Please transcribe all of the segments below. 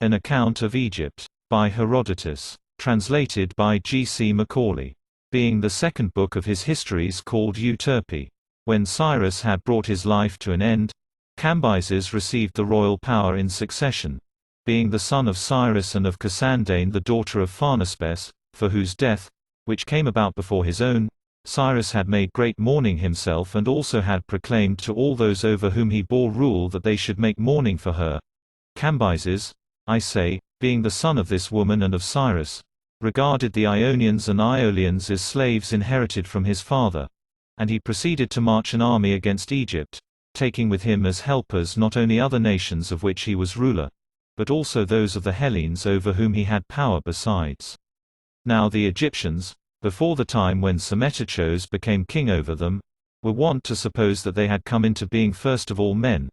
An Account of Egypt, by Herodotus, translated by G. C. Macaulay. Being the second book of his Histories called Euterpe. When Cyrus had brought his life to an end, Cambyses received the royal power in succession. Being the son of Cyrus and of Cassandane the daughter of Pharnaspes, for whose death, which came about before his own, Cyrus had made great mourning himself and also had proclaimed to all those over whom he bore rule that they should make mourning for her. Cambyses, I say, being the son of this woman and of Cyrus, regarded the Ionians and Aeolians as slaves inherited from his father. And he proceeded to march an army against Egypt, taking with him as helpers not only other nations of which he was ruler, but also those of the Hellenes over whom he had power besides. Now the Egyptians, before the time when Psammetichos became king over them, were wont to suppose that they had come into being first of all men.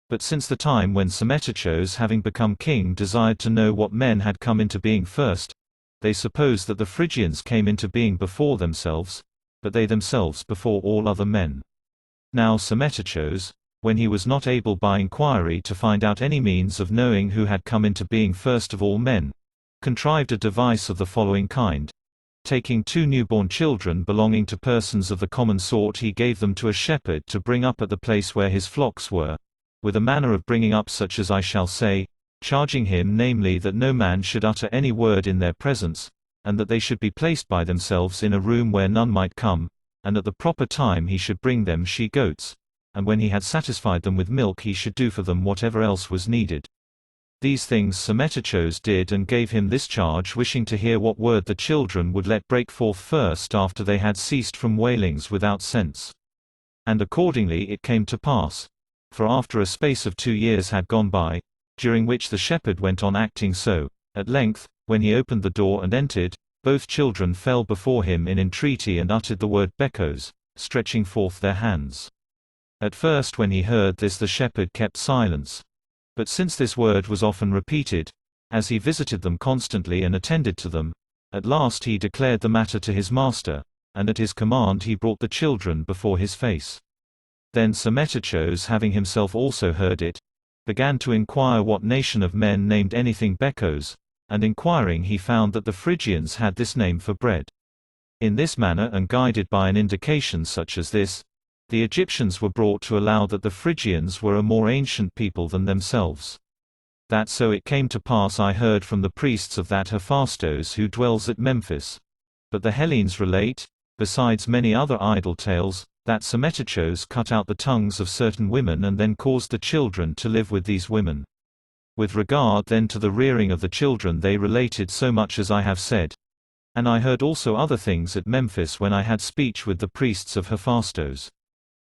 But since the time when Psammetichos having become king desired to know what men had come into being first, they supposed that the Phrygians came into being before themselves, but they themselves before all other men. Now Psammetichos, when he was not able by inquiry to find out any means of knowing who had come into being first of all men, contrived a device of the following kind. Taking 2 newborn children belonging to persons of the common sort, he gave them to a shepherd to bring up at the place where his flocks were, with a manner of bringing up such as I shall say, charging him namely that no man should utter any word in their presence, and that they should be placed by themselves in a room where none might come, and at the proper time he should bring them she-goats, and when he had satisfied them with milk he should do for them whatever else was needed. These things Psammetichos did and gave him this charge, wishing to hear what word the children would let break forth first after they had ceased from wailings without sense. And accordingly it came to pass. For after a space of 2 years had gone by, during which the shepherd went on acting so, at length, when he opened the door and entered, both children fell before him in entreaty and uttered the word Bekos, stretching forth their hands. At first when he heard this the shepherd kept silence. But since this word was often repeated, as he visited them constantly and attended to them, at last he declared the matter to his master, and at his command he brought the children before his face. Then Psammetichos, having himself also heard it, began to inquire what nation of men named anything Bekos, and inquiring he found that the Phrygians had this name for bread. In this manner and guided by an indication such as this, the Egyptians were brought to allow that the Phrygians were a more ancient people than themselves. That so it came to pass I heard from the priests of that Hephaestus who dwells at Memphis. But the Hellenes relate, besides many other idle tales, that Psammetichos cut out the tongues of certain women and then caused the children to live with these women. With regard then to the rearing of the children they related so much as I have said. And I heard also other things at Memphis when I had speech with the priests of Hephaestus.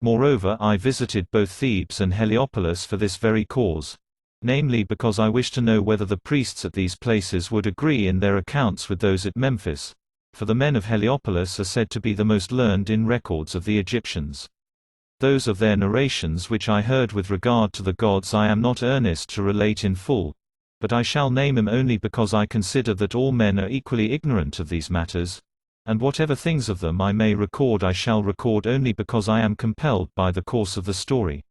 Moreover I visited both Thebes and Heliopolis for this very cause, namely because I wished to know whether the priests at these places would agree in their accounts with those at Memphis. For the men of Heliopolis are said to be the most learned in records of the Egyptians. Those of their narrations which I heard with regard to the gods I am not earnest to relate in full, but I shall name them only because I consider that all men are equally ignorant of these matters, and whatever things of them I may record I shall record only because I am compelled by the course of the story.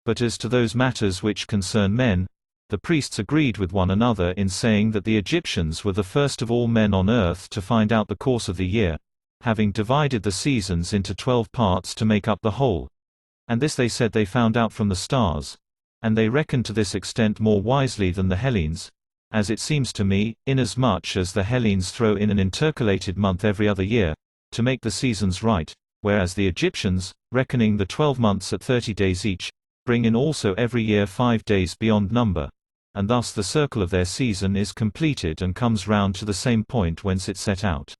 But as to those matters which concern men, the priests agreed with one another in saying that the Egyptians were the first of all men on earth to find out the course of the year, having divided the seasons into 12 parts to make up the whole. And this they said they found out from the stars. And they reckoned to this extent more wisely than the Hellenes, as it seems to me, inasmuch as the Hellenes throw in an intercalated month every other year, to make the seasons right, whereas the Egyptians, reckoning the 12 months at 30 days each, bring in also every year 5 days beyond number. And thus the circle of their season is completed and comes round to the same point whence it set out.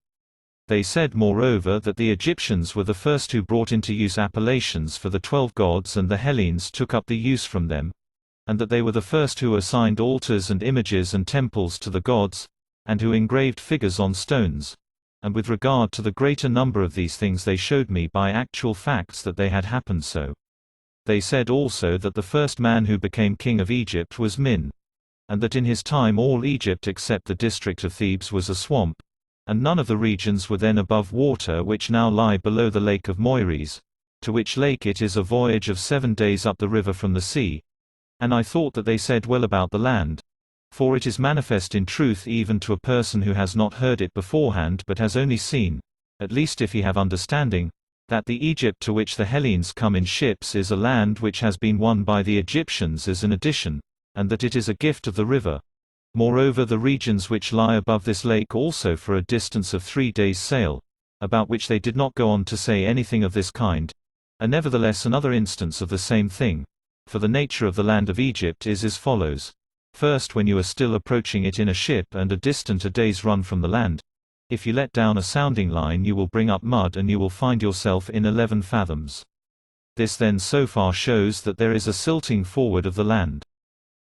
They said moreover that the Egyptians were the first who brought into use appellations for the 12 gods and the Hellenes took up the use from them, and that they were the first who assigned altars and images and temples to the gods, and who engraved figures on stones. And with regard to the greater number of these things they showed me by actual facts that they had happened so. They said also that the first man who became king of Egypt was Min, and that in his time all Egypt except the district of Thebes was a swamp, and none of the regions were then above water which now lie below the lake of Moiris, to which lake it is a voyage of 7 days up the river from the sea. And I thought that they said well about the land. For it is manifest in truth even to a person who has not heard it beforehand but has only seen, at least if he have understanding, that the Egypt to which the Hellenes come in ships is a land which has been won by the Egyptians as an addition, and that it is a gift of the river. Moreover, the regions which lie above this lake also for a distance of 3 days' sail, about which they did not go on to say anything of this kind, are nevertheless another instance of the same thing. For the nature of the land of Egypt is as follows. First, when you are still approaching it in a ship and are distant a day's run from the land, if you let down a sounding line you will bring up mud and you will find yourself in 11 fathoms. This then so far shows that there is a silting forward of the land.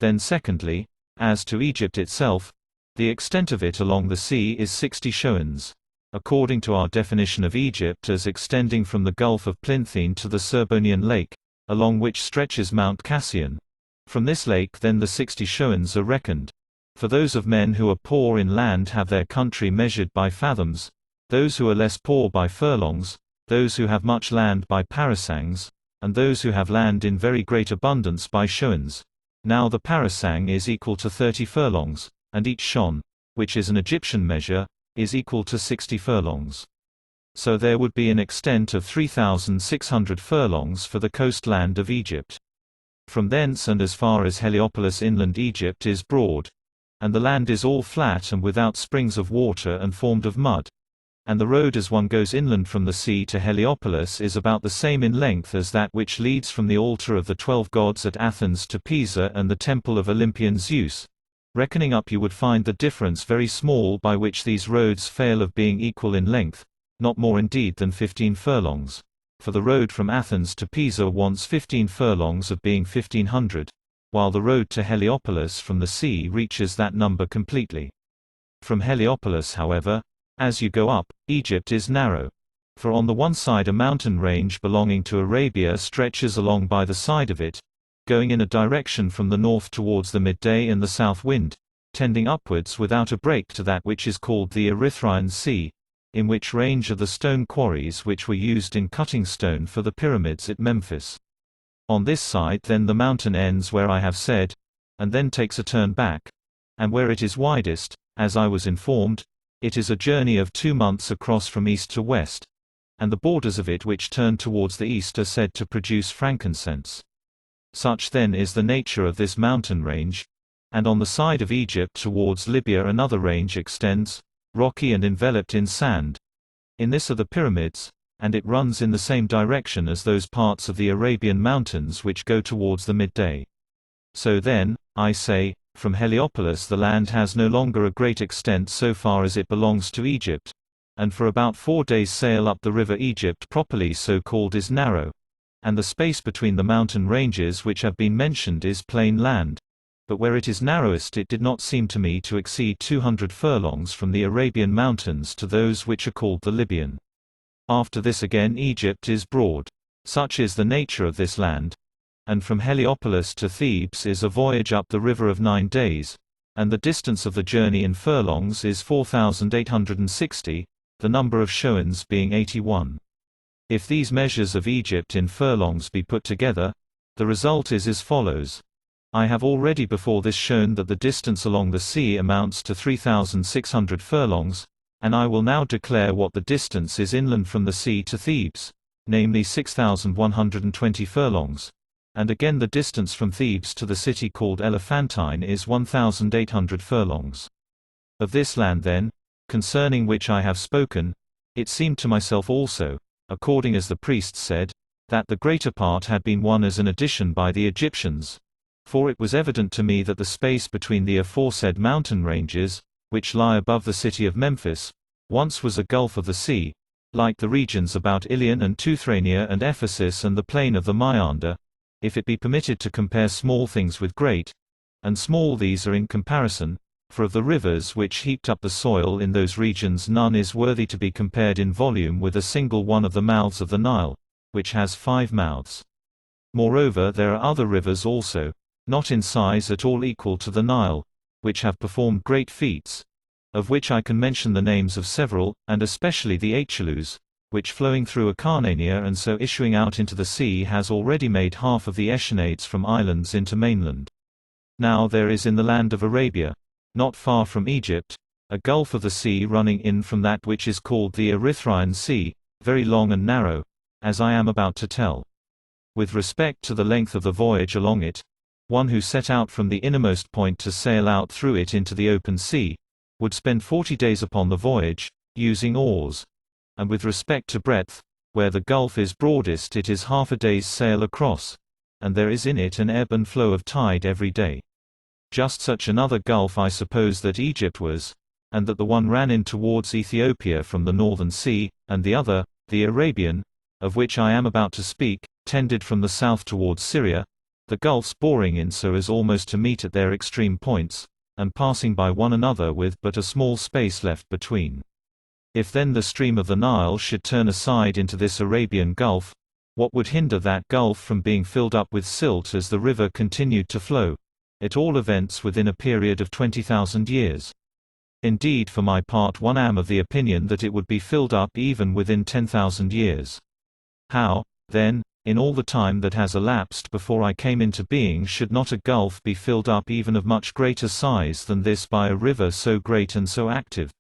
Then secondly, as to Egypt itself, the extent of it along the sea is 60 shoans. According to our definition of Egypt as extending from the Gulf of Plinthine to the Serbonian Lake, along which stretches Mount Cassian. From this lake then the 60 shoans are reckoned. For those of men who are poor in land have their country measured by fathoms, those who are less poor by furlongs, those who have much land by parasangs, and those who have land in very great abundance by shoans. Now the parasang is equal to 30 furlongs, and each shon, which is an Egyptian measure, is equal to 60 furlongs. So there would be an extent of 3,600 furlongs for the coastland of Egypt. From thence and as far as Heliopolis inland Egypt is broad, and the land is all flat and without springs of water and formed of mud. And the road as one goes inland from the sea to Heliopolis is about the same in length as that which leads from the altar of the 12 gods at Athens to Pisa and the temple of Olympian Zeus. Reckoning up you would find the difference very small by which these roads fail of being equal in length, not more indeed than 15 furlongs. For the road from Athens to Pisa wants 15 furlongs of being 1500, while the road to Heliopolis from the sea reaches that number completely. From Heliopolis however, as you go up, Egypt is narrow. For on the one side a mountain range belonging to Arabia stretches along by the side of it, going in a direction from the north towards the midday and the south wind, tending upwards without a break to that which is called the Erythraean Sea, in which range are the stone quarries which were used in cutting stone for the pyramids at Memphis. On this side then the mountain ends where I have said, and then takes a turn back, and where it is widest, as I was informed, it is a journey of 2 months across from east to west, and the borders of it which turn towards the east are said to produce frankincense. Such then is the nature of this mountain range, and on the side of Egypt towards Libya another range extends, rocky and enveloped in sand. In this are the pyramids, and it runs in the same direction as those parts of the Arabian mountains which go towards the midday. So then, I say, from Heliopolis the land has no longer a great extent so far as it belongs to Egypt, and for about 4 days' sail up the river Egypt properly so called is narrow, and the space between the mountain ranges which have been mentioned is plain land. But where it is narrowest it did not seem to me to exceed 200 furlongs from the Arabian mountains to those which are called the Libyan. After this again Egypt is broad. Such is the nature of this land. And from Heliopolis to Thebes is a voyage up the river of 9 days, and the distance of the journey in furlongs is 4,860, the number of shoans being 81. If these measures of Egypt in furlongs be put together, the result is as follows. I have already before this shown that the distance along the sea amounts to 3,600 furlongs, and I will now declare what the distance is inland from the sea to Thebes, namely 6,120 furlongs. And again the distance from Thebes to the city called Elephantine is 1,800 furlongs. Of this land then, concerning which I have spoken, it seemed to myself also, according as the priests said, that the greater part had been won as an addition by the Egyptians. For it was evident to me that the space between the aforesaid mountain ranges, which lie above the city of Memphis, once was a gulf of the sea, like the regions about Ilion and Teuthrania and Ephesus and the plain of the Maeander, if it be permitted to compare small things with great, and small these are in comparison, for of the rivers which heaped up the soil in those regions none is worthy to be compared in volume with a single one of the mouths of the Nile, which has 5 mouths. Moreover there are other rivers also, not in size at all equal to the Nile, which have performed great feats, of which I can mention the names of several, and especially the Achelous, which flowing through Acarnania and so issuing out into the sea has already made half of the Eschinades from islands into mainland. Now there is in the land of Arabia, not far from Egypt, a gulf of the sea running in from that which is called the Erythraean Sea, very long and narrow, as I am about to tell. With respect to the length of the voyage along it, one who set out from the innermost point to sail out through it into the open sea, would spend 40 days upon the voyage, using oars. And with respect to breadth, where the gulf is broadest it is half a day's sail across, and there is in it an ebb and flow of tide every day. Just such another gulf I suppose that Egypt was, and that the one ran in towards Ethiopia from the northern sea, and the other, the Arabian, of which I am about to speak, tended from the south towards Syria, the gulfs boring in so as almost to meet at their extreme points, and passing by one another with but a small space left between. If then the stream of the Nile should turn aside into this Arabian Gulf, what would hinder that gulf from being filled up with silt as the river continued to flow, at all events within a period of 20,000 years? Indeed, for my part, one am of the opinion that it would be filled up even within 10,000 years. How, then, in all the time that has elapsed before I came into being, should not a gulf be filled up even of much greater size than this by a river so great and so active?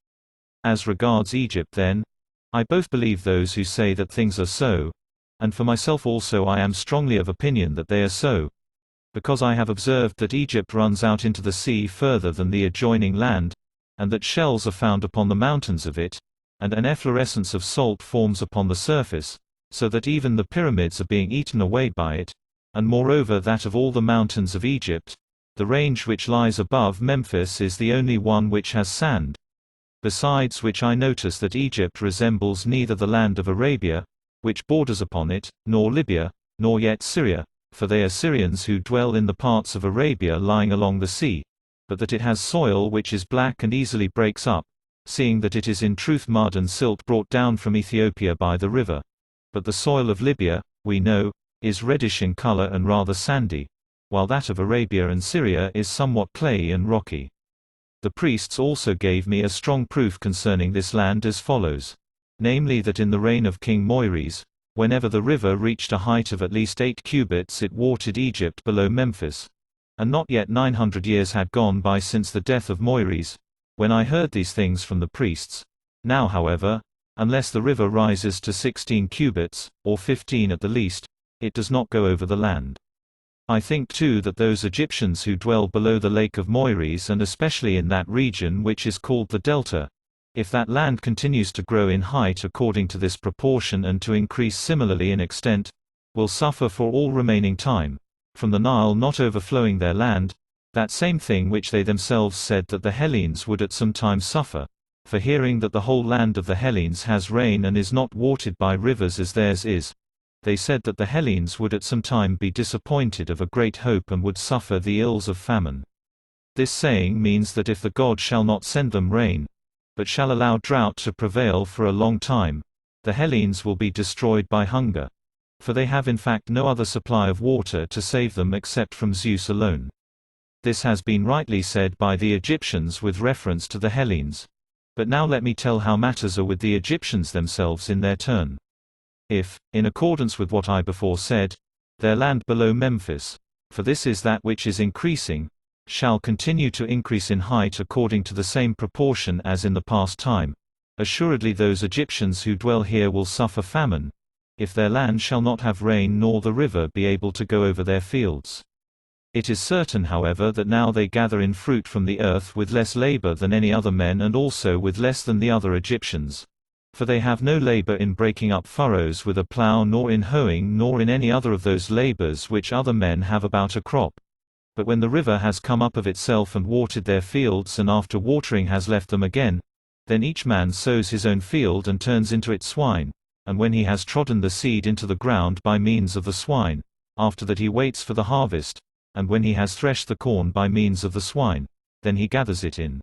As regards Egypt, then, I both believe those who say that things are so, and for myself also I am strongly of opinion that they are so, because I have observed that Egypt runs out into the sea further than the adjoining land, and that shells are found upon the mountains of it, and an efflorescence of salt forms upon the surface, so that even the pyramids are being eaten away by it, and moreover that of all the mountains of Egypt, the range which lies above Memphis is the only one which has sand. Besides which I notice that Egypt resembles neither the land of Arabia, which borders upon it, nor Libya, nor yet Syria, for they are Syrians who dwell in the parts of Arabia lying along the sea, but that it has soil which is black and easily breaks up, seeing that it is in truth mud and silt brought down from Ethiopia by the river. But the soil of Libya, we know, is reddish in color and rather sandy, while that of Arabia and Syria is somewhat clayey and rocky. The priests also gave me a strong proof concerning this land as follows, namely that in the reign of King Moires, whenever the river reached a height of at least 8 cubits it watered Egypt below Memphis, and not yet 900 years had gone by since the death of Moires, when I heard these things from the priests. Now however, unless the river rises to 16 cubits, or 15 at the least, it does not go over the land. I think too that those Egyptians who dwell below the lake of Moires and especially in that region which is called the Delta, if that land continues to grow in height according to this proportion and to increase similarly in extent, will suffer for all remaining time, from the Nile not overflowing their land, that same thing which they themselves said that the Hellenes would at some time suffer. For hearing that the whole land of the Hellenes has rain and is not watered by rivers as theirs is, they said that the Hellenes would at some time be disappointed of a great hope and would suffer the ills of famine. This saying means that if the God shall not send them rain, but shall allow drought to prevail for a long time, the Hellenes will be destroyed by hunger. For they have in fact no other supply of water to save them except from Zeus alone. This has been rightly said by the Egyptians with reference to the Hellenes. But now let me tell how matters are with the Egyptians themselves in their turn. If, in accordance with what I before said, their land below Memphis, for this is that which is increasing, shall continue to increase in height according to the same proportion as in the past time, assuredly those Egyptians who dwell here will suffer famine, if their land shall not have rain nor the river be able to go over their fields. It is certain however that now they gather in fruit from the earth with less labor than any other men and also with less than the other Egyptians. For they have no labor in breaking up furrows with a plough nor in hoeing nor in any other of those labors which other men have about a crop. But when the river has come up of itself and watered their fields and after watering has left them again, then each man sows his own field and turns into it swine, and when he has trodden the seed into the ground by means of the swine, after that he waits for the harvest, and when he has threshed the corn by means of the swine, then he gathers it in.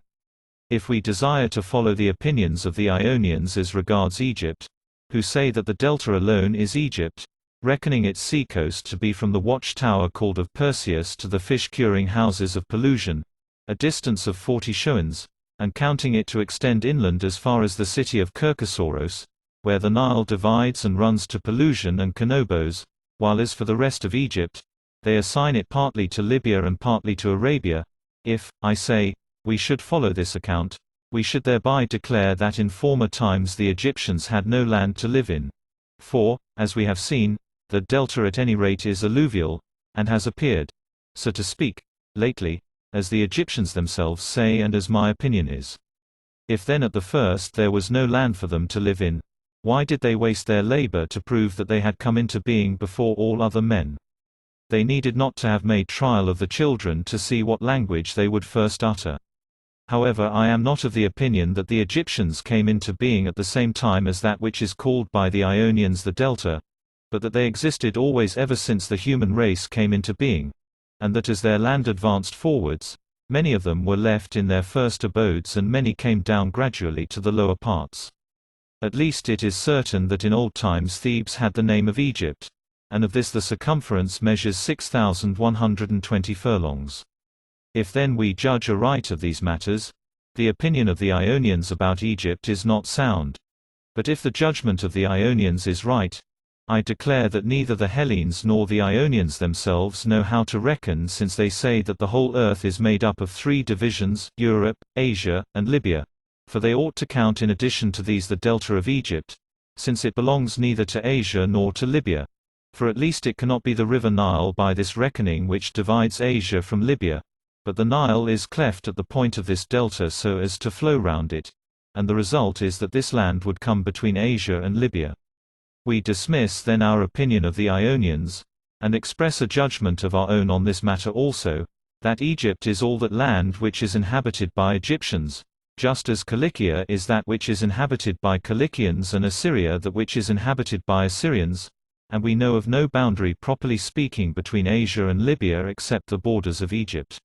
If we desire to follow the opinions of the Ionians as regards Egypt, who say that the delta alone is Egypt, reckoning its seacoast to be from the watchtower called of Perseus to the fish-curing houses of Pelusium, a distance of 40 shoans, and counting it to extend inland as far as the city of Kirkosoros, where the Nile divides and runs to Pelusium and Canobos, while as for the rest of Egypt, they assign it partly to Libya and partly to Arabia. If, I say, we should follow this account, we should thereby declare that in former times the Egyptians had no land to live in. For, as we have seen, the delta at any rate is alluvial, and has appeared, so to speak, lately, as the Egyptians themselves say and as my opinion is. If then at the first there was no land for them to live in, why did they waste their labor to prove that they had come into being before all other men? They needed not to have made trial of the children to see what language they would first utter. However, I am not of the opinion that the Egyptians came into being at the same time as that which is called by the Ionians the Delta, but that they existed always ever since the human race came into being, and that as their land advanced forwards, many of them were left in their first abodes and many came down gradually to the lower parts. At least it is certain that in old times Thebes had the name of Egypt, and of this the circumference measures 6,120 furlongs. If then we judge aright of these matters, the opinion of the Ionians about Egypt is not sound. But if the judgment of the Ionians is right, I declare that neither the Hellenes nor the Ionians themselves know how to reckon, since they say that the whole earth is made up of 3 divisions, Europe, Asia, and Libya. For they ought to count in addition to these the delta of Egypt, since it belongs neither to Asia nor to Libya. For at least it cannot be the river Nile by this reckoning which divides Asia from Libya, but the Nile is cleft at the point of this delta so as to flow round it, and the result is that this land would come between Asia and Libya. We dismiss then our opinion of the Ionians, and express a judgment of our own on this matter also, that Egypt is all that land which is inhabited by Egyptians, just as Cilicia is that which is inhabited by Cilicians and Assyria that which is inhabited by Assyrians, and we know of no boundary properly speaking between Asia and Libya except the borders of Egypt.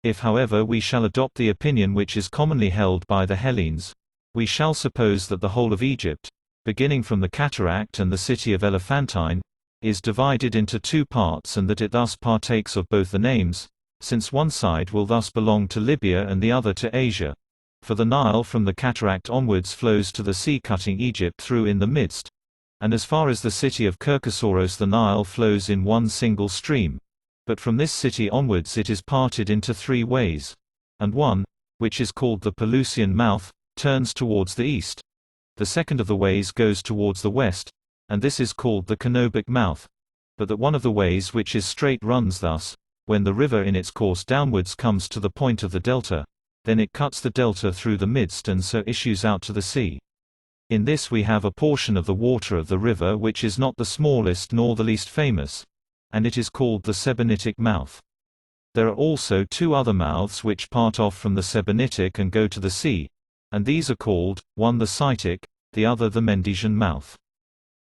If however we shall adopt the opinion which is commonly held by the Hellenes, we shall suppose that the whole of Egypt, beginning from the cataract and the city of Elephantine, is divided into 2 parts and that it thus partakes of both the names, since one side will thus belong to Libya and the other to Asia. For the Nile from the cataract onwards flows to the sea cutting Egypt through in the midst, and as far as the city of Kirkosoros the Nile flows in one single stream. But from this city onwards it is parted into 3 ways, and one, which is called the Pelusian mouth, turns towards the east. The second of the ways goes towards the west, and this is called the Canobic mouth. But that one of the ways which is straight runs thus: when the river in its course downwards comes to the point of the delta, then it cuts the delta through the midst and so issues out to the sea. In this we have a portion of the water of the river which is not the smallest nor the least famous, and it is called the Sebennytic mouth. There are also 2 other mouths which part off from the Sebennytic and go to the sea, and these are called, one the Cytic, the other the Mendesian mouth.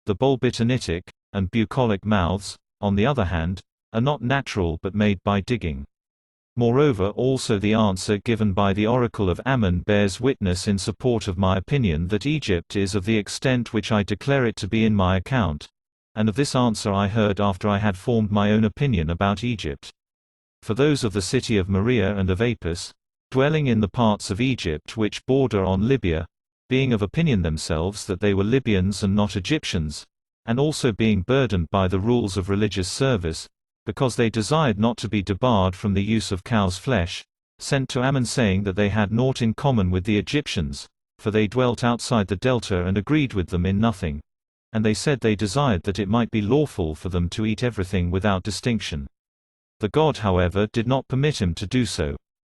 The Bolbitinitic, and Bucolic mouths, on the other hand, are not natural but made by digging. Moreover, also the answer given by the oracle of Ammon bears witness in support of my opinion that Egypt is of the extent which I declare it to be in my account, and of this answer I heard after I had formed my own opinion about Egypt. For those of the city of Maria and of Apis, dwelling in the parts of Egypt which border on Libya, being of opinion themselves that they were Libyans and not Egyptians, and also being burdened by the rules of religious service, because they desired not to be debarred from the use of cow's flesh, sent to Ammon saying that they had naught in common with the Egyptians, for they dwelt outside the delta and agreed with them in nothing. And they said they desired that it might be lawful for them to eat everything without distinction. The god however did not permit him to do so,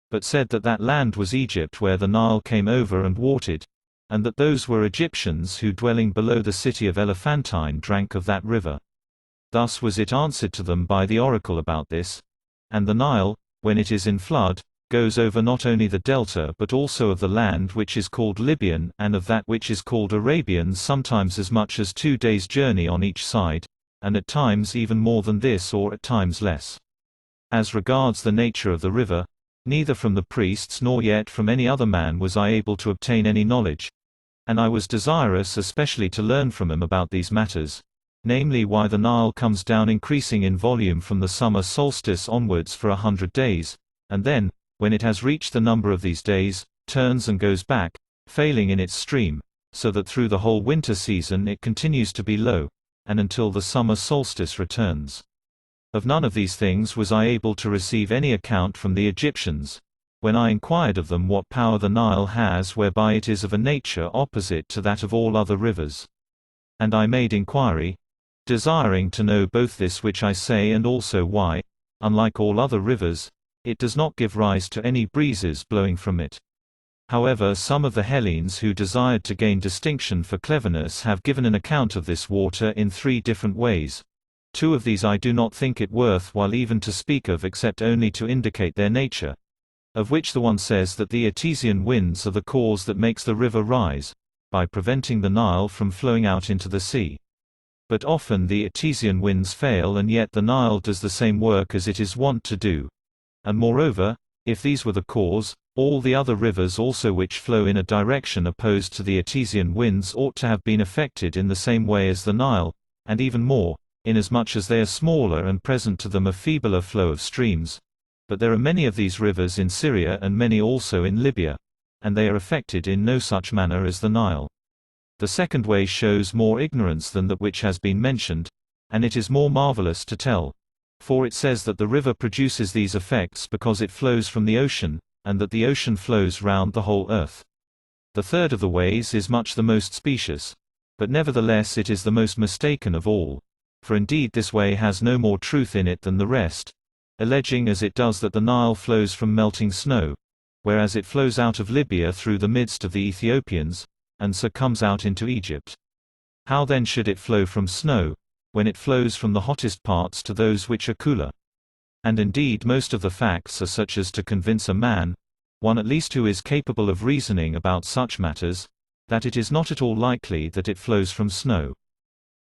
but said that that land was Egypt where the Nile came over and watered, and that those were Egyptians who dwelling below the city of Elephantine drank of that river. Thus was it answered to them by the oracle about this. And the Nile, when it is in flood, goes over not only the delta but also of the land which is called Libyan and of that which is called Arabian, sometimes as much as 2 days' journey on each side, and at times even more than this or at times less. As regards the nature of the river, neither from the priests nor yet from any other man was I able to obtain any knowledge, and I was desirous especially to learn from him about these matters, namely why the Nile comes down increasing in volume from the summer solstice onwards for 100 days, and then, when it has reached the number of these days, turns and goes back, failing in its stream, so that through the whole winter season it continues to be low, and until the summer solstice returns. Of none of these things was I able to receive any account from the Egyptians, when I inquired of them what power the Nile has whereby it is of a nature opposite to that of all other rivers. And I made inquiry, desiring to know both this which I say and also why, unlike all other rivers, it does not give rise to any breezes blowing from it. However, some of the Hellenes who desired to gain distinction for cleverness have given an account of this water in 3 different ways. 2 of these I do not think it worth while even to speak of except only to indicate their nature. Of which the one says that the Etesian winds are the cause that makes the river rise, by preventing the Nile from flowing out into the sea. But often the Etesian winds fail and yet the Nile does the same work as it is wont to do. And moreover, if these were the cause, all the other rivers also which flow in a direction opposed to the Etesian winds ought to have been affected in the same way as the Nile, and even more, inasmuch as they are smaller and present to them a feebler flow of streams. But there are many of these rivers in Syria and many also in Libya, and they are affected in no such manner as the Nile. The second way shows more ignorance than that which has been mentioned, and it is more marvelous to tell. For it says that the river produces these effects because it flows from the ocean, and that the ocean flows round the whole earth. The third of the ways is much the most specious, but nevertheless it is the most mistaken of all. For indeed this way has no more truth in it than the rest, alleging as it does that the Nile flows from melting snow, whereas it flows out of Libya through the midst of the Ethiopians, and so comes out into Egypt. How then should it flow from snow, when it flows from the hottest parts to those which are cooler? And indeed most of the facts are such as to convince a man, one at least who is capable of reasoning about such matters, that it is not at all likely that it flows from snow.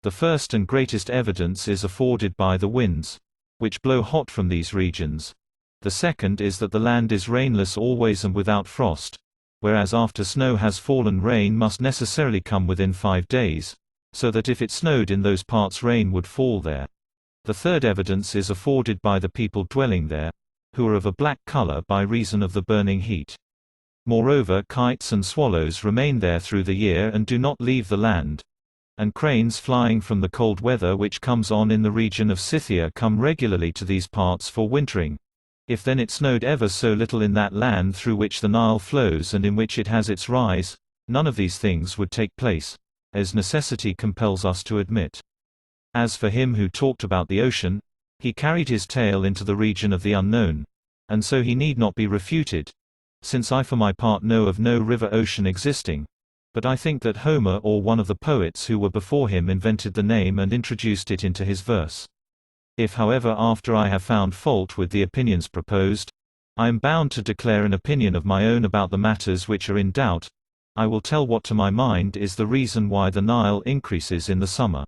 The first and greatest evidence is afforded by the winds, which blow hot from these regions. The second is that the land is rainless always and without frost, whereas after snow has fallen rain must necessarily come within 5 days, so that if it snowed in those parts rain would fall there. The third evidence is afforded by the people dwelling there, who are of a black color by reason of the burning heat. Moreover, kites and swallows remain there through the year and do not leave the land, and cranes flying from the cold weather which comes on in the region of Scythia come regularly to these parts for wintering. If then it snowed ever so little in that land through which the Nile flows and in which it has its rise, none of these things would take place, as necessity compels us to admit. As for him who talked about the ocean, he carried his tale into the region of the unknown, and so he need not be refuted, since I for my part know of no river ocean existing, but I think that Homer or one of the poets who were before him invented the name and introduced it into his verse. If however after I have found fault with the opinions proposed, I am bound to declare an opinion of my own about the matters which are in doubt, I will tell what to my mind is the reason why the Nile increases in the summer.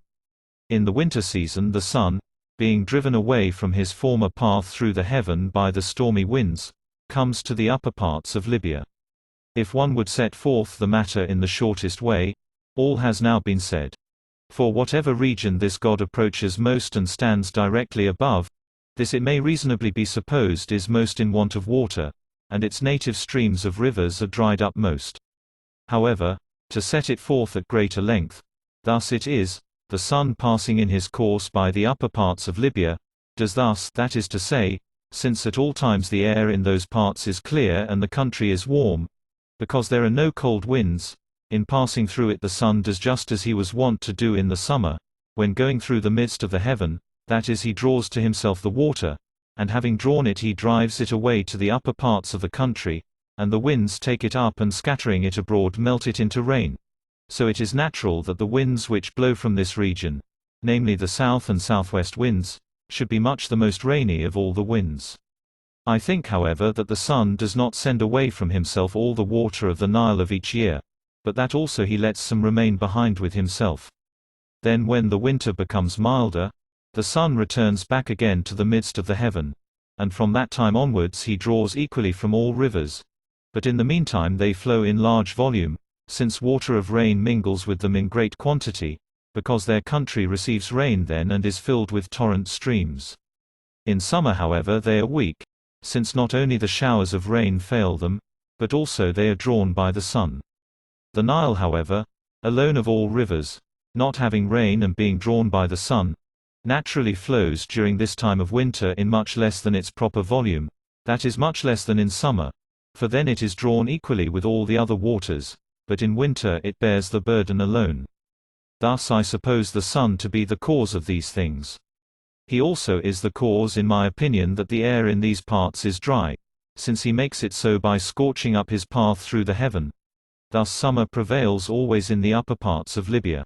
In the winter season the sun, being driven away from his former path through the heaven by the stormy winds, comes to the upper parts of Libya. If one would set forth the matter in the shortest way, all has now been said. For whatever region this god approaches most and stands directly above, this it may reasonably be supposed is most in want of water, and its native streams of rivers are dried up most. However, to set it forth at greater length, thus it is, the sun passing in his course by the upper parts of Libya, does thus, that is to say, since at all times the air in those parts is clear and the country is warm, because there are no cold winds, in passing through it the sun does just as he was wont to do in the summer, when going through the midst of the heaven, that is he draws to himself the water, and having drawn it he drives it away to the upper parts of the country, and the winds take it up and scattering it abroad melt it into rain. So it is natural that the winds which blow from this region, namely the south and southwest winds, should be much the most rainy of all the winds. I think however that the sun does not send away from himself all the water of the Nile of each year, but that also he lets some remain behind with himself. Then when the winter becomes milder, the sun returns back again to the midst of the heaven, and from that time onwards he draws equally from all rivers. But in the meantime they flow in large volume, since water of rain mingles with them in great quantity, because their country receives rain then and is filled with torrent streams. In summer however they are weak, since not only the showers of rain fail them, but also they are drawn by the sun. The Nile however, alone of all rivers, not having rain and being drawn by the sun, naturally flows during this time of winter in much less than its proper volume, that is much less than in summer, for then it is drawn equally with all the other waters, but in winter it bears the burden alone. Thus I suppose the sun to be the cause of these things. He also is the cause in my opinion that the air in these parts is dry, since he makes it so by scorching up his path through the heaven. Thus summer prevails always in the upper parts of Libya.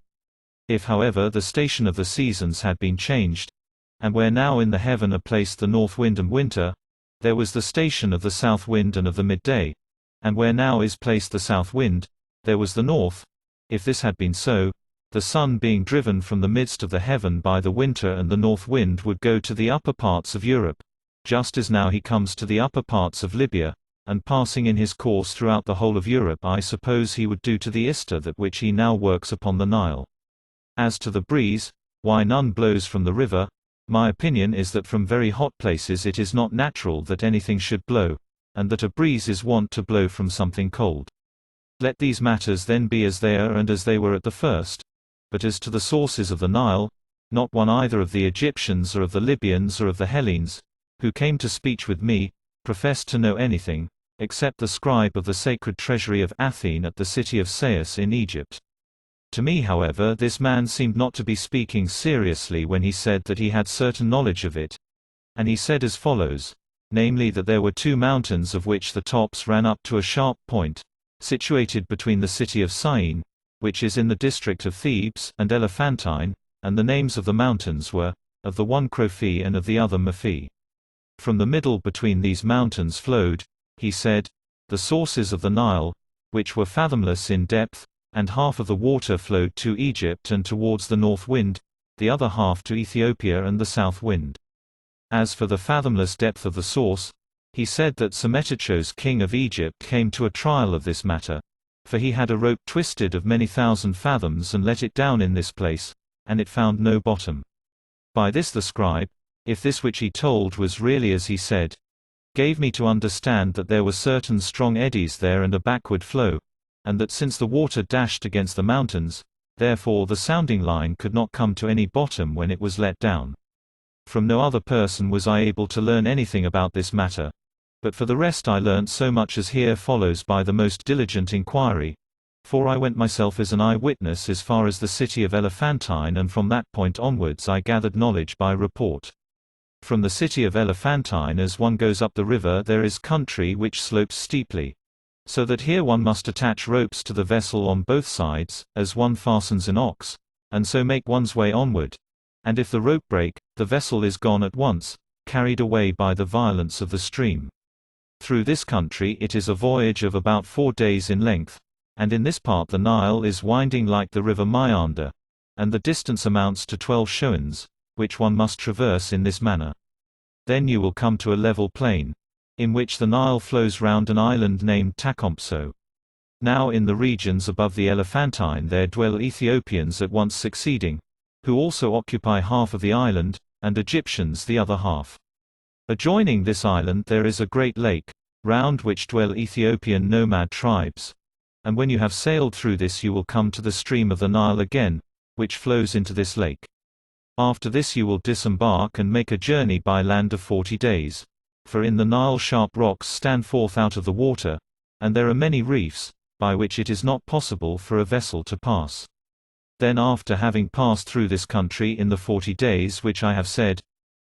If however the station of the seasons had been changed, and where now in the heaven are placed the north wind and winter, there was the station of the south wind and of the midday, and where now is placed the south wind, there was the north, if this had been so, the sun being driven from the midst of the heaven by the winter and the north wind would go to the upper parts of Europe, just as now he comes to the upper parts of Libya, and passing in his course throughout the whole of Europe I suppose he would do to the Ister that which he now works upon the Nile. As to the breeze, why none blows from the river, my opinion is that from very hot places it is not natural that anything should blow, and that a breeze is wont to blow from something cold. Let these matters then be as they are and as they were at the first. But as to the sources of the Nile, not one either of the Egyptians or of the Libyans or of the Hellenes, who came to speech with me, professed to know anything, except the scribe of the sacred treasury of Athene at the city of Sais in Egypt. To me however this man seemed not to be speaking seriously when he said that he had certain knowledge of it. And he said as follows, namely that there were two mountains of which the tops ran up to a sharp point, situated between the city of Syene, which is in the district of Thebes, and Elephantine, and the names of the mountains were, of the one Crophi and of the other Mephi. From the middle between these mountains flowed, he said, the sources of the Nile, which were fathomless in depth, and half of the water flowed to Egypt and towards the north wind, the other half to Ethiopia and the south wind. As for the fathomless depth of the source, he said that Psammetichos king of Egypt came to a trial of this matter, for he had a rope twisted of many thousand fathoms and let it down in this place, and it found no bottom. By this the scribe, if this which he told was really as he said, gave me to understand that there were certain strong eddies there and a backward flow, and that since the water dashed against the mountains, therefore the sounding line could not come to any bottom when it was let down. From no other person was I able to learn anything about this matter, but for the rest I learnt so much as here follows by the most diligent inquiry, for I went myself as an eye-witness as far as the city of Elephantine and from that point onwards I gathered knowledge by report. From the city of Elephantine as one goes up the river there is country which slopes steeply, so that here one must attach ropes to the vessel on both sides, as one fastens an ox, and so make one's way onward, and if the rope break, the vessel is gone at once, carried away by the violence of the stream. Through this country it is a voyage of about 4 days in length, and in this part the Nile is winding like the river Maeander, and the distance amounts to 12 shoans, which one must traverse in this manner. Then you will come to a level plain, in which the Nile flows round an island named Tacompso. Now in the regions above the Elephantine there dwell Ethiopians at once succeeding, who also occupy half of the island, and Egyptians the other half. Adjoining this island there is a great lake, round which dwell Ethiopian nomad tribes. And when you have sailed through this you will come to the stream of the Nile again, which flows into this lake. After this you will disembark and make a journey by land of 40 days. For in the Nile sharp rocks stand forth out of the water, and there are many reefs, by which it is not possible for a vessel to pass. Then after having passed through this country in the 40 days which I have said,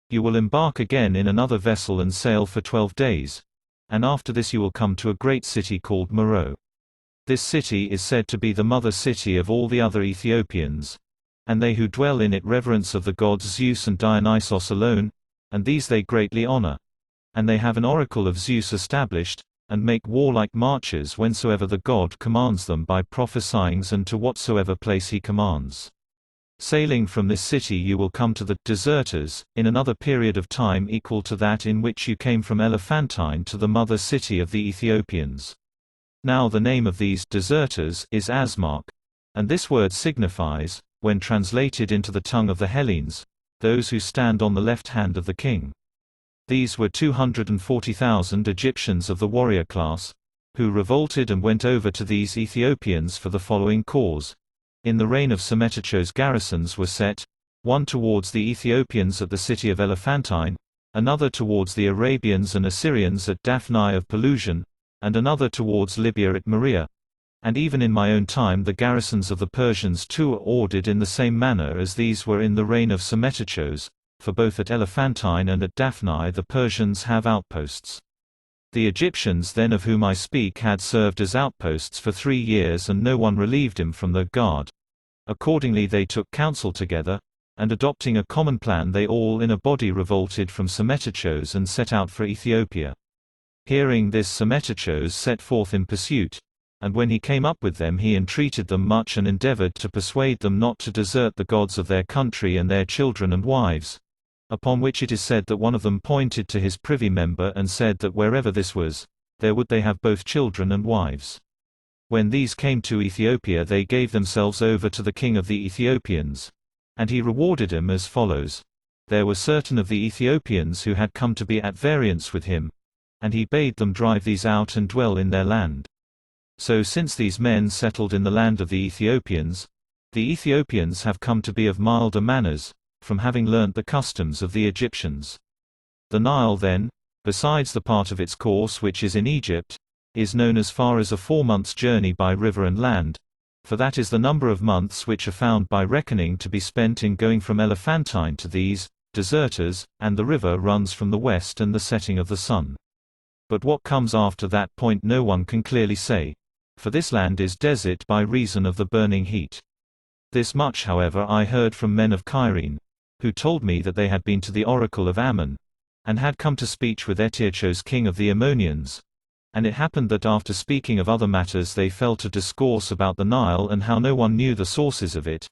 you will embark again in another vessel and sail for 12 days, and after this you will come to a great city called Meroe. This city is said to be the mother city of all the other Ethiopians, and they who dwell in it reverence of the gods Zeus and Dionysos alone, and these they greatly honor. And they have an oracle of Zeus established, and make warlike marches whensoever the god commands them by prophesyings and to whatsoever place he commands. Sailing from this city you will come to the deserters, in another period of time equal to that in which you came from Elephantine to the mother city of the Ethiopians. Now the name of these deserters is Asmark, and this word signifies, when translated into the tongue of the Hellenes, those who stand on the left hand of the king. These were 240,000 Egyptians of the warrior class, who revolted and went over to these Ethiopians for the following cause. In the reign of Psammetichos garrisons were set, one towards the Ethiopians at the city of Elephantine, another towards the Arabians and Assyrians at Daphni of Pelusium, and another towards Libya at Maria. And even in my own time the garrisons of the Persians too are ordered in the same manner as these were in the reign of Psammetichos, for both at Elephantine and at Daphni the Persians have outposts. The Egyptians then of whom I speak had served as outposts for 3 years, and no one relieved him from their guard. Accordingly they took counsel together, and adopting a common plan they all in a body revolted from Psammetichos and set out for Ethiopia. Hearing this, Psammetichos set forth in pursuit, and when he came up with them he entreated them much and endeavored to persuade them not to desert the gods of their country and their children and wives. Upon which it is said that one of them pointed to his privy member and said that wherever this was, there would they have both children and wives. When these came to Ethiopia they gave themselves over to the king of the Ethiopians. And he rewarded him as follows. There were certain of the Ethiopians who had come to be at variance with him, and he bade them drive these out and dwell in their land. So since these men settled in the land of the Ethiopians have come to be of milder manners, from having learnt the customs of the Egyptians. The Nile then, besides the part of its course which is in Egypt, is known as far as a 4 months' journey by river and land, for that is the number of months which are found by reckoning to be spent in going from Elephantine to these deserters, and the river runs from the west and the setting of the sun. But what comes after that point no one can clearly say, for this land is desert by reason of the burning heat. This much however I heard from men of Cyrene, who told me that they had been to the oracle of Ammon, and had come to speech with Eteocles king of the Ammonians. And it happened that after speaking of other matters they fell to discourse about the Nile and how no one knew the sources of it.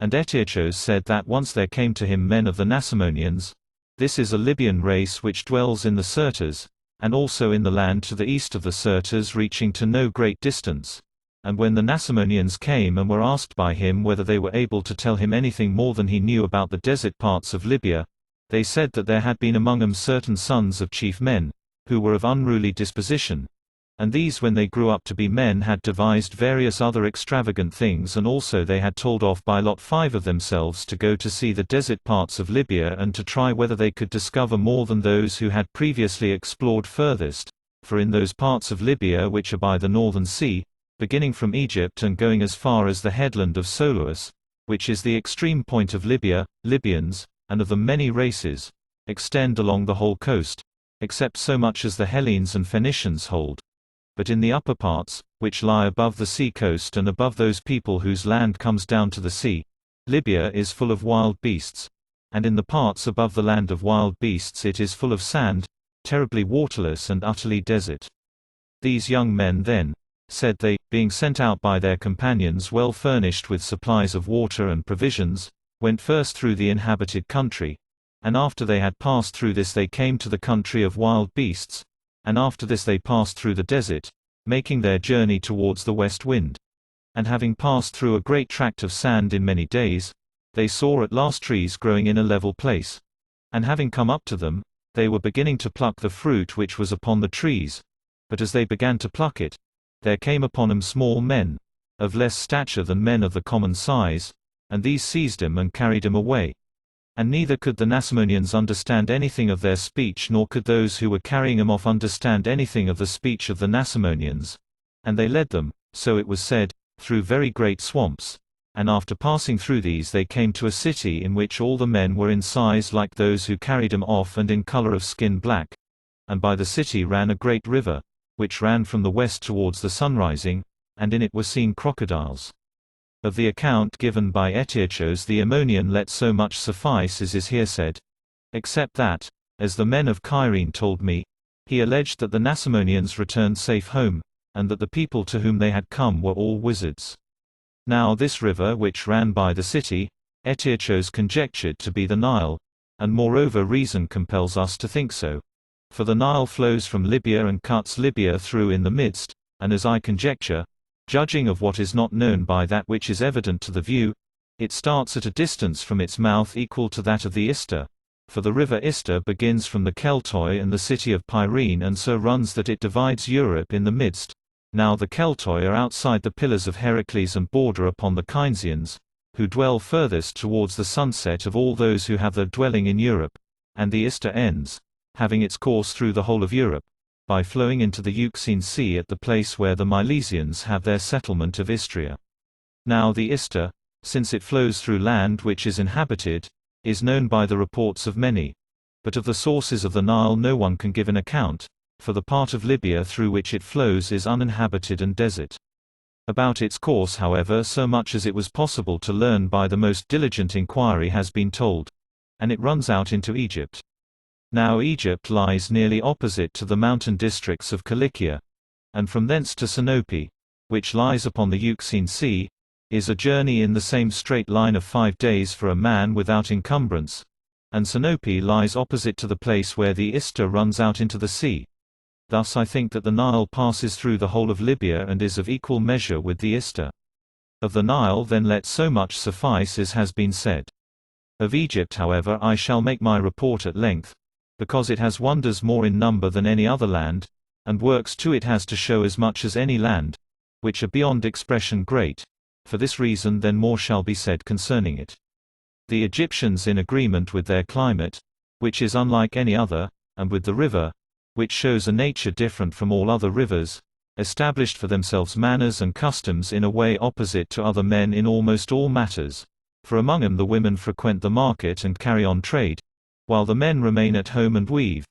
And Eteocles said that once there came to him men of the Nasamonians. This is a Libyan race which dwells in the Syrtes, and also in the land to the east of the Syrtes reaching to no great distance. And when the Nasamonians came and were asked by him whether they were able to tell him anything more than he knew about the desert parts of Libya, they said that there had been among them certain sons of chief men, who were of unruly disposition. And these when they grew up to be men had devised various other extravagant things, and also they had told off by lot 5 of themselves to go to see the desert parts of Libya and to try whether they could discover more than those who had previously explored furthest, for in those parts of Libya which are by the northern sea, beginning from Egypt and going as far as the headland of Solous, which is the extreme point of Libya, Libyans, and of them many races, extend along the whole coast, except so much as the Hellenes and Phoenicians hold. But in the upper parts, which lie above the sea coast and above those people whose land comes down to the sea, Libya is full of wild beasts. And in the parts above the land of wild beasts it is full of sand, terribly waterless and utterly desert. These young men then, said they, being sent out by their companions well furnished with supplies of water and provisions, went first through the inhabited country, and after they had passed through this they came to the country of wild beasts, and after this they passed through the desert, making their journey towards the west wind. And having passed through a great tract of sand in many days, they saw at last trees growing in a level place. And having come up to them, they were beginning to pluck the fruit which was upon the trees. But as they began to pluck it, there came upon them small men, of less stature than men of the common size, and these seized him and carried him away. And neither could the Nasamonians understand anything of their speech, nor could those who were carrying him off understand anything of the speech of the Nasamonians. And they led them, so it was said, through very great swamps. And after passing through these they came to a city in which all the men were in size like those who carried him off and in color of skin black. And by the city ran a great river, which ran from the west towards the sunrising, and in it were seen crocodiles. Of the account given by Eteocles the Ammonian let so much suffice as is here said. Except that, as the men of Cyrene told me, he alleged that the Nasamonians returned safe home, and that the people to whom they had come were all wizards. Now this river which ran by the city, Eteocles conjectured to be the Nile, and moreover reason compels us to think so. For the Nile flows from Libya and cuts Libya through in the midst, and as I conjecture, judging of what is not known by that which is evident to the view, it starts at a distance from its mouth equal to that of the Ister. For the river Ister begins from the Keltoi and the city of Pyrene and so runs that it divides Europe in the midst. Now the Keltoi are outside the pillars of Heracles and border upon the Kynesians, who dwell furthest towards the sunset of all those who have their dwelling in Europe, and the Ister ends, having its course through the whole of Europe, by flowing into the Euxine Sea at the place where the Milesians have their settlement of Istria. Now the Ister, since it flows through land which is inhabited, is known by the reports of many. But of the sources of the Nile no one can give an account, for the part of Libya through which it flows is uninhabited and desert. About its course however so much as it was possible to learn by the most diligent inquiry has been told, and it runs out into Egypt. Now Egypt lies nearly opposite to the mountain districts of Cilicia, and from thence to Sinope, which lies upon the Euxine Sea, is a journey in the same straight line of 5 days for a man without encumbrance, and Sinope lies opposite to the place where the Ister runs out into the sea. Thus I think that the Nile passes through the whole of Libya and is of equal measure with the Ister. Of the Nile then let so much suffice as has been said. Of Egypt however I shall make my report at length, because it has wonders more in number than any other land, and works too it has to show as much as any land, which are beyond expression great. For this reason then more shall be said concerning it. The Egyptians in agreement with their climate, which is unlike any other, and with the river, which shows a nature different from all other rivers, established for themselves manners and customs in a way opposite to other men in almost all matters. For among them the women frequent the market and carry on trade, while the men remain at home and weave.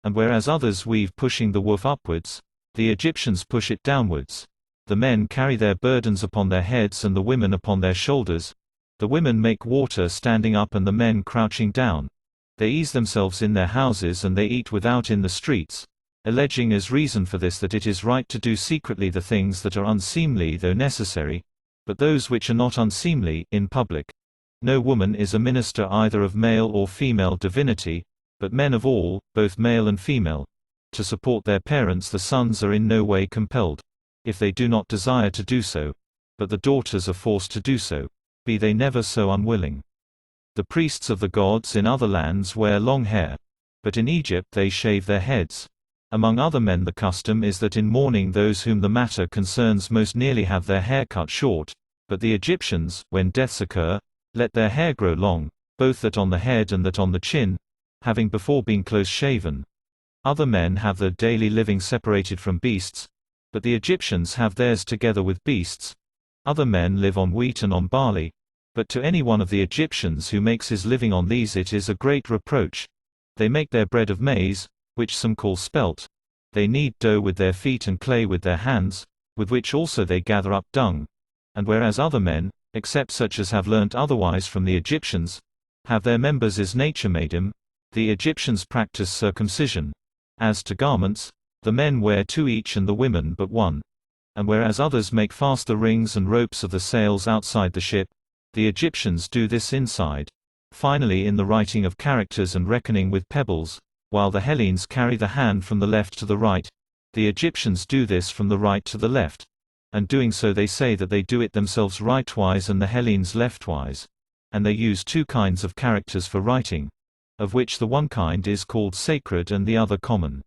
And whereas others weave pushing the woof upwards, the Egyptians push it downwards. The men carry their burdens upon their heads and the women upon their shoulders. The women make water standing up and the men crouching down. They ease themselves in their houses and they eat without in the streets, alleging as reason for this that it is right to do secretly the things that are unseemly though necessary, but those which are not unseemly, in public. No woman is a minister either of male or female divinity, but men of all, both male and female. To support their parents the sons are in no way compelled, if they do not desire to do so, but the daughters are forced to do so, be they never so unwilling. The priests of the gods in other lands wear long hair, but in Egypt they shave their heads. Among other men the custom is that in mourning those whom the matter concerns most nearly have their hair cut short, but the Egyptians, when deaths occur, let their hair grow long, both that on the head and that on the chin, having before been close shaven. Other men have their daily living separated from beasts, but the Egyptians have theirs together with beasts. Other men live on wheat and on barley, but to any one of the Egyptians who makes his living on these it is a great reproach. They make their bread of maize, which some call spelt. They knead dough with their feet and clay with their hands, with which also they gather up dung. And whereas other men, except such as have learnt otherwise from the Egyptians, have their members as nature made him, the Egyptians practice circumcision. As to garments, the men wear 2 each and the women but 1. And whereas others make fast the rings and ropes of the sails outside the ship, the Egyptians do this inside. Finally in the writing of characters and reckoning with pebbles, while the Hellenes carry the hand from the left to the right, the Egyptians do this from the right to the left. And doing so they say that they do it themselves rightwise and the Hellenes leftwise. And they use 2 kinds of characters for writing, of which the one kind is called sacred and the other common.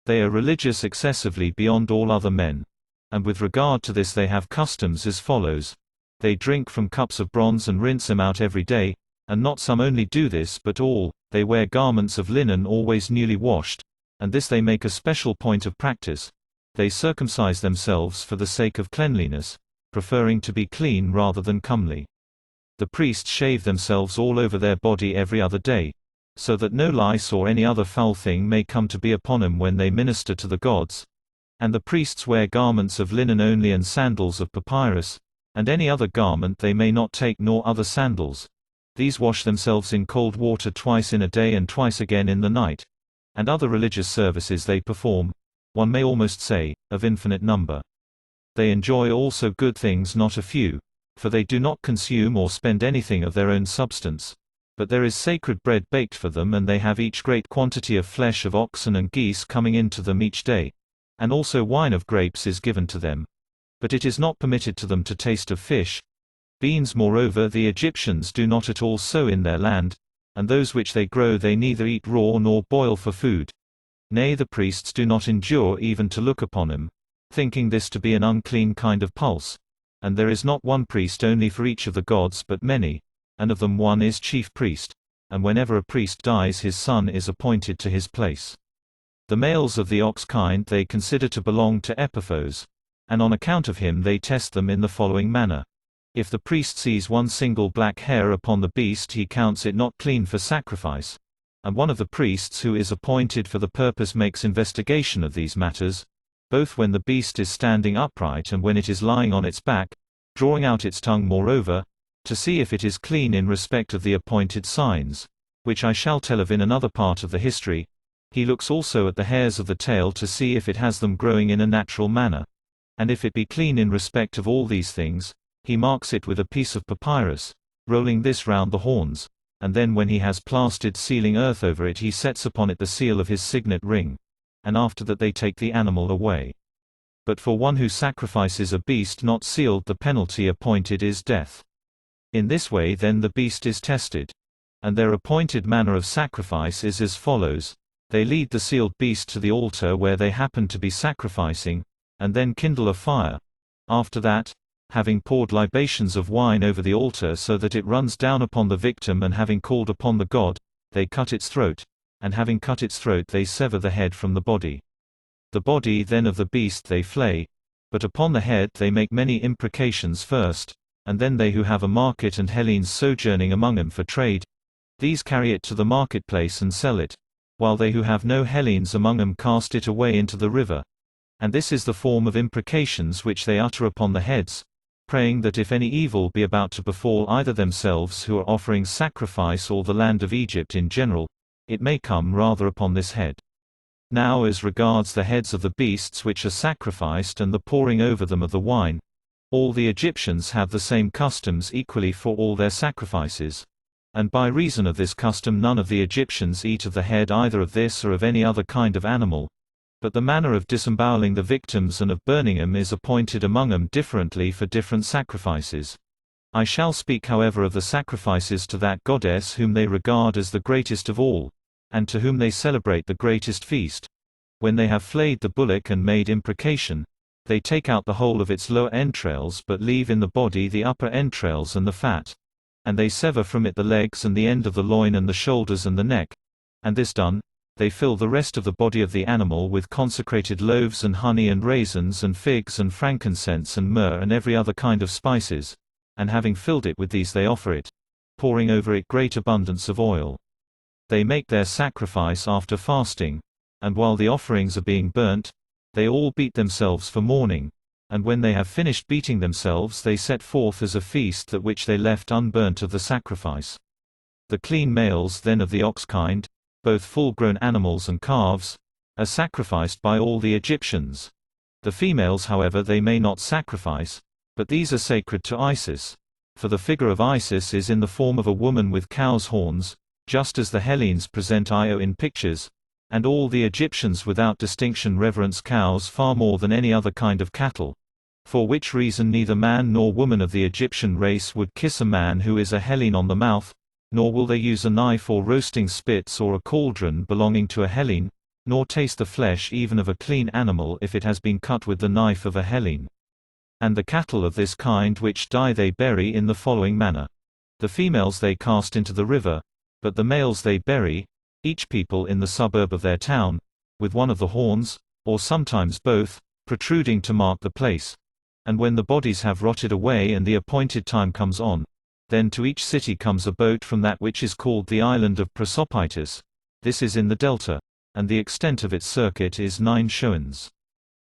They are religious excessively beyond all other men. And with regard to this they have customs as follows. They drink from cups of bronze and rinse them out every day, and not some only do this but all. They wear garments of linen always newly washed, and this they make a special point of practice. They circumcise themselves for the sake of cleanliness, preferring to be clean rather than comely. The priests shave themselves all over their body every other day, so that no lice or any other foul thing may come to be upon them when they minister to the gods. And the priests wear garments of linen only and sandals of papyrus, and any other garment they may not take nor other sandals. These wash themselves in cold water twice in a day and twice again in the night. And other religious services they perform, one may almost say, of infinite number. They enjoy also good things not a few, for they do not consume or spend anything of their own substance. But there is sacred bread baked for them and they have each great quantity of flesh of oxen and geese coming in to them each day. And also wine of grapes is given to them. But it is not permitted to them to taste of fish. Beans moreover the Egyptians do not at all sow in their land, and those which they grow they neither eat raw nor boil for food. Nay the priests do not endure even to look upon them, thinking this to be an unclean kind of pulse. and there is not one priest only for each of the gods but many, and of them one is chief priest, and whenever a priest dies his son is appointed to his place. The males of the ox kind they consider to belong to Epiphos, and on account of him they test them in the following manner. If the priest sees one single black hair upon the beast he counts it not clean for sacrifice, and one of the priests who is appointed for the purpose makes investigation of these matters, both when the beast is standing upright and when it is lying on its back, drawing out its tongue moreover, to see if it is clean in respect of the appointed signs, which I shall tell of in another part of the history. He looks also at the hairs of the tail to see if it has them growing in a natural manner. And if it be clean in respect of all these things, he marks it with a piece of papyrus, rolling this round the horns, and then when he has plastered sealing earth over it he sets upon it the seal of his signet ring, and after that they take the animal away. But for one who sacrifices a beast not sealed the penalty appointed is death. In this way then the beast is tested. And their appointed manner of sacrifice is as follows. They lead the sealed beast to the altar where they happen to be sacrificing, and then kindle a fire. After that, having poured libations of wine over the altar so that it runs down upon the victim and having called upon the god, they cut its throat, and having cut its throat they sever the head from the body. The body then of the beast they flay, but upon the head they make many imprecations first, and then they who have a market and Hellenes sojourning among them for trade, these carry it to the marketplace and sell it, while they who have no Hellenes among them cast it away into the river. And this is the form of imprecations which they utter upon the heads, praying that if any evil be about to befall either themselves who are offering sacrifice or the land of Egypt in general, it may come rather upon this head. Now as regards the heads of the beasts which are sacrificed and the pouring over them of the wine, all the Egyptians have the same customs equally for all their sacrifices. And by reason of this custom none of the Egyptians eat of the head either of this or of any other kind of animal, but the manner of disemboweling the victims and of burning them is appointed among them differently for different sacrifices. I shall speak however of the sacrifices to that goddess whom they regard as the greatest of all, and to whom they celebrate the greatest feast. When they have flayed the bullock and made imprecation, they take out the whole of its lower entrails but leave in the body the upper entrails and the fat. And they sever from it the legs and the end of the loin and the shoulders and the neck. And this done, they fill the rest of the body of the animal with consecrated loaves and honey and raisins and figs and frankincense and myrrh and every other kind of spices, and having filled it with these they offer it, pouring over it great abundance of oil. They make their sacrifice after fasting, and while the offerings are being burnt, they all beat themselves for mourning. And when they have finished beating themselves they set forth as a feast that which they left unburnt of the sacrifice. The clean males then of the ox kind, both full-grown animals and calves, are sacrificed by all the Egyptians. The females however they may not sacrifice, but these are sacred to Isis. For the figure of Isis is in the form of a woman with cow's horns, just as the Hellenes present Io in pictures, and all the Egyptians without distinction reverence cows far more than any other kind of cattle. For which reason neither man nor woman of the Egyptian race would kiss a man who is a Hellene on the mouth, nor will they use a knife or roasting spits or a cauldron belonging to a Hellene, nor taste the flesh even of a clean animal if it has been cut with the knife of a Hellene. And the cattle of this kind which die they bury in the following manner. The females they cast into the river, but the males they bury, each people in the suburb of their town, with one of the horns, or sometimes both, protruding to mark the place. And when the bodies have rotted away and the appointed time comes on, then to each city comes a boat from that which is called the Island of Prasopitis. This is in the delta, and the extent of its circuit is 9 shoans.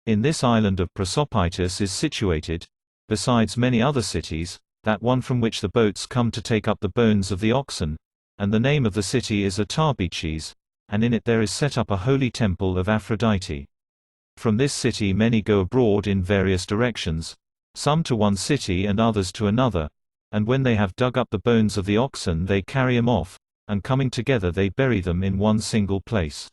In this island of Prasopitis is situated, besides many other cities, that one from which the boats come to take up the bones of the oxen, and the name of the city is Euterpe, and in it there is set up a holy temple of Aphrodite. From this city many go abroad in various directions, some to one city and others to another, and when they have dug up the bones of the oxen they carry them off, and coming together they bury them in one single place.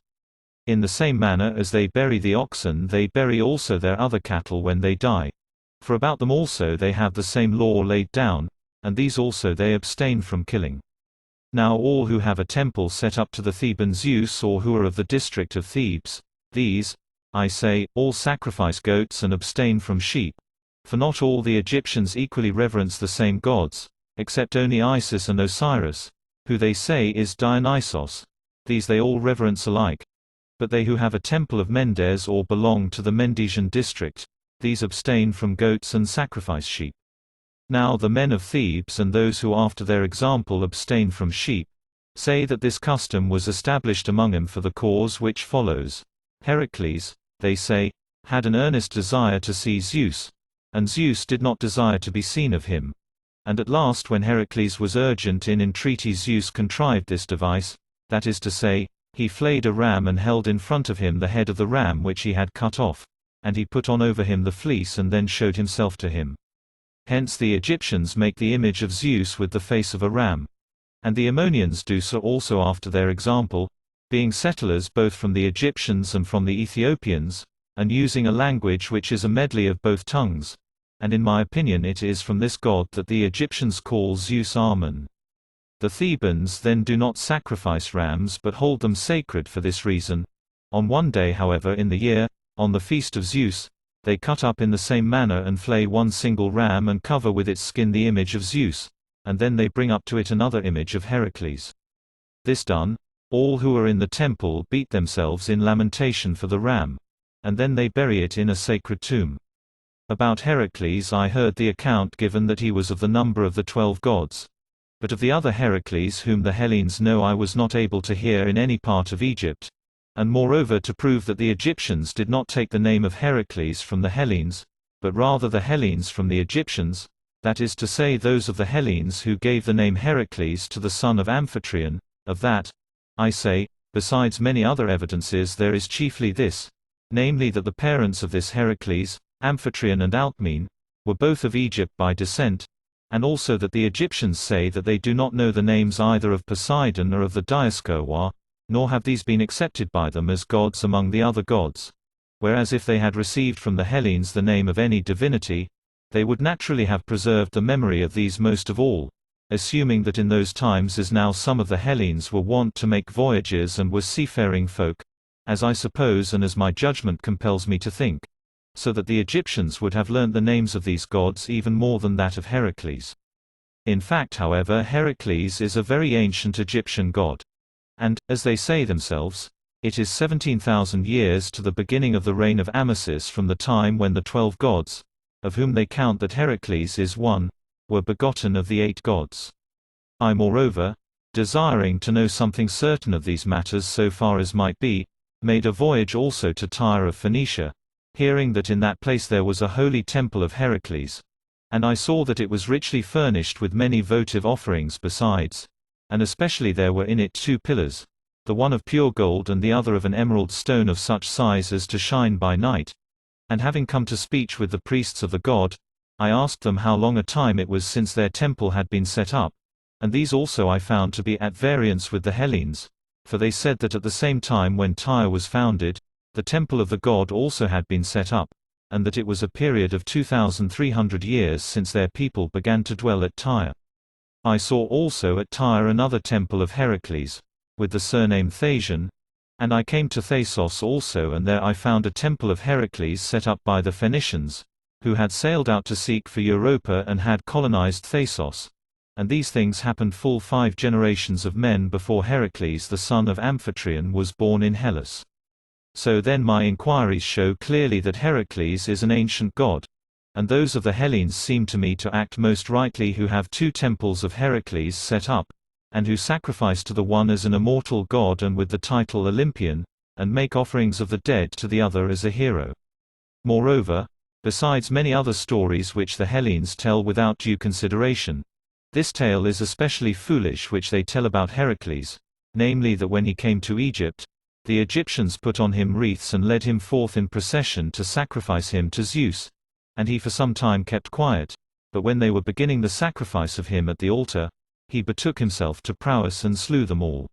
In the same manner as they bury the oxen they bury also their other cattle when they die. For about them also they have the same law laid down, and these also they abstain from killing. Now all who have a temple set up to the Theban Zeus or who are of the district of Thebes, these, I say, all sacrifice goats and abstain from sheep, For not all the Egyptians equally reverence the same gods, except only Isis and Osiris, who they say is Dionysos. These they all reverence alike. But they who have a temple of Mendes or belong to the Mendesian district, these abstain from goats and sacrifice sheep. Now the men of Thebes and those who after their example abstain from sheep, say that this custom was established among them for the cause which follows. Heracles, they say, had an earnest desire to see Zeus, and Zeus did not desire to be seen of him. And at last when Heracles was urgent in entreaty, Zeus contrived this device, that is to say, he flayed a ram and held in front of him the head of the ram which he had cut off, and he put on over him the fleece and then showed himself to him. Hence the Egyptians make the image of Zeus with the face of a ram. And the Ammonians do so also after their example, being settlers both from the Egyptians and from the Ethiopians, and using a language which is a medley of both tongues. And in my opinion it is from this god that the Egyptians call Zeus Ammon. The Thebans then do not sacrifice rams but hold them sacred for this reason. On one day however in the year, on the feast of Zeus, they cut up in the same manner and flay one single ram and cover with its skin the image of Zeus, and then they bring up to it another image of Heracles. This done, all who are in the temple beat themselves in lamentation for the ram, and then they bury it in a sacred tomb. About Heracles I heard the account given that he was of the number of the 12 gods. But of the other Heracles whom the Hellenes know I was not able to hear in any part of Egypt. And moreover to prove that the Egyptians did not take the name of Heracles from the Hellenes, but rather the Hellenes from the Egyptians, that is to say those of the Hellenes who gave the name Heracles to the son of Amphitryon, of that, I say, besides many other evidences there is chiefly this, namely that the parents of this Heracles, Amphitryon and Alcmene, were both of Egypt by descent, and also that the Egyptians say that they do not know the names either of Poseidon or of the Dioscurwa, nor have these been accepted by them as gods among the other gods. Whereas if they had received from the Hellenes the name of any divinity, they would naturally have preserved the memory of these most of all, assuming that in those times as now some of the Hellenes were wont to make voyages and were seafaring folk, as I suppose and as my judgment compels me to think, so that the Egyptians would have learnt the names of these gods even more than that of Heracles. In fact however Heracles is a very ancient Egyptian god. And, as they say themselves, it is 17,000 years to the beginning of the reign of Amasis from the time when the 12 gods, of whom they count that Heracles is one, were begotten of the 8 gods. I moreover, desiring to know something certain of these matters so far as might be, made a voyage also to Tyre of Phoenicia, hearing that in that place there was a holy temple of Heracles. And I saw that it was richly furnished with many votive offerings besides, and especially there were in it 2 pillars, the one of pure gold and the other of an emerald stone of such size as to shine by night. And having come to speech with the priests of the god, I asked them how long a time it was since their temple had been set up, and these also I found to be at variance with the Hellenes, for they said that at the same time when Tyre was founded, the temple of the god also had been set up, and that it was a period of 2,300 years since their people began to dwell at Tyre. I saw also at Tyre another temple of Heracles, with the surname Thasian, and I came to Thasos also and there I found a temple of Heracles set up by the Phoenicians, who had sailed out to seek for Euterpe and had colonized Thasos. And these things happened full 5 generations of men before Heracles the son of Amphitryon was born in Hellas. So then my inquiries show clearly that Heracles is an ancient god, and those of the Hellenes seem to me to act most rightly who have 2 temples of Heracles set up, and who sacrifice to the one as an immortal god and with the title Olympian, and make offerings of the dead to the other as a hero. Moreover, besides many other stories which the Hellenes tell without due consideration, this tale is especially foolish which they tell about Heracles, namely that when he came to Egypt, the Egyptians put on him wreaths and led him forth in procession to sacrifice him to Zeus, and he for some time kept quiet, but when they were beginning the sacrifice of him at the altar, he betook himself to prowess and slew them all.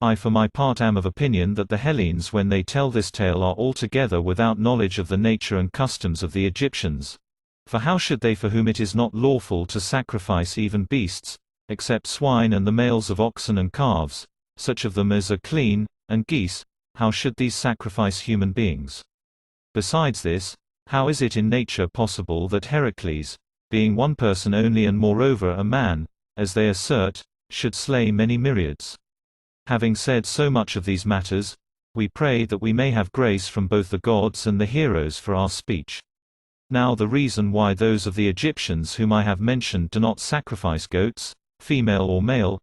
I for my part am of opinion that the Hellenes when they tell this tale are altogether without knowledge of the nature and customs of the Egyptians. For how should they for whom it is not lawful to sacrifice even beasts, except swine and the males of oxen and calves, such of them as are clean, and geese, how should these sacrifice human beings? Besides this, How is it in nature possible that Heracles, being one person only and moreover a man, as they assert, should slay many myriads? Having said so much of these matters, we pray that we may have grace from both the gods and the heroes for our speech. Now the reason why those of the Egyptians whom I have mentioned do not sacrifice goats, female or male,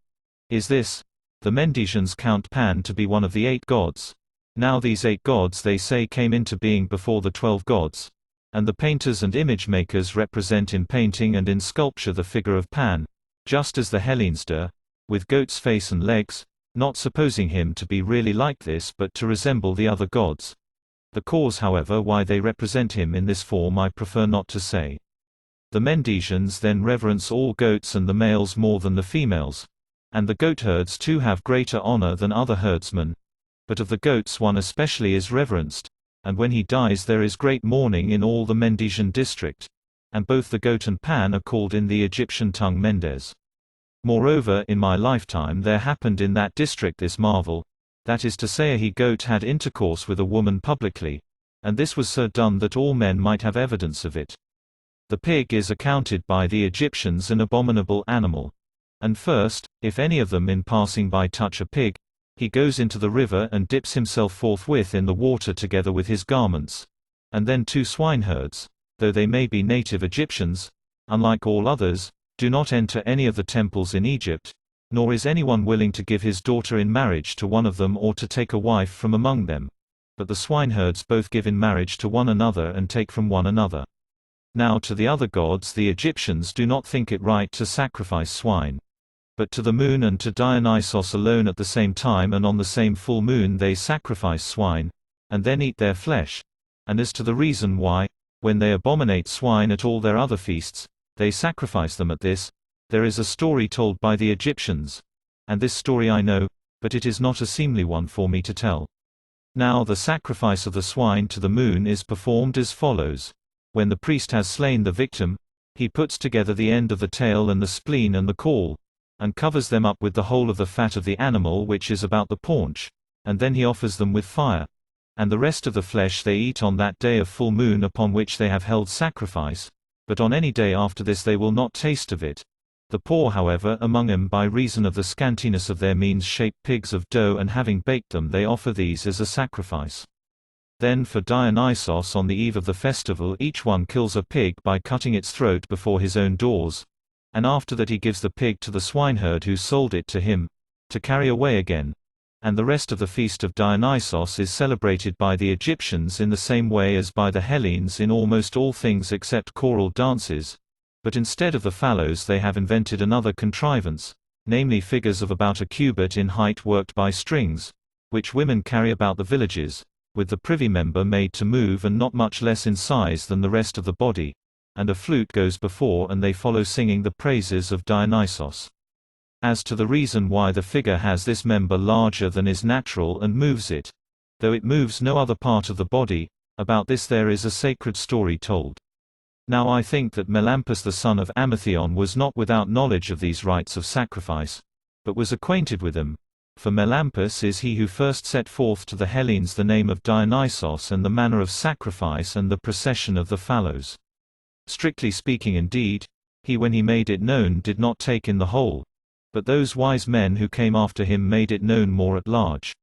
is this: the Mendesians count Pan to be one of the 8 gods. Now these 8 gods they say came into being before the 12 gods, and the painters and image makers represent in painting and in sculpture the figure of Pan, just as the Hellenes do, with goat's face and legs, not supposing him to be really like this but to resemble the other gods. The cause however why they represent him in this form I prefer not to say. The Mendesians then reverence all goats and the males more than the females, and the goatherds too have greater honor than other herdsmen, but of the goats one especially is reverenced, and when he dies there is great mourning in all the Mendesian district, and both the goat and Pan are called in the Egyptian tongue Mendes. Moreover in my lifetime there happened in that district this marvel, that is to say a he-goat had intercourse with a woman publicly, and this was so done that all men might have evidence of it. The pig is accounted by the Egyptians an abominable animal. And first, if any of them in passing by touch a pig, he goes into the river and dips himself forthwith in the water together with his garments. And then 2 swineherds, though they may be native Egyptians, unlike all others, do not enter any of the temples in Egypt, nor is anyone willing to give his daughter in marriage to one of them or to take a wife from among them. But the swineherds both give in marriage to one another and take from one another. Now to the other gods the Egyptians do not think it right to sacrifice swine. But to the moon and to Dionysos alone at the same time and on the same full moon they sacrifice swine, and then eat their flesh. And as to the reason why, when they abominate swine at all their other feasts, they sacrifice them at this, there is a story told by the Egyptians. And this story I know, but it is not a seemly one for me to tell. Now the sacrifice of the swine to the moon is performed as follows. When the priest has slain the victim, he puts together the end of the tail and the spleen and the caul, and covers them up with the whole of the fat of the animal which is about the paunch, and then he offers them with fire. And the rest of the flesh they eat on that day of full moon upon which they have held sacrifice, but on any day after this they will not taste of it. The poor however among them by reason of the scantiness of their means shape pigs of dough, and having baked them they offer these as a sacrifice. Then for Dionysos on the eve of the festival each one kills a pig by cutting its throat before his own doors, and after that he gives the pig to the swineherd who sold it to him, to carry away again. And the rest of the feast of Dionysos is celebrated by the Egyptians in the same way as by the Hellenes in almost all things except choral dances. But instead of the phallos they have invented another contrivance, namely figures of about a cubit in height worked by strings, which women carry about the villages, with the privy member made to move and not much less in size than the rest of the body, and a flute goes before and they follow singing the praises of Dionysos. As to the reason why the figure has this member larger than is natural and moves it, though it moves no other part of the body, about this there is a sacred story told. Now I think that Melampus the son of Amathion was not without knowledge of these rites of sacrifice, but was acquainted with them, for Melampus is he who first set forth to the Hellenes the name of Dionysos and the manner of sacrifice and the procession of the phallos. Strictly speaking indeed, he when he made it known did not take in the whole, but those wise men who came after him made it known more at large.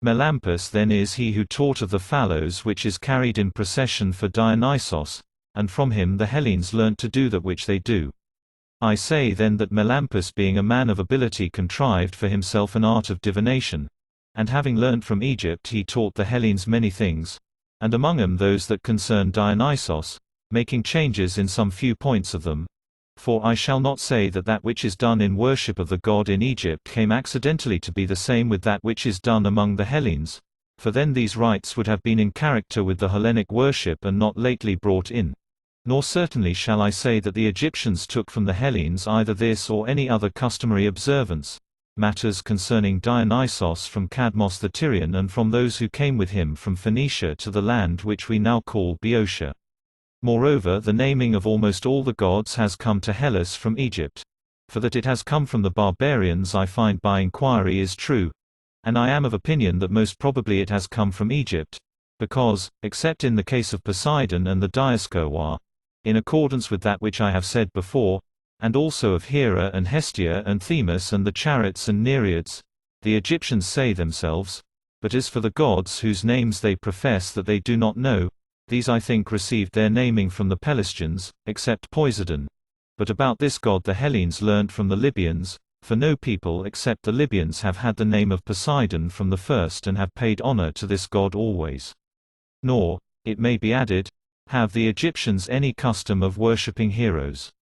Melampus then is he who taught of the phallos which is carried in procession for Dionysos, and from him the Hellenes learnt to do that which they do. I say then that Melampus being a man of ability contrived for himself an art of divination, and having learnt from Egypt he taught the Hellenes many things, and among them those that concern Dionysos, making changes in some few points of them. For I shall not say that that which is done in worship of the god in Egypt came accidentally to be the same with that which is done among the Hellenes, for then these rites would have been in character with the Hellenic worship and not lately brought in. Nor certainly shall I say that the Egyptians took from the Hellenes either this or any other customary observance, matters concerning Dionysos from Cadmos the Tyrian and from those who came with him from Phoenicia to the land which we now call Boeotia. Moreover the naming of almost all the gods has come to Hellas from Egypt. For that it has come from the barbarians I find by inquiry is true, and I am of opinion that most probably it has come from Egypt, Because, except in the case of Poseidon and the Dioscuroi, in accordance with that which I have said before, and also of Hera and Hestia and Themis and the chariots and Nereids, the Egyptians say themselves, but as for the gods whose names they profess that they do not know, these I think received their naming from the Pelasgians, except Poseidon. But about this god the Hellenes learnt from the Libyans, for no people except the Libyans have had the name of Poseidon from the first and have paid honor to this god always. Nor, it may be added, have the Egyptians any custom of worshipping heroes.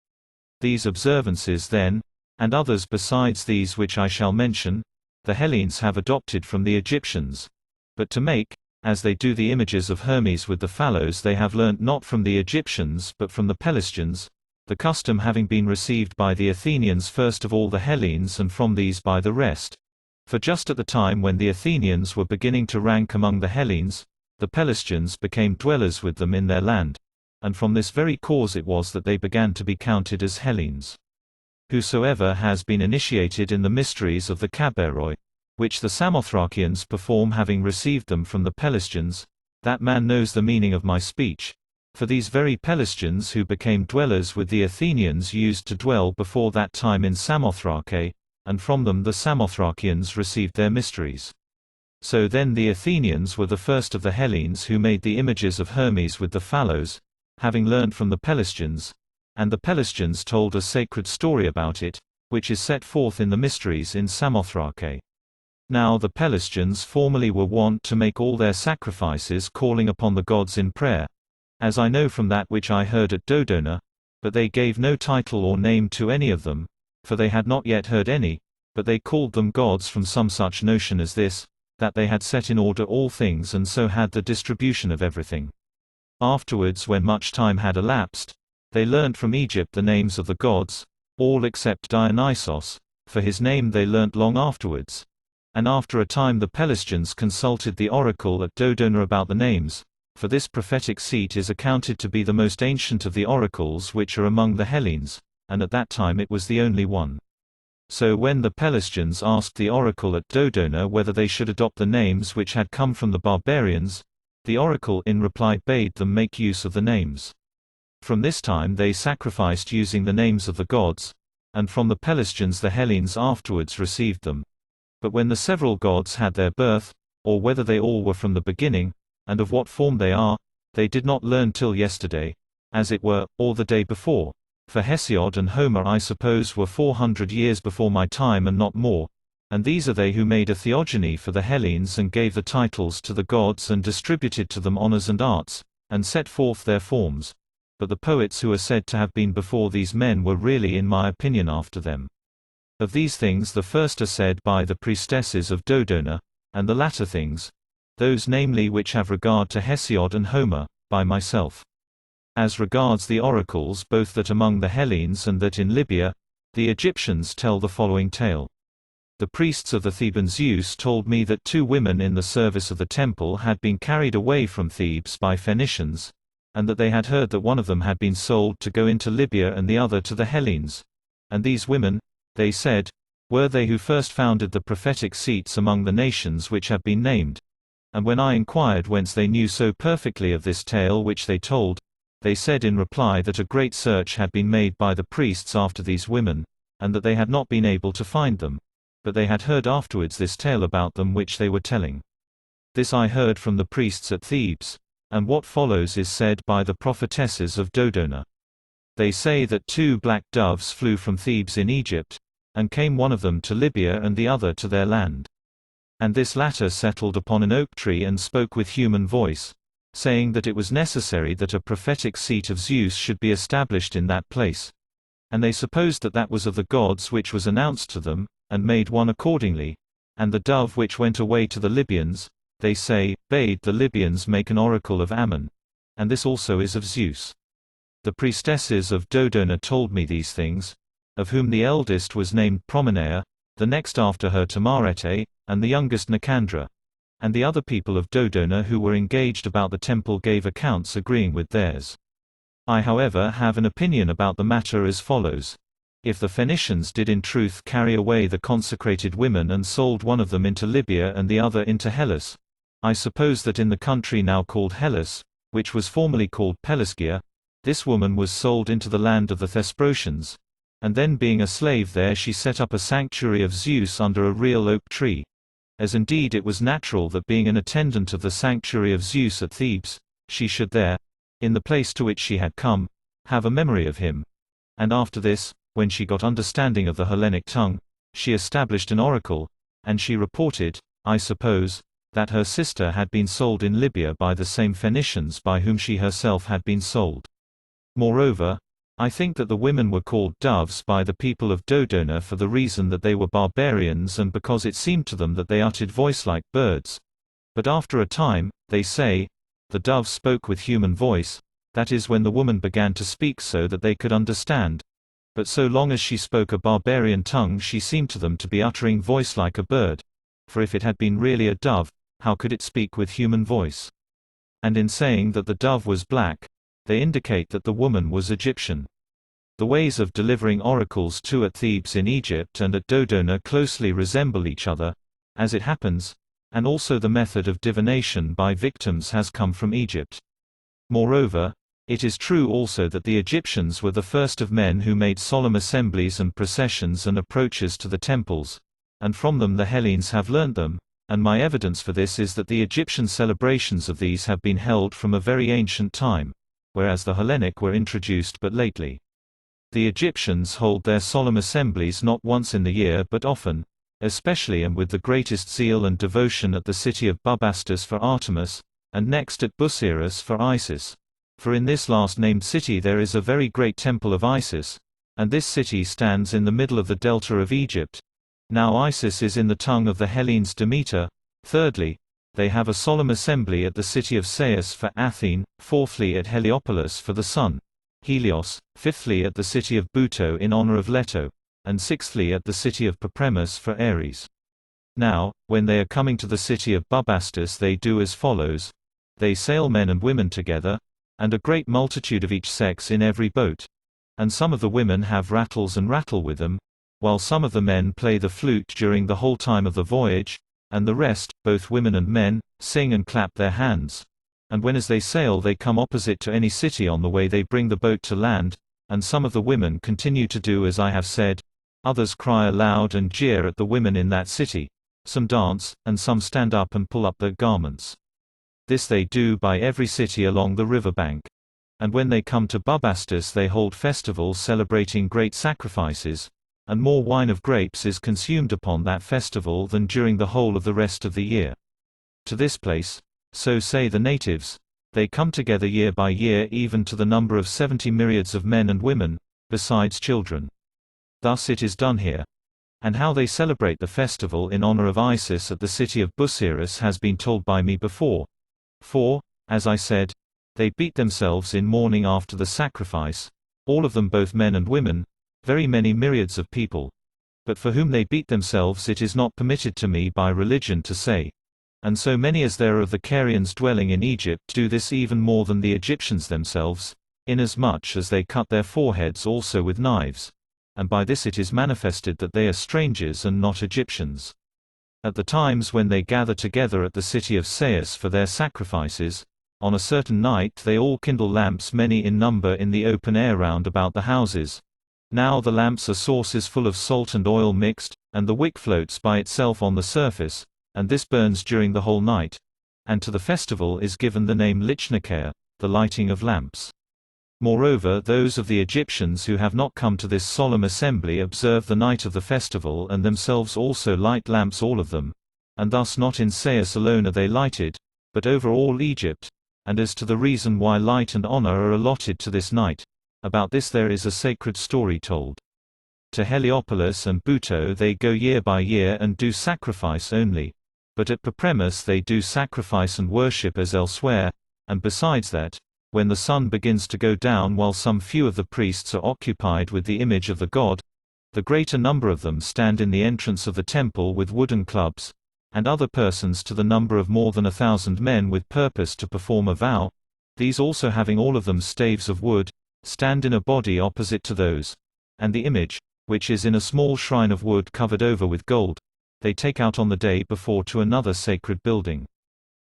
These observances then, and others besides these which I shall mention, the Hellenes have adopted from the Egyptians. But to make, as they do the images of Hermes with the phallos they have learnt not from the Egyptians but from the Pelasgians, the custom having been received by the Athenians first of all the Hellenes and from these by the rest. For just at the time when the Athenians were beginning to rank among the Hellenes, the Pelasgians became dwellers with them in their land, and from this very cause it was that they began to be counted as Hellenes. Whosoever has been initiated in the mysteries of the Caberoi, which the Samothracians perform having received them from the Pelasgians, that man knows the meaning of my speech. For these very Pelasgians who became dwellers with the Athenians used to dwell before that time in Samothrace, and from them the Samothracians received their mysteries. So then the Athenians were the first of the Hellenes who made the images of Hermes with the phallos, having learnt from the Pelasgians, and the Pelasgians told a sacred story about it, which is set forth in the mysteries in Samothrace. Now the Pelasgians formerly were wont to make all their sacrifices calling upon the gods in prayer, as I know from that which I heard at Dodona, but they gave no title or name to any of them, for they had not yet heard any, but they called them gods from some such notion as this, that they had set in order all things and so had the distribution of everything. Afterwards, when much time had elapsed, they learnt from Egypt the names of the gods, all except Dionysos, for his name they learnt long afterwards. And after a time the Pelasgians consulted the oracle at Dodona about the names, for this prophetic seat is accounted to be the most ancient of the oracles which are among the Hellenes, and at that time it was the only one. So when the Pelasgians asked the oracle at Dodona whether they should adopt the names which had come from the barbarians, the oracle in reply bade them make use of the names. From this time they sacrificed using the names of the gods, and from the Pelasgians the Hellenes afterwards received them. But when the several gods had their birth, or whether they all were from the beginning, and of what form they are, they did not learn till yesterday, as it were, or the day before. For Hesiod and Homer I suppose were 400 years before my time and not more, and these are they who made a theogony for the Hellenes and gave the titles to the gods and distributed to them honors and arts, and set forth their forms. But the poets who are said to have been before these men were really in my opinion after them. Of these things the first are said by the priestesses of Dodona, and the latter things, those namely which have regard to Hesiod and Homer, by myself. As regards the oracles both that among the Hellenes and that in Libya, the Egyptians tell the following tale. The priests of the Theban Zeus told me that 2 women in the service of the temple had been carried away from Thebes by Phoenicians, and that they had heard that one of them had been sold to go into Libya and the other to the Hellenes. And these women, they said, were they who first founded the prophetic seats among the nations which have been named. And when I inquired whence they knew so perfectly of this tale which they told, they said in reply that a great search had been made by the priests after these women, and that they had not been able to find them, but they had heard afterwards this tale about them which they were telling. This I heard from the priests at Thebes, and what follows is said by the prophetesses of Dodona. They say that 2 black doves flew from Thebes in Egypt, and came one of them to Libya and the other to their land. And this latter settled upon an oak tree and spoke with human voice, saying that it was necessary that a prophetic seat of Zeus should be established in that place. And they supposed that that was of the gods which was announced to them, and made one accordingly. And the dove which went away to the Libyans, they say, bade the Libyans make an oracle of Ammon. And this also is of Zeus. The priestesses of Dodona told me these things, of whom the eldest was named Promenea, the next after her Tamarete, and the youngest Nicandra. And the other people of Dodona who were engaged about the temple gave accounts agreeing with theirs. I however have an opinion about the matter as follows. If the Phoenicians did in truth carry away the consecrated women and sold one of them into Libya and the other into Hellas, I suppose that in the country now called Hellas, which was formerly called Pelasgia, this woman was sold into the land of the Thesprotians, and then being a slave there she set up a sanctuary of Zeus under a real oak tree. As indeed it was natural that being an attendant of the sanctuary of Zeus at Thebes, she should there, in the place to which she had come, have a memory of him. And after this, when she got understanding of the Hellenic tongue, she established an oracle, and she reported, I suppose, that her sister had been sold in Libya by the same Phoenicians by whom she herself had been sold. Moreover, I think that the women were called doves by the people of Dodona for the reason that they were barbarians and because it seemed to them that they uttered voice like birds. But after a time, they say, the doves spoke with human voice, that is when the woman began to speak so that they could understand. But so long as she spoke a barbarian tongue she seemed to them to be uttering voice like a bird. For if it had been really a dove, how could it speak with human voice? And in saying that the dove was black, they indicate that the woman was Egyptian. The ways of delivering oracles too at Thebes in Egypt and at Dodona closely resemble each other, as it happens, and also the method of divination by victims has come from Egypt. Moreover, it is true also that the Egyptians were the first of men who made solemn assemblies and processions and approaches to the temples, and from them the Hellenes have learnt them, and my evidence for this is that the Egyptian celebrations of these have been held from a very ancient time, whereas the Hellenic were introduced but lately. The Egyptians hold their solemn assemblies not once in the year but often, especially and with the greatest zeal and devotion at the city of Bubastis for Artemis, and next at Busiris for Isis. For in this last named city there is a very great temple of Isis, and this city stands in the middle of the delta of Egypt. Now Isis is in the tongue of the Hellenes Demeter. Thirdly, they have a solemn assembly at the city of Sais for Athene, fourthly at Heliopolis for the sun, Helios, fifthly at the city of Buto in honor of Leto, and sixthly at the city of Papremus for Aries. Now, when they are coming to the city of Bubastis they do as follows. They sail men and women together, and a great multitude of each sex in every boat. And some of the women have rattles and rattle with them, while some of the men play the flute during the whole time of the voyage, and the rest, both women and men, sing and clap their hands. And when as they sail they come opposite to any city on the way they bring the boat to land, and some of the women continue to do as I have said, others cry aloud and jeer at the women in that city, some dance, and some stand up and pull up their garments. This they do by every city along the river bank. And when they come to Bubastis they hold festivals celebrating great sacrifices, and more wine of grapes is consumed upon that festival than during the whole of the rest of the year. To this place, so say the natives, they come together year by year even to the number of 70 myriads of men and women, besides children. Thus it is done here. And how they celebrate the festival in honor of Isis at the city of Busiris has been told by me before. For, as I said, they beat themselves in mourning after the sacrifice, all of them both men and women, very many myriads of people. But for whom they beat themselves it is not permitted to me by religion to say. And so many as there are of the Carians dwelling in Egypt do this even more than the Egyptians themselves, inasmuch as they cut their foreheads also with knives. And by this it is manifested that they are strangers and not Egyptians. At the times when they gather together at the city of Sais for their sacrifices, on a certain night they all kindle lamps many in number in the open air round about the houses. Now the lamps are saucers full of salt and oil mixed, and the wick floats by itself on the surface, and this burns during the whole night. And to the festival is given the name Lichnikair, the lighting of lamps. Moreover, those of the Egyptians who have not come to this solemn assembly observe the night of the festival and themselves also light lamps all of them, and thus not in Sais alone are they lighted, but over all Egypt. And as to the reason why light and honor are allotted to this night, about this there is a sacred story told. To Heliopolis and Buto they go year by year and do sacrifice only. But at Papremus they do sacrifice and worship as elsewhere, and besides that, when the sun begins to go down while some few of the priests are occupied with the image of the god, the greater number of them stand in the entrance of the temple with wooden clubs, and other persons to the number of more than 1,000 men with purpose to perform a vow, these also having all of them staves of wood, stand in a body opposite to those, and the image, which is in a small shrine of wood covered over with gold, they take out on the day before to another sacred building.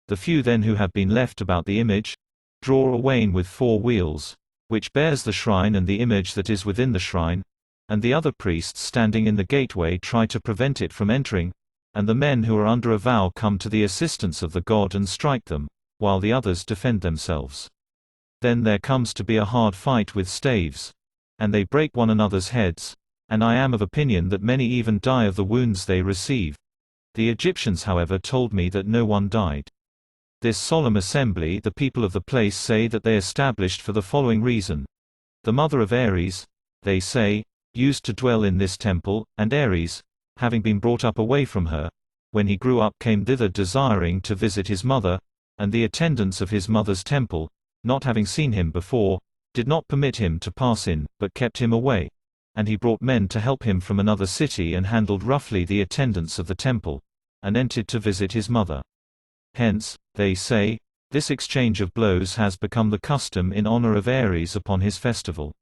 The few then who have been left about the image draw a wain with 4 wheels, which bears the shrine and the image that is within the shrine, and the other priests standing in the gateway try to prevent it from entering, and the men who are under a vow come to the assistance of the god and strike them, while the others defend themselves. Then there comes to be a hard fight with staves, and they break one another's heads, and I am of opinion that many even die of the wounds they receive. The Egyptians however told me that no one died. This solemn assembly the people of the place say that they established for the following reason. The mother of Aries, they say, used to dwell in this temple, and Aries, having been brought up away from her, when he grew up came thither desiring to visit his mother, and the attendants of his mother's temple, not having seen him before, did not permit him to pass in, but kept him away. And he brought men to help him from another city and handled roughly the attendants of the temple, and entered to visit his mother. Hence, they say, this exchange of blows has become the custom in honor of Aries upon his festival.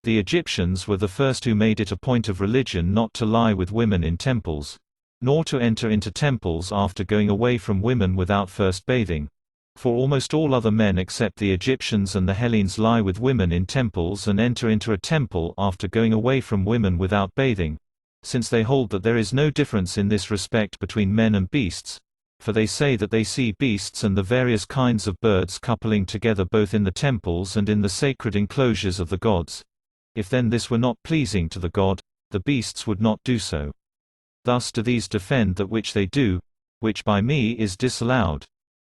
The Egyptians were the first who made it a point of religion not to lie with women in temples, nor to enter into temples after going away from women without first bathing. For almost all other men except the Egyptians and the Hellenes lie with women in temples and enter into a temple after going away from women without bathing, since they hold that there is no difference in this respect between men and beasts, for they say that they see beasts and the various kinds of birds coupling together both in the temples and in the sacred enclosures of the gods. If then this were not pleasing to the god, the beasts would not do so. Thus do these defend that which they do, which by me is disallowed.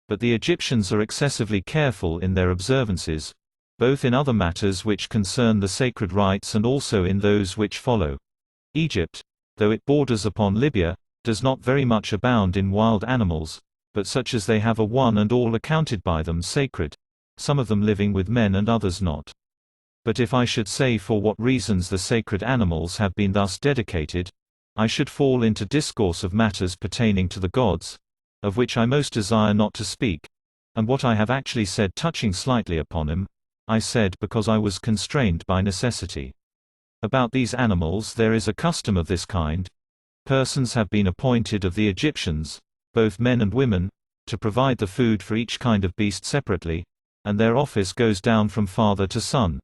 But the Egyptians are excessively careful in their observances, both in other matters which concern the sacred rites and also in those which follow. Egypt, though it borders upon Libya, does not very much abound in wild animals, but such as they have are one and all accounted by them sacred, some of them living with men and others not. But if I should say for what reasons the sacred animals have been thus dedicated, I should fall into discourse of matters pertaining to the gods, of which I most desire not to speak, and what I have actually said touching slightly upon them, I said because I was constrained by necessity. About these animals there is a custom of this kind. Persons have been appointed of the Egyptians, both men and women, to provide the food for each kind of beast separately, and their office goes down from father to son.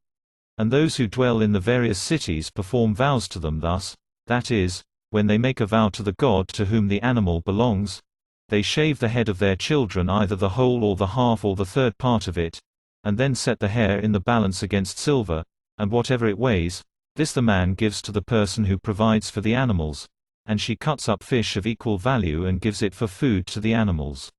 And those who dwell in the various cities perform vows to them thus, that is, when they make a vow to the god to whom the animal belongs, they shave the head of their children, either the whole or the half or the third part of it, and then set the hair in the balance against silver, and whatever it weighs, this the man gives to the person who provides for the animals, and she cuts up fish of equal value and gives it for food to the animals.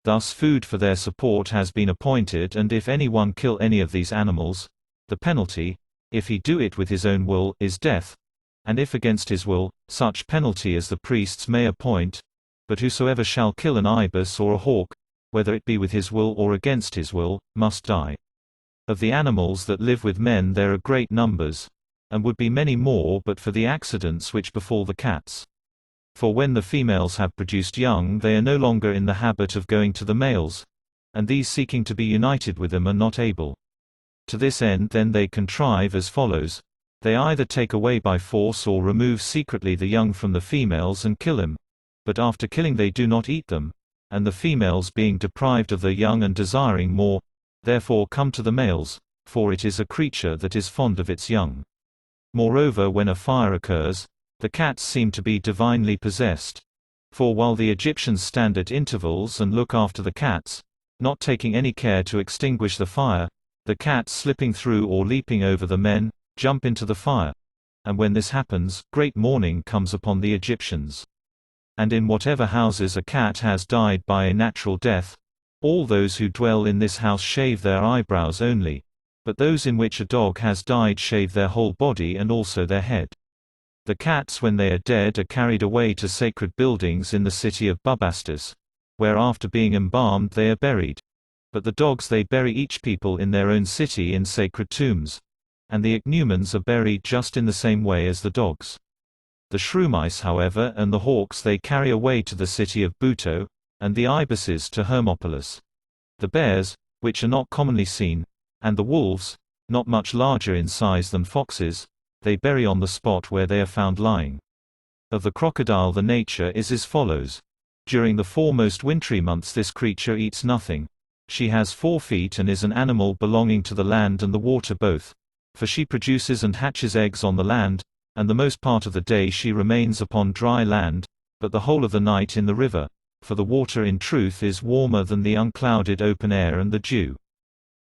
Thus food for their support has been appointed, and if anyone kill any of these animals, the penalty, if he do it with his own will, is death, and if against his will, such penalty as the priests may appoint. But whosoever shall kill an ibis or a hawk, whether it be with his will or against his will, must die. Of the animals that live with men there are great numbers, and would be many more but for the accidents which befall the cats. For when the females have produced young they are no longer in the habit of going to the males, and these seeking to be united with them are not able. To this end then they contrive as follows: they either take away by force or remove secretly the young from the females and kill them, but after killing they do not eat them, and the females being deprived of their young and desiring more, therefore come to the males, for it is a creature that is fond of its young. Moreover, when a fire occurs, the cats seem to be divinely possessed. For while the Egyptians stand at intervals and look after the cats, not taking any care to extinguish the fire, the cats slipping through or leaping over the men, jump into the fire. And when this happens, great mourning comes upon the Egyptians. And in whatever houses a cat has died by a natural death, all those who dwell in this house shave their eyebrows only, but those in which a dog has died shave their whole body and also their head. The cats when they are dead are carried away to sacred buildings in the city of Bubastis, where after being embalmed they are buried. But the dogs they bury each people in their own city in sacred tombs, and the ichneumons are buried just in the same way as the dogs. The shrewmice however and the hawks they carry away to the city of Buto, and the ibises to Hermopolis. The bears, which are not commonly seen, and the wolves, not much larger in size than foxes, they bury on the spot where they are found lying. Of the crocodile the nature is as follows. During the 4 most wintry months this creature eats nothing. She has 4 feet and is an animal belonging to the land and the water both. For she produces and hatches eggs on the land, and the most part of the day she remains upon dry land, but the whole of the night in the river, for the water in truth is warmer than the unclouded open air and the dew.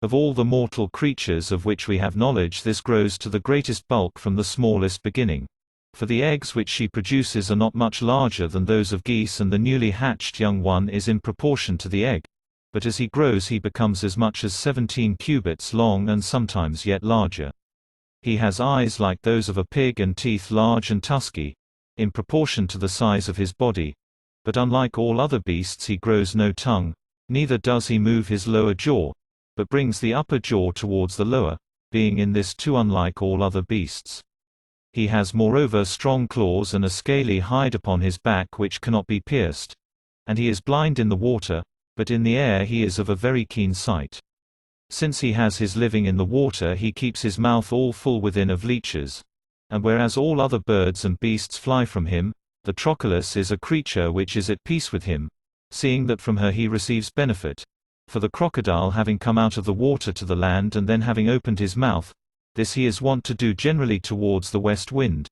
Of all the mortal creatures of which we have knowledge this grows to the greatest bulk from the smallest beginning. For the eggs which she produces are not much larger than those of geese, and the newly hatched young one is in proportion to the egg. But as he grows he becomes as much as 17 cubits long and sometimes yet larger. He has eyes like those of a pig and teeth large and tusky, in proportion to the size of his body. But unlike all other beasts he grows no tongue, neither does he move his lower jaw, but brings the upper jaw towards the lower, being in this too unlike all other beasts. He has moreover strong claws and a scaly hide upon his back which cannot be pierced. And he is blind in the water, but in the air he is of a very keen sight. Since he has his living in the water he keeps his mouth all full within of leeches. And whereas all other birds and beasts fly from him, the Crocodile is a creature which is at peace with him, seeing that from her he receives benefit. For the crocodile having come out of the water to the land and then having opened his mouth, this he is wont to do generally towards the west wind.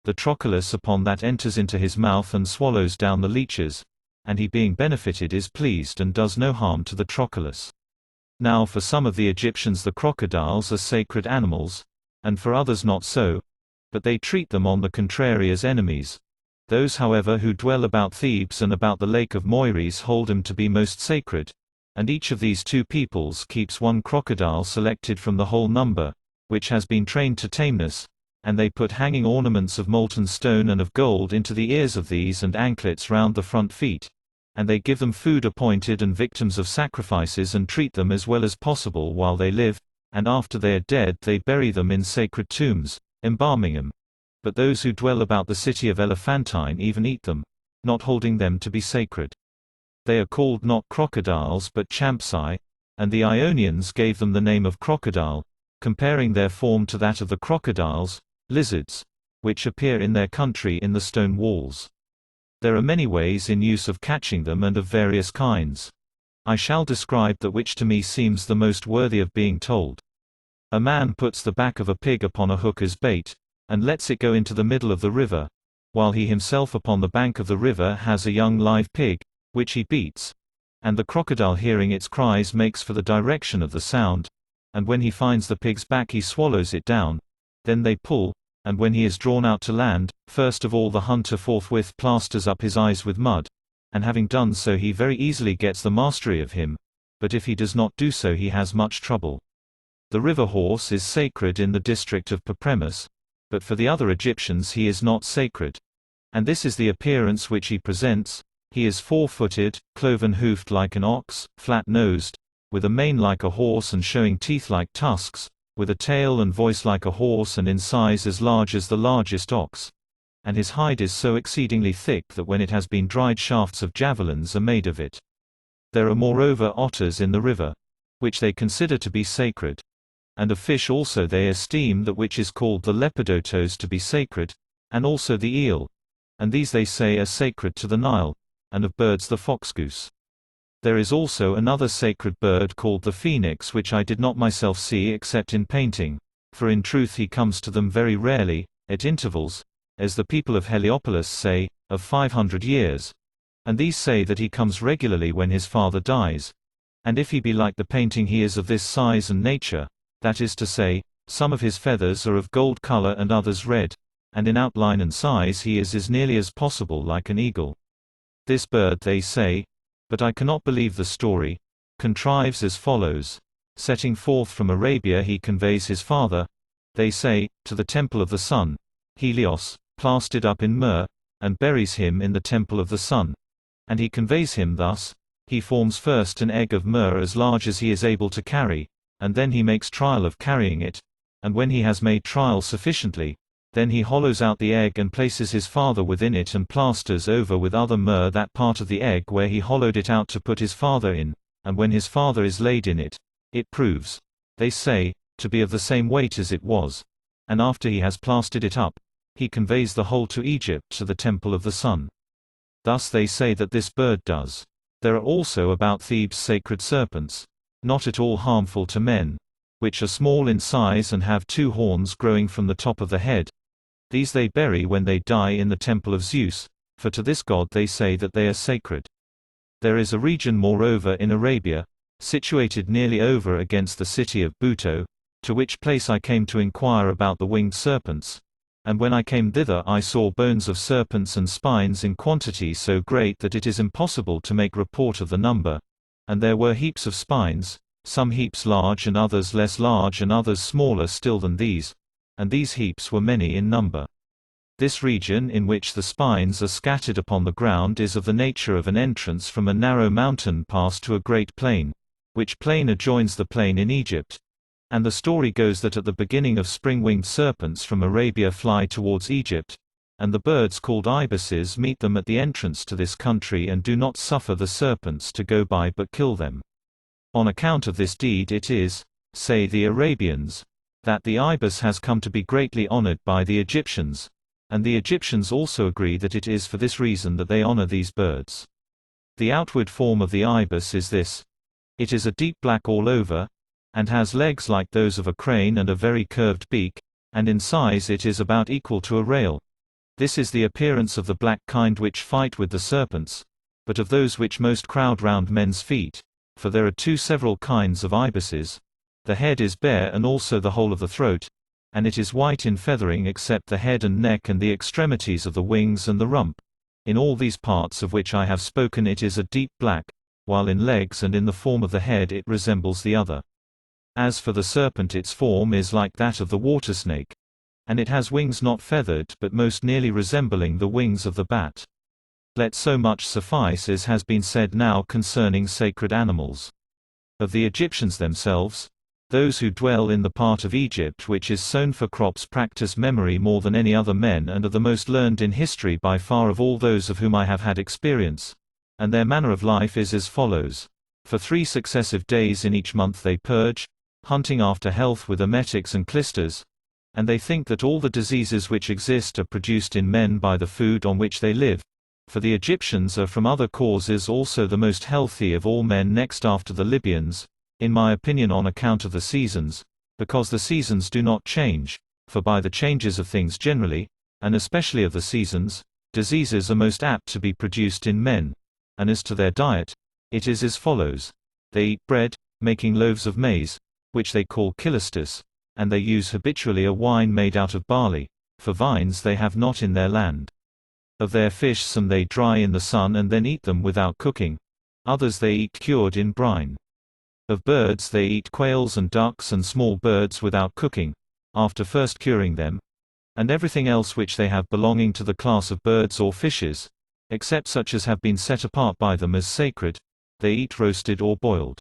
The Crocodile upon that enters into his mouth and swallows down the leeches, and he being benefited is pleased and does no harm to the Crocodile. Now for some of the Egyptians the crocodiles are sacred animals, and for others not so, but they treat them on the contrary as enemies. Those however who dwell about Thebes and about the lake of Moiris hold them to be most sacred, and each of these 2 peoples keeps one crocodile selected from the whole number, which has been trained to tameness, and they put hanging ornaments of molten stone and of gold into the ears of these and anklets round the front feet. And they give them food appointed and victims of sacrifices and treat them as well as possible while they live, and after they are dead they bury them in sacred tombs, embalming them. But those who dwell about the city of Elephantine even eat them, not holding them to be sacred. They are called not crocodiles but champsi, and the Ionians gave them the name of crocodile, comparing their form to that of the crocodiles, lizards, which appear in their country in the stone walls. There are many ways in use of catching them and of various kinds. I shall describe that which to me seems the most worthy of being told. A man puts the back of a pig upon a hook as bait, and lets it go into the middle of the river, while he himself upon the bank of the river has a young live pig, which he beats. And the crocodile hearing its cries makes for the direction of the sound, and when he finds the pig's back he swallows it down. Then they pull, and when he is drawn out to land, first of all the hunter forthwith plasters up his eyes with mud, and having done so he very easily gets the mastery of him, but if he does not do so he has much trouble. The river horse is sacred in the district of Papremus, but for the other Egyptians he is not sacred. And this is the appearance which he presents: he is 4-footed, cloven-hoofed like an ox, flat-nosed, with a mane like a horse and showing teeth like tusks, with a tail and voice like a horse and in size as large as the largest ox. And his hide is so exceedingly thick that when it has been dried shafts of javelins are made of it. There are moreover otters in the river, which they consider to be sacred. And of fish also they esteem that which is called the lepidotos to be sacred, and also the eel. And these they say are sacred to the Nile, and of birds the foxgoose. There is also another sacred bird called the phoenix which I did not myself see except in painting, for in truth he comes to them very rarely, at intervals, as the people of Heliopolis say, of 500 years. And these say that he comes regularly when his father dies. And if he be like the painting he is of this size and nature, that is to say, some of his feathers are of gold color and others red, and in outline and size he is as nearly as possible like an eagle. This bird they say, but I cannot believe the story, contrives as follows: setting forth from Arabia he conveys his father, they say, to the temple of the sun, Helios, plastered up in myrrh, and buries him in the temple of the sun. And he conveys him thus: he forms first an egg of myrrh as large as he is able to carry, and then he makes trial of carrying it, and when he has made trial sufficiently, then he hollows out the egg and places his father within it and plasters over with other myrrh that part of the egg where he hollowed it out to put his father in, and when his father is laid in it, it proves, they say, to be of the same weight as it was. And after he has plastered it up, he conveys the whole to Egypt to the temple of the sun. Thus they say that this bird does. There are also about Thebes sacred serpents, not at all harmful to men, which are small in size and have 2 horns growing from the top of the head. These they bury when they die in the temple of Zeus, for to this god they say that they are sacred. There is a region moreover in Arabia, situated nearly over against the city of Buto, to which place I came to inquire about the winged serpents. And when I came thither I saw bones of serpents and spines in quantity so great that it is impossible to make report of the number. And there were heaps of spines, some heaps large and others less large and others smaller still than these, and these heaps were many in number. This region in which the spines are scattered upon the ground is of the nature of an entrance from a narrow mountain pass to a great plain, which plain adjoins the plain in Egypt. And the story goes that at the beginning of spring winged serpents from Arabia fly towards Egypt, and the birds called ibises meet them at the entrance to this country and do not suffer the serpents to go by but kill them. On account of this deed it is, say the Arabians, that the ibis has come to be greatly honored by the Egyptians, and the Egyptians also agree that it is for this reason that they honor these birds. The outward form of the ibis is this. It is a deep black all over, and has legs like those of a crane and a very curved beak, and in size it is about equal to a rail. This is the appearance of the black kind which fight with the serpents, but of those which most crowd round men's feet, for there are 2 several kinds of ibises. The head is bare and also the whole of the throat, and it is white in feathering except the head and neck and the extremities of the wings and the rump. In all these parts of which I have spoken it is a deep black, while in legs and in the form of the head it resembles the other. As for the serpent its form is like that of the water snake, and it has wings not feathered but most nearly resembling the wings of the bat. Let so much suffice as has been said now concerning sacred animals. Of the Egyptians themselves, those who dwell in the part of Egypt which is sown for crops practice memory more than any other men and are the most learned in history by far of all those of whom I have had experience. And their manner of life is as follows. For 3 successive days in each month they purge, hunting after health with emetics and clysters, and they think that all the diseases which exist are produced in men by the food on which they live, for the Egyptians are from other causes also the most healthy of all men next after the Libyans, in my opinion on account of the seasons, because the seasons do not change, for by the changes of things generally, and especially of the seasons, diseases are most apt to be produced in men. And as to their diet, it is as follows. They eat bread, making loaves of maize, which they call kilistis, and they use habitually a wine made out of barley, for vines they have not in their land. Of their fish some they dry in the sun and then eat them without cooking, others they eat cured in brine. Of birds they eat quails and ducks and small birds without cooking, after first curing them, and everything else which they have belonging to the class of birds or fishes, except such as have been set apart by them as sacred, they eat roasted or boiled.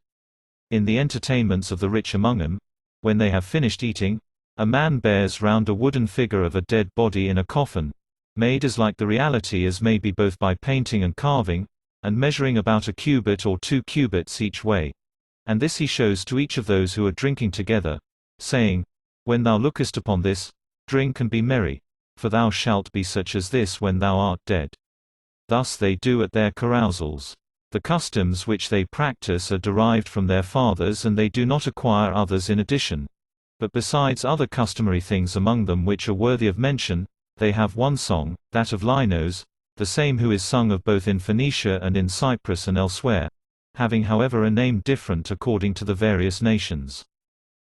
In the entertainments of the rich among them, when they have finished eating, a man bears round a wooden figure of a dead body in a coffin, made as like the reality as may be both by painting and carving, and measuring about a cubit or 2 cubits each way. And this he shows to each of those who are drinking together, saying, When thou lookest upon this, drink and be merry, for thou shalt be such as this when thou art dead. Thus they do at their carousals. The customs which they practice are derived from their fathers and they do not acquire others in addition. But besides other customary things among them which are worthy of mention, they have one song, that of Linos, the same who is sung of both in Phoenicia and in Cyprus and elsewhere, having however a name different according to the various nations.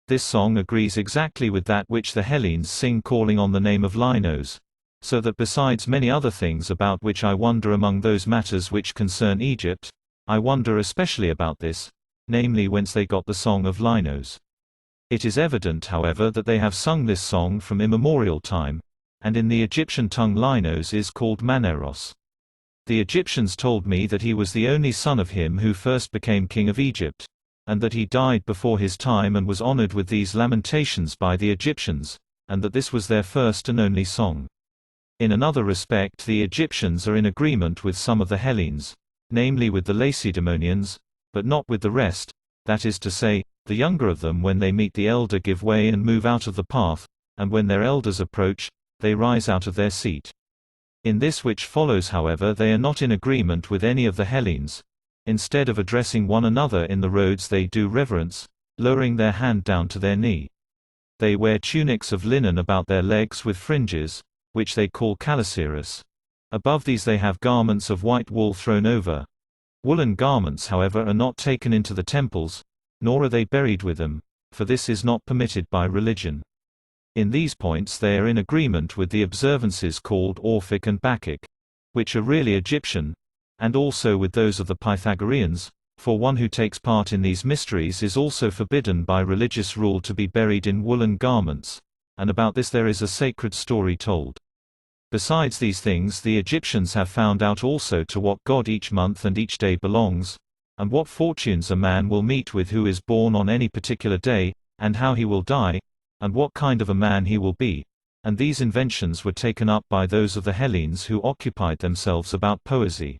This song agrees exactly with that which the Hellenes sing calling on the name of Linos, so that besides many other things about which I wonder among those matters which concern Egypt, I wonder especially about this, namely whence they got the song of Linos. It is evident however that they have sung this song from immemorial time, and in the Egyptian tongue Linos is called Maneros. The Egyptians told me that he was the only son of him who first became king of Egypt, and that he died before his time and was honored with these lamentations by the Egyptians, and that this was their first and only song. In another respect the Egyptians are in agreement with some of the Hellenes, namely with the Lacedaemonians, but not with the rest, that is to say, the younger of them when they meet the elder give way and move out of the path, and when their elders approach, they rise out of their seat. In this which follows, however, they are not in agreement with any of the Hellenes. Instead of addressing one another in the roads, they do reverence, lowering their hand down to their knee. They wear tunics of linen about their legs with fringes, which they call calasiris. Above these they have garments of white wool thrown over. Woolen garments, however, are not taken into the temples, nor are they buried with them, for this is not permitted by religion. In these points they are in agreement with the observances called Orphic and Bacchic, which are really Egyptian, and also with those of the Pythagoreans, for one who takes part in these mysteries is also forbidden by religious rule to be buried in woolen garments, and about this there is a sacred story told. Besides these things, the Egyptians have found out also to what god each month and each day belongs, and what fortunes a man will meet with who is born on any particular day, and how he will die, and what kind of a man he will be. And these inventions were taken up by those of the Hellenes who occupied themselves about poesy.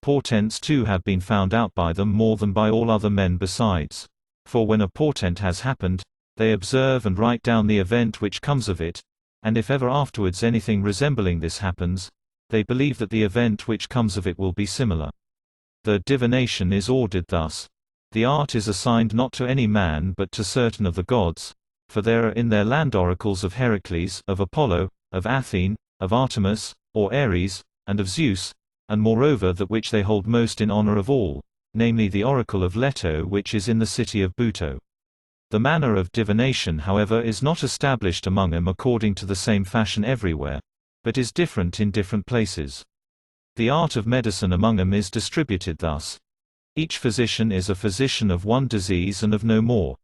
Portents too have been found out by them more than by all other men besides. For when a portent has happened, they observe and write down the event which comes of it, and if ever afterwards anything resembling this happens, they believe that the event which comes of it will be similar. The divination is ordered thus. The art is assigned not to any man but to certain of the gods, for there are in their land oracles of Heracles, of Apollo, of Athene, of Artemis, or Aries, and of Zeus, and moreover that which they hold most in honor of all, namely the oracle of Leto which is in the city of Buto. The manner of divination, however, is not established among them according to the same fashion everywhere, but is different in different places. The art of medicine among them is distributed thus. Each physician is a physician of one disease and of no more.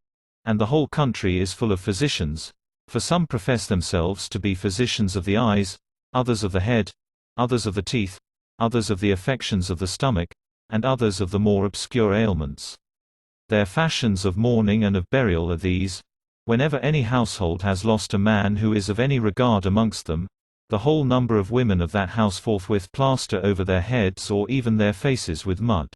And the whole country is full of physicians, for some profess themselves to be physicians of the eyes, others of the head, others of the teeth, others of the affections of the stomach, and others of the more obscure ailments. Their fashions of mourning and of burial are these. Whenever any household has lost a man who is of any regard amongst them, the whole number of women of that house forthwith plaster over their heads or even their faces with mud.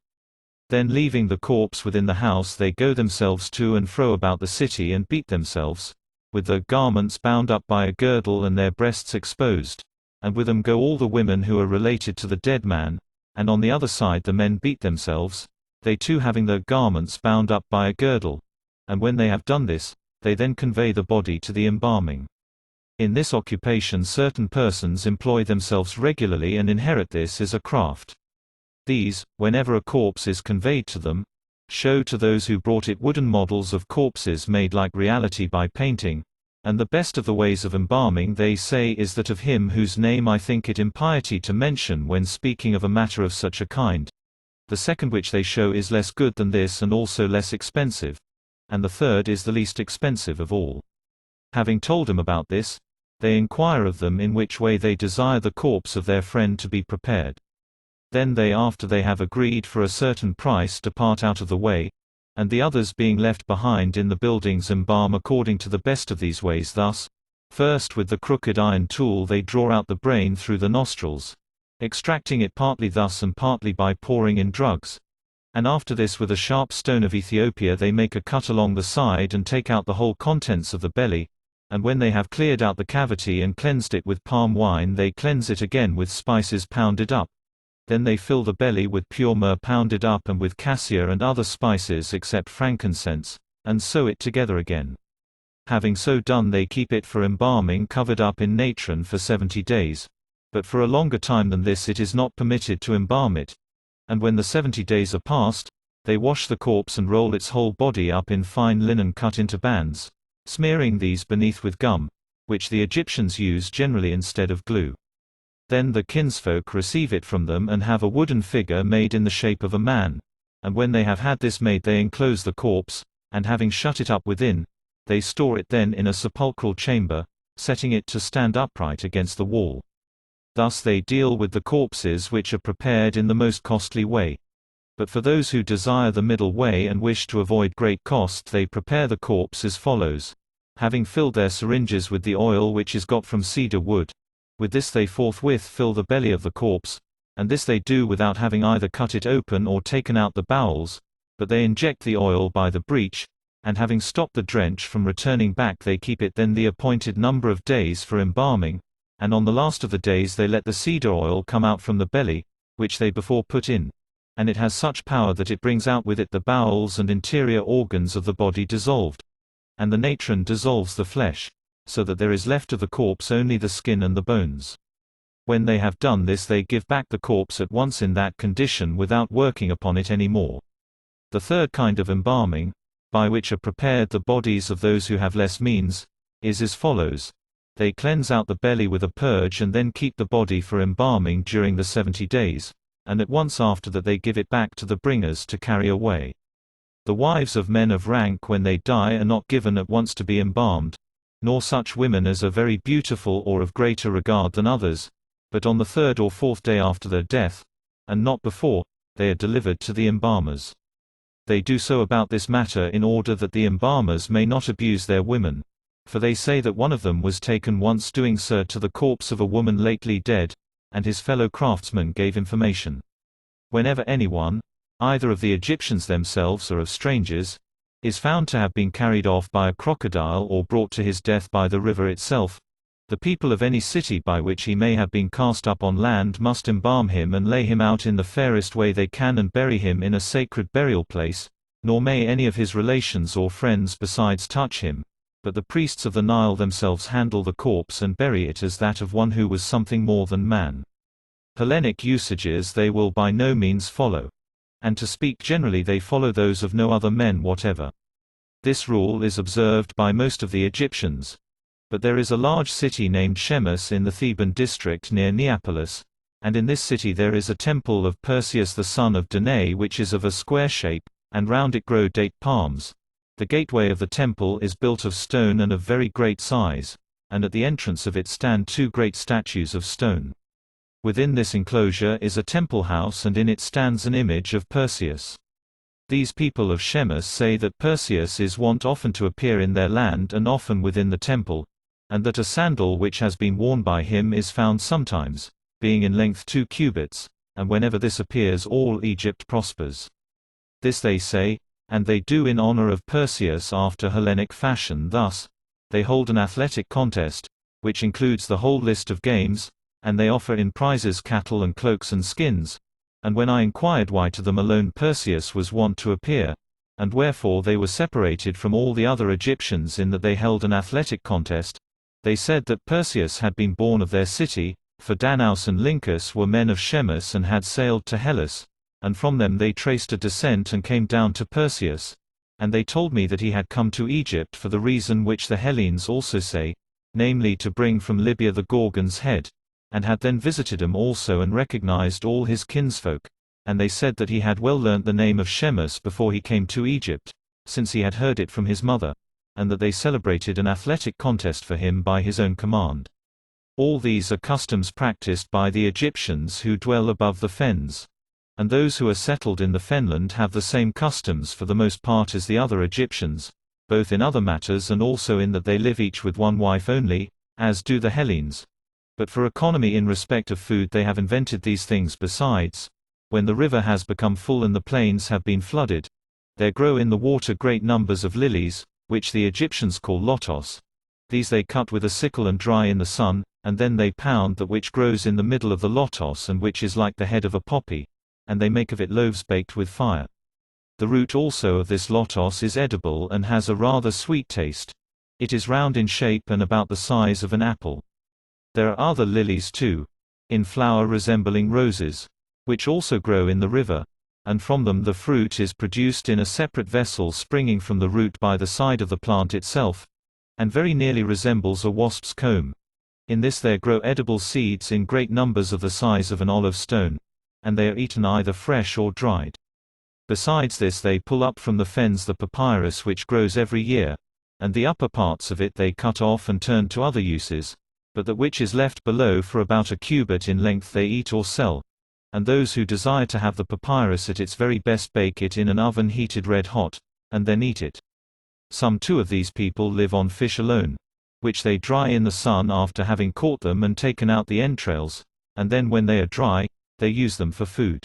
Then leaving the corpse within the house, they go themselves to and fro about the city and beat themselves, with their garments bound up by a girdle and their breasts exposed, and with them go all the women who are related to the dead man, and on the other side the men beat themselves, they too having their garments bound up by a girdle, and when they have done this, they then convey the body to the embalming. In this occupation certain persons employ themselves regularly and inherit this as a craft. These, whenever a corpse is conveyed to them, show to those who brought it wooden models of corpses made like reality by painting, and the best of the ways of embalming, they say, is that of him whose name I think it impiety to mention when speaking of a matter of such a kind. The second which they show is less good than this and also less expensive, and the third is the least expensive of all. Having told them about this, they inquire of them in which way they desire the corpse of their friend to be prepared. Then they, after they have agreed for a certain price, depart out of the way, and the others being left behind in the buildings embalm according to the best of these ways thus. First with the crooked iron tool they draw out the brain through the nostrils, extracting it partly thus and partly by pouring in drugs, and after this with a sharp stone of Ethiopia they make a cut along the side and take out the whole contents of the belly, and when they have cleared out the cavity and cleansed it with palm wine they cleanse it again with spices pounded up. Then they fill the belly with pure myrrh pounded up and with cassia and other spices except frankincense, and sew it together again. Having so done they keep it for embalming covered up in natron for 70 days, but for a longer time than this it is not permitted to embalm it. And when the 70 days are past, they wash the corpse and roll its whole body up in fine linen cut into bands, smearing these beneath with gum, which the Egyptians use generally instead of glue. Then the kinsfolk receive it from them and have a wooden figure made in the shape of a man, and when they have had this made they enclose the corpse, and having shut it up within, they store it then in a sepulchral chamber, setting it to stand upright against the wall. Thus they deal with the corpses which are prepared in the most costly way. But for those who desire the middle way and wish to avoid great cost they prepare the corpse as follows. Having filled their syringes with the oil which is got from cedar wood, with this they forthwith fill the belly of the corpse, and this they do without having either cut it open or taken out the bowels, but they inject the oil by the breach, and having stopped the drench from returning back they keep it then the appointed number of days for embalming, And on the last of the days they let the cedar oil come out from the belly, which they before put in. And it has such power that it brings out with it the bowels and interior organs of the body dissolved. And the natron dissolves the flesh, so that there is left of the corpse only the skin and the bones. When they have done this, they give back the corpse at once in that condition without working upon it any more. The third kind of embalming, by which are prepared the bodies of those who have less means, is as follows. They cleanse out the belly with a purge and then keep the body for embalming during the 70 days, and at once after that they give it back to the bringers to carry away. The wives of men of rank when they die are not given at once to be embalmed, nor such women as are very beautiful or of greater regard than others, but on the 3rd or 4th day after their death, and not before, they are delivered to the embalmers. They do so about this matter in order that the embalmers may not abuse their women. For they say that one of them was taken once doing so to the corpse of a woman lately dead, and his fellow craftsmen gave information. Whenever anyone, either of the Egyptians themselves or of strangers, is found to have been carried off by a crocodile or brought to his death by the river itself, the people of any city by which he may have been cast up on land must embalm him and lay him out in the fairest way they can and bury him in a sacred burial place, nor may any of his relations or friends besides touch him, but the priests of the Nile themselves handle the corpse and bury it as that of one who was something more than man. Hellenic usages they will by no means follow. And to speak generally they follow those of no other men whatever. This rule is observed by most of the Egyptians. But there is a large city named Shemus in the Theban district near Neapolis, and in this city there is a temple of Perseus the son of Danae which is of a square shape, and round it grow date palms. The gateway of the temple is built of stone and of very great size, and at the entrance of it stand 2 great statues of stone. Within this enclosure is a temple house and in it stands an image of Perseus. These people of Shemus say that Perseus is wont often to appear in their land and often within the temple, and that a sandal which has been worn by him is found sometimes, being in length 2 cubits, and whenever this appears all Egypt prospers. This they say, and they do in honor of Perseus after Hellenic fashion thus, they hold an athletic contest, which includes the whole list of games, and they offer in prizes cattle and cloaks and skins, and when I inquired why to them alone Perseus was wont to appear, and wherefore they were separated from all the other Egyptians in that they held an athletic contest, they said that Perseus had been born of their city, for Danaus and Lyncus were men of Shemus and had sailed to Hellas, and from them they traced a descent and came down to Perseus, and they told me that he had come to Egypt for the reason which the Hellenes also say, namely to bring from Libya the Gorgon's head, and had then visited him also and recognized all his kinsfolk, and they said that he had well learnt the name of Shemus before he came to Egypt, since he had heard it from his mother, and that they celebrated an athletic contest for him by his own command. All these are customs practiced by the Egyptians who dwell above the fens. And those who are settled in the fenland have the same customs for the most part as the other Egyptians, both in other matters and also in that they live each with one wife only, as do the Hellenes. But for economy in respect of food they have invented these things besides. When the river has become full and the plains have been flooded, there grow in the water great numbers of lilies, which the Egyptians call lotos. These they cut with a sickle and dry in the sun, and then they pound that which grows in the middle of the lotos and which is like the head of a poppy, and they make of it loaves baked with fire. The root also of this lotos is edible and has a rather sweet taste. It is round in shape and about the size of an apple. There are other lilies too, in flower resembling roses, which also grow in the river, and from them the fruit is produced in a separate vessel springing from the root by the side of the plant itself, and very nearly resembles a wasp's comb. In this there grow edible seeds in great numbers of the size of an olive stone, and they are eaten either fresh or dried. Besides this they pull up from the fens the papyrus which grows every year, and the upper parts of it they cut off and turn to other uses, but that which is left below for about a cubit in length they eat or sell. And those who desire to have the papyrus at its very best bake it in an oven heated red hot, and then eat it. Some too of these people live on fish alone, which they dry in the sun after having caught them and taken out the entrails, and then when they are dry, they use them for food.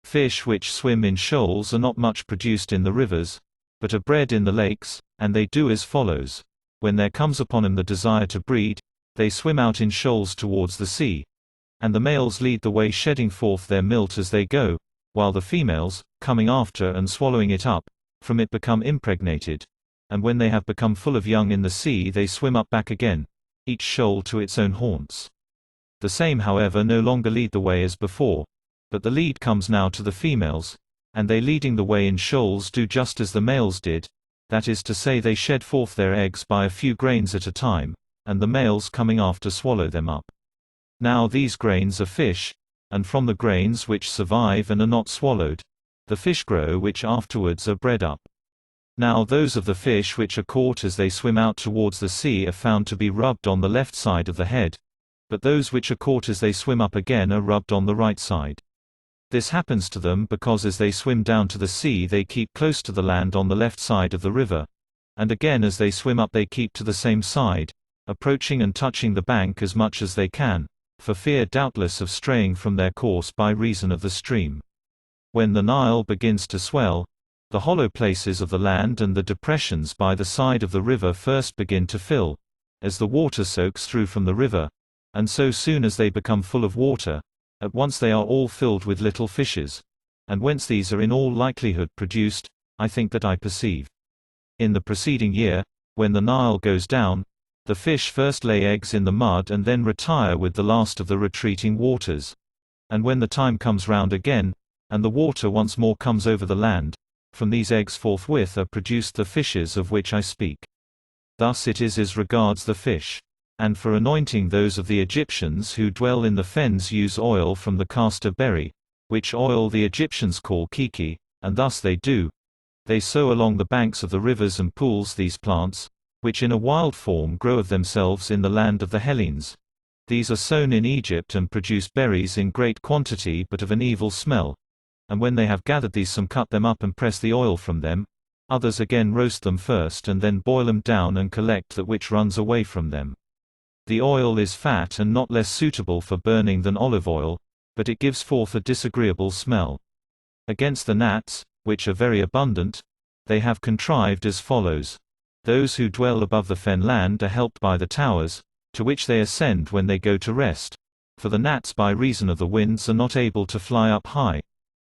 Fish which swim in shoals are not much produced in the rivers, but are bred in the lakes, and they do as follows. When there comes upon them the desire to breed, They swim out in shoals towards the sea. And the males lead the way, shedding forth their milt as they go, while the females, coming after and swallowing it up, from it become impregnated. And when they have become full of young in the sea, they swim up back again, each shoal to its own haunts. The same, however, no longer lead the way as before, but the lead comes now to the females, and they, leading the way in shoals, do just as the males did, that is to say, they shed forth their eggs by a few grains at a time, and the males coming after swallow them up. Now these grains are fish, and from the grains which survive and are not swallowed, the fish grow which afterwards are bred up. Now those of the fish which are caught as they swim out towards the sea are found to be rubbed on the left side of the head, but those which are caught as they swim up again are rubbed on the right side. This happens to them because as they swim down to the sea they keep close to the land on the left side of the river, and again as they swim up they keep to the same side, approaching and touching the bank as much as they can, for fear doubtless of straying from their course by reason of the stream. When the Nile begins to swell, the hollow places of the land and the depressions by the side of the river first begin to fill, as the water soaks through from the river, and so soon as they become full of water, at once they are all filled with little fishes, and whence these are in all likelihood produced, I think that I perceive. In the preceding year, when the Nile goes down, the fish first lay eggs in the mud and then retire with the last of the retreating waters. And when the time comes round again, and the water once more comes over the land, from these eggs forthwith are produced the fishes of which I speak. Thus it is as regards the fish. And for anointing, those of the Egyptians who dwell in the fens use oil from the castor berry, which oil the Egyptians call kiki, and thus they do. They sow along the banks of the rivers and pools these plants, which in a wild form grow of themselves in the land of the Hellenes. These are sown in Egypt and produce berries in great quantity but of an evil smell. And when they have gathered these, some cut them up and press the oil from them, others again roast them first and then boil them down and collect that which runs away from them. The oil is fat and not less suitable for burning than olive oil, but it gives forth a disagreeable smell. Against the gnats, which are very abundant, they have contrived as follows. Those who dwell above the fen land are helped by the towers, to which they ascend when they go to rest, for the gnats by reason of the winds are not able to fly up high.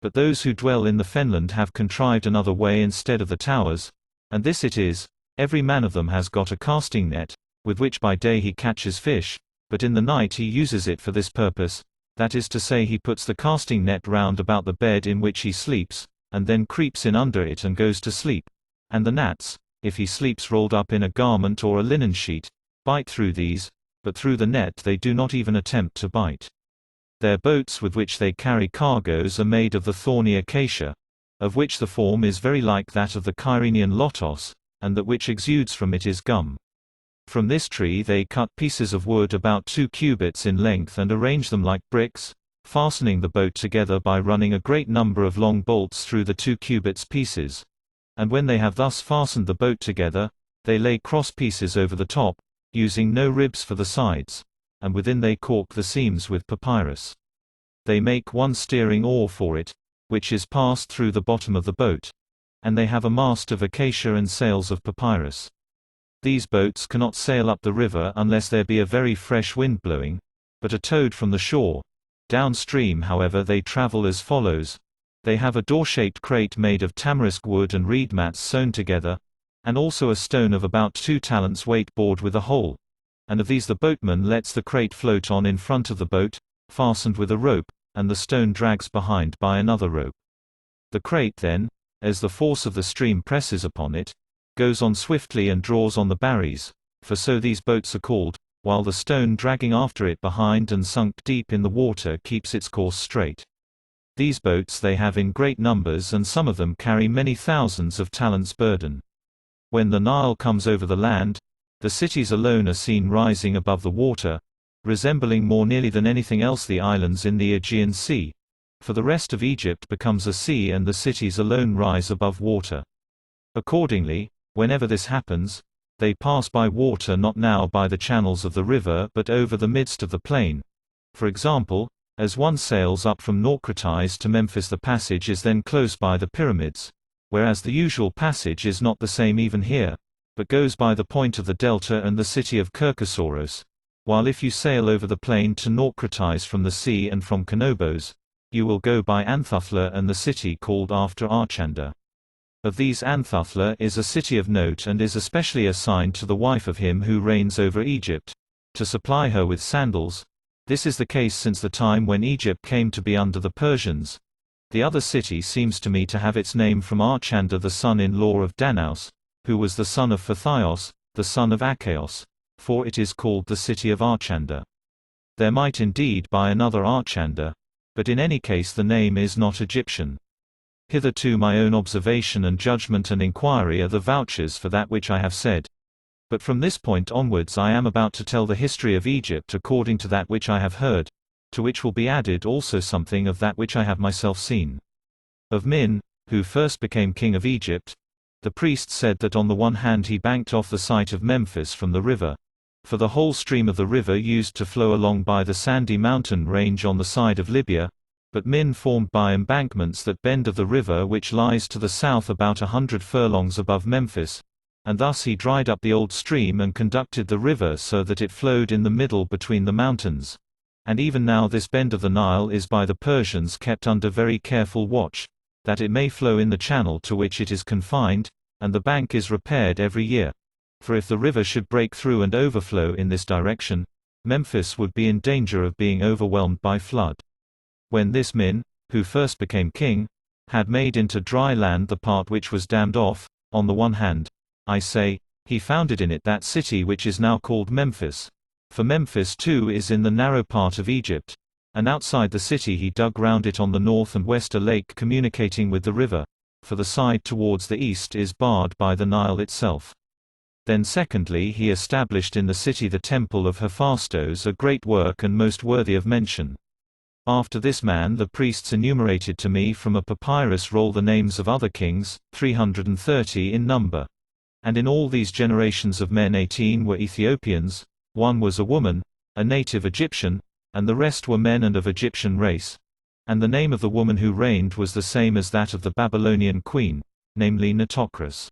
But those who dwell in the fenland have contrived another way instead of the towers, and this it is, every man of them has got a casting net, with which by day he catches fish, but in the night he uses it for this purpose, that is to say, he puts the casting net round about the bed in which he sleeps, and then creeps in under it and goes to sleep. And the gnats, if he sleeps rolled up in a garment or a linen sheet, bite through these, but through the net they do not even attempt to bite. Their boats with which they carry cargoes are made of the thorny acacia, of which the form is very like that of the Kyrenian lotos, and that which exudes from it is gum. From this tree they cut pieces of wood about 2 cubits in length and arrange them like bricks, fastening the boat together by running a great number of long bolts through the 2 cubits pieces. And when they have thus fastened the boat together, they lay cross pieces over the top, using no ribs for the sides, and within they caulk the seams with papyrus. They make one steering oar for it, which is passed through the bottom of the boat, and they have a mast of acacia and sails of papyrus. These boats cannot sail up the river unless there be a very fresh wind blowing, but are towed from the shore. Downstream, however, they travel as follows. They have a door-shaped crate made of tamarisk wood and reed mats sewn together, and also a stone of about 2 talents weight bored with a hole. And of these the boatman lets the crate float on in front of the boat, fastened with a rope, and the stone drags behind by another rope. The crate then, as the force of the stream presses upon it, goes on swiftly and draws on the barries, for so these boats are called, while the stone dragging after it behind and sunk deep in the water keeps its course straight. These boats they have in great numbers, and some of them carry many thousands of talents burden. When the Nile comes over the land, the cities alone are seen rising above the water, resembling more nearly than anything else the islands in the Aegean Sea, for the rest of Egypt becomes a sea and the cities alone rise above water. Accordingly, whenever this happens, they pass by water not now by the channels of the river but over the midst of the plain. For example, as one sails up from Naucratis to Memphis, the passage is then close by the pyramids, whereas the usual passage is not the same even here, but goes by the point of the delta and the city of Kirkosaurus, while if you sail over the plain to Naucratis from the sea and from Canobos, you will go by Anthuthla and the city called after Archander. Of these Anthuthla is a city of note and is especially assigned to the wife of him who reigns over Egypt, to supply her with sandals. This is the case since the time when Egypt came to be under the Persians. The other city seems to me to have its name from Archander the son-in-law of Danaus, who was the son of Phthios, the son of Achaeos, for it is called the city of Archander. There might indeed be another Archander, but in any case the name is not Egyptian. Hitherto my own observation and judgment and inquiry are the vouchers for that which I have said. But from this point onwards I am about to tell the history of Egypt according to that which I have heard, to which will be added also something of that which I have myself seen. Of Min, who first became king of Egypt, the priest said that on the one hand he banked off the site of Memphis from the river, for the whole stream of the river used to flow along by the sandy mountain range on the side of Libya, but Min formed by embankments that bend of the river which lies to the south about 100 furlongs above Memphis, and thus he dried up the old stream and conducted the river so that it flowed in the middle between the mountains. And even now this bend of the Nile is by the Persians kept under very careful watch, that it may flow in the channel to which it is confined, and the bank is repaired every year. For if the river should break through and overflow in this direction, Memphis would be in danger of being overwhelmed by flood. When this Min, who first became king, had made into dry land the part which was dammed off, on the one hand, I say, he founded in it that city which is now called Memphis. For Memphis too is in the narrow part of Egypt, and outside the city he dug round it on the north and west a lake communicating with the river, for the side towards the east is barred by the Nile itself. Then secondly he established in the city the temple of Hephaestus, a great work and most worthy of mention. After this man the priests enumerated to me from a papyrus roll the names of other kings, 330 in number. And in all these generations of men 18 were Ethiopians, one was a woman, a native Egyptian, and the rest were men and of Egyptian race. And the name of the woman who reigned was the same as that of the Babylonian queen, namely Nitocris.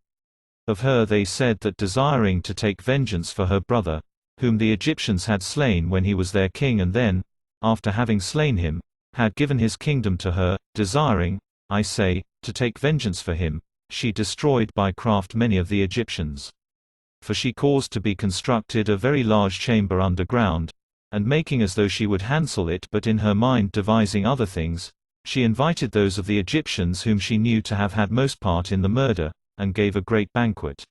Of her they said that desiring to take vengeance for her brother, whom the Egyptians had slain when he was their king and then, after having slain him, had given his kingdom to her, desiring, I say, to take vengeance for him, she destroyed by craft many of the Egyptians. For she caused to be constructed a very large chamber underground, and making as though she would hansel it but in her mind devising other things, she invited those of the Egyptians whom she knew to have had most part in the murder, and gave a great banquet.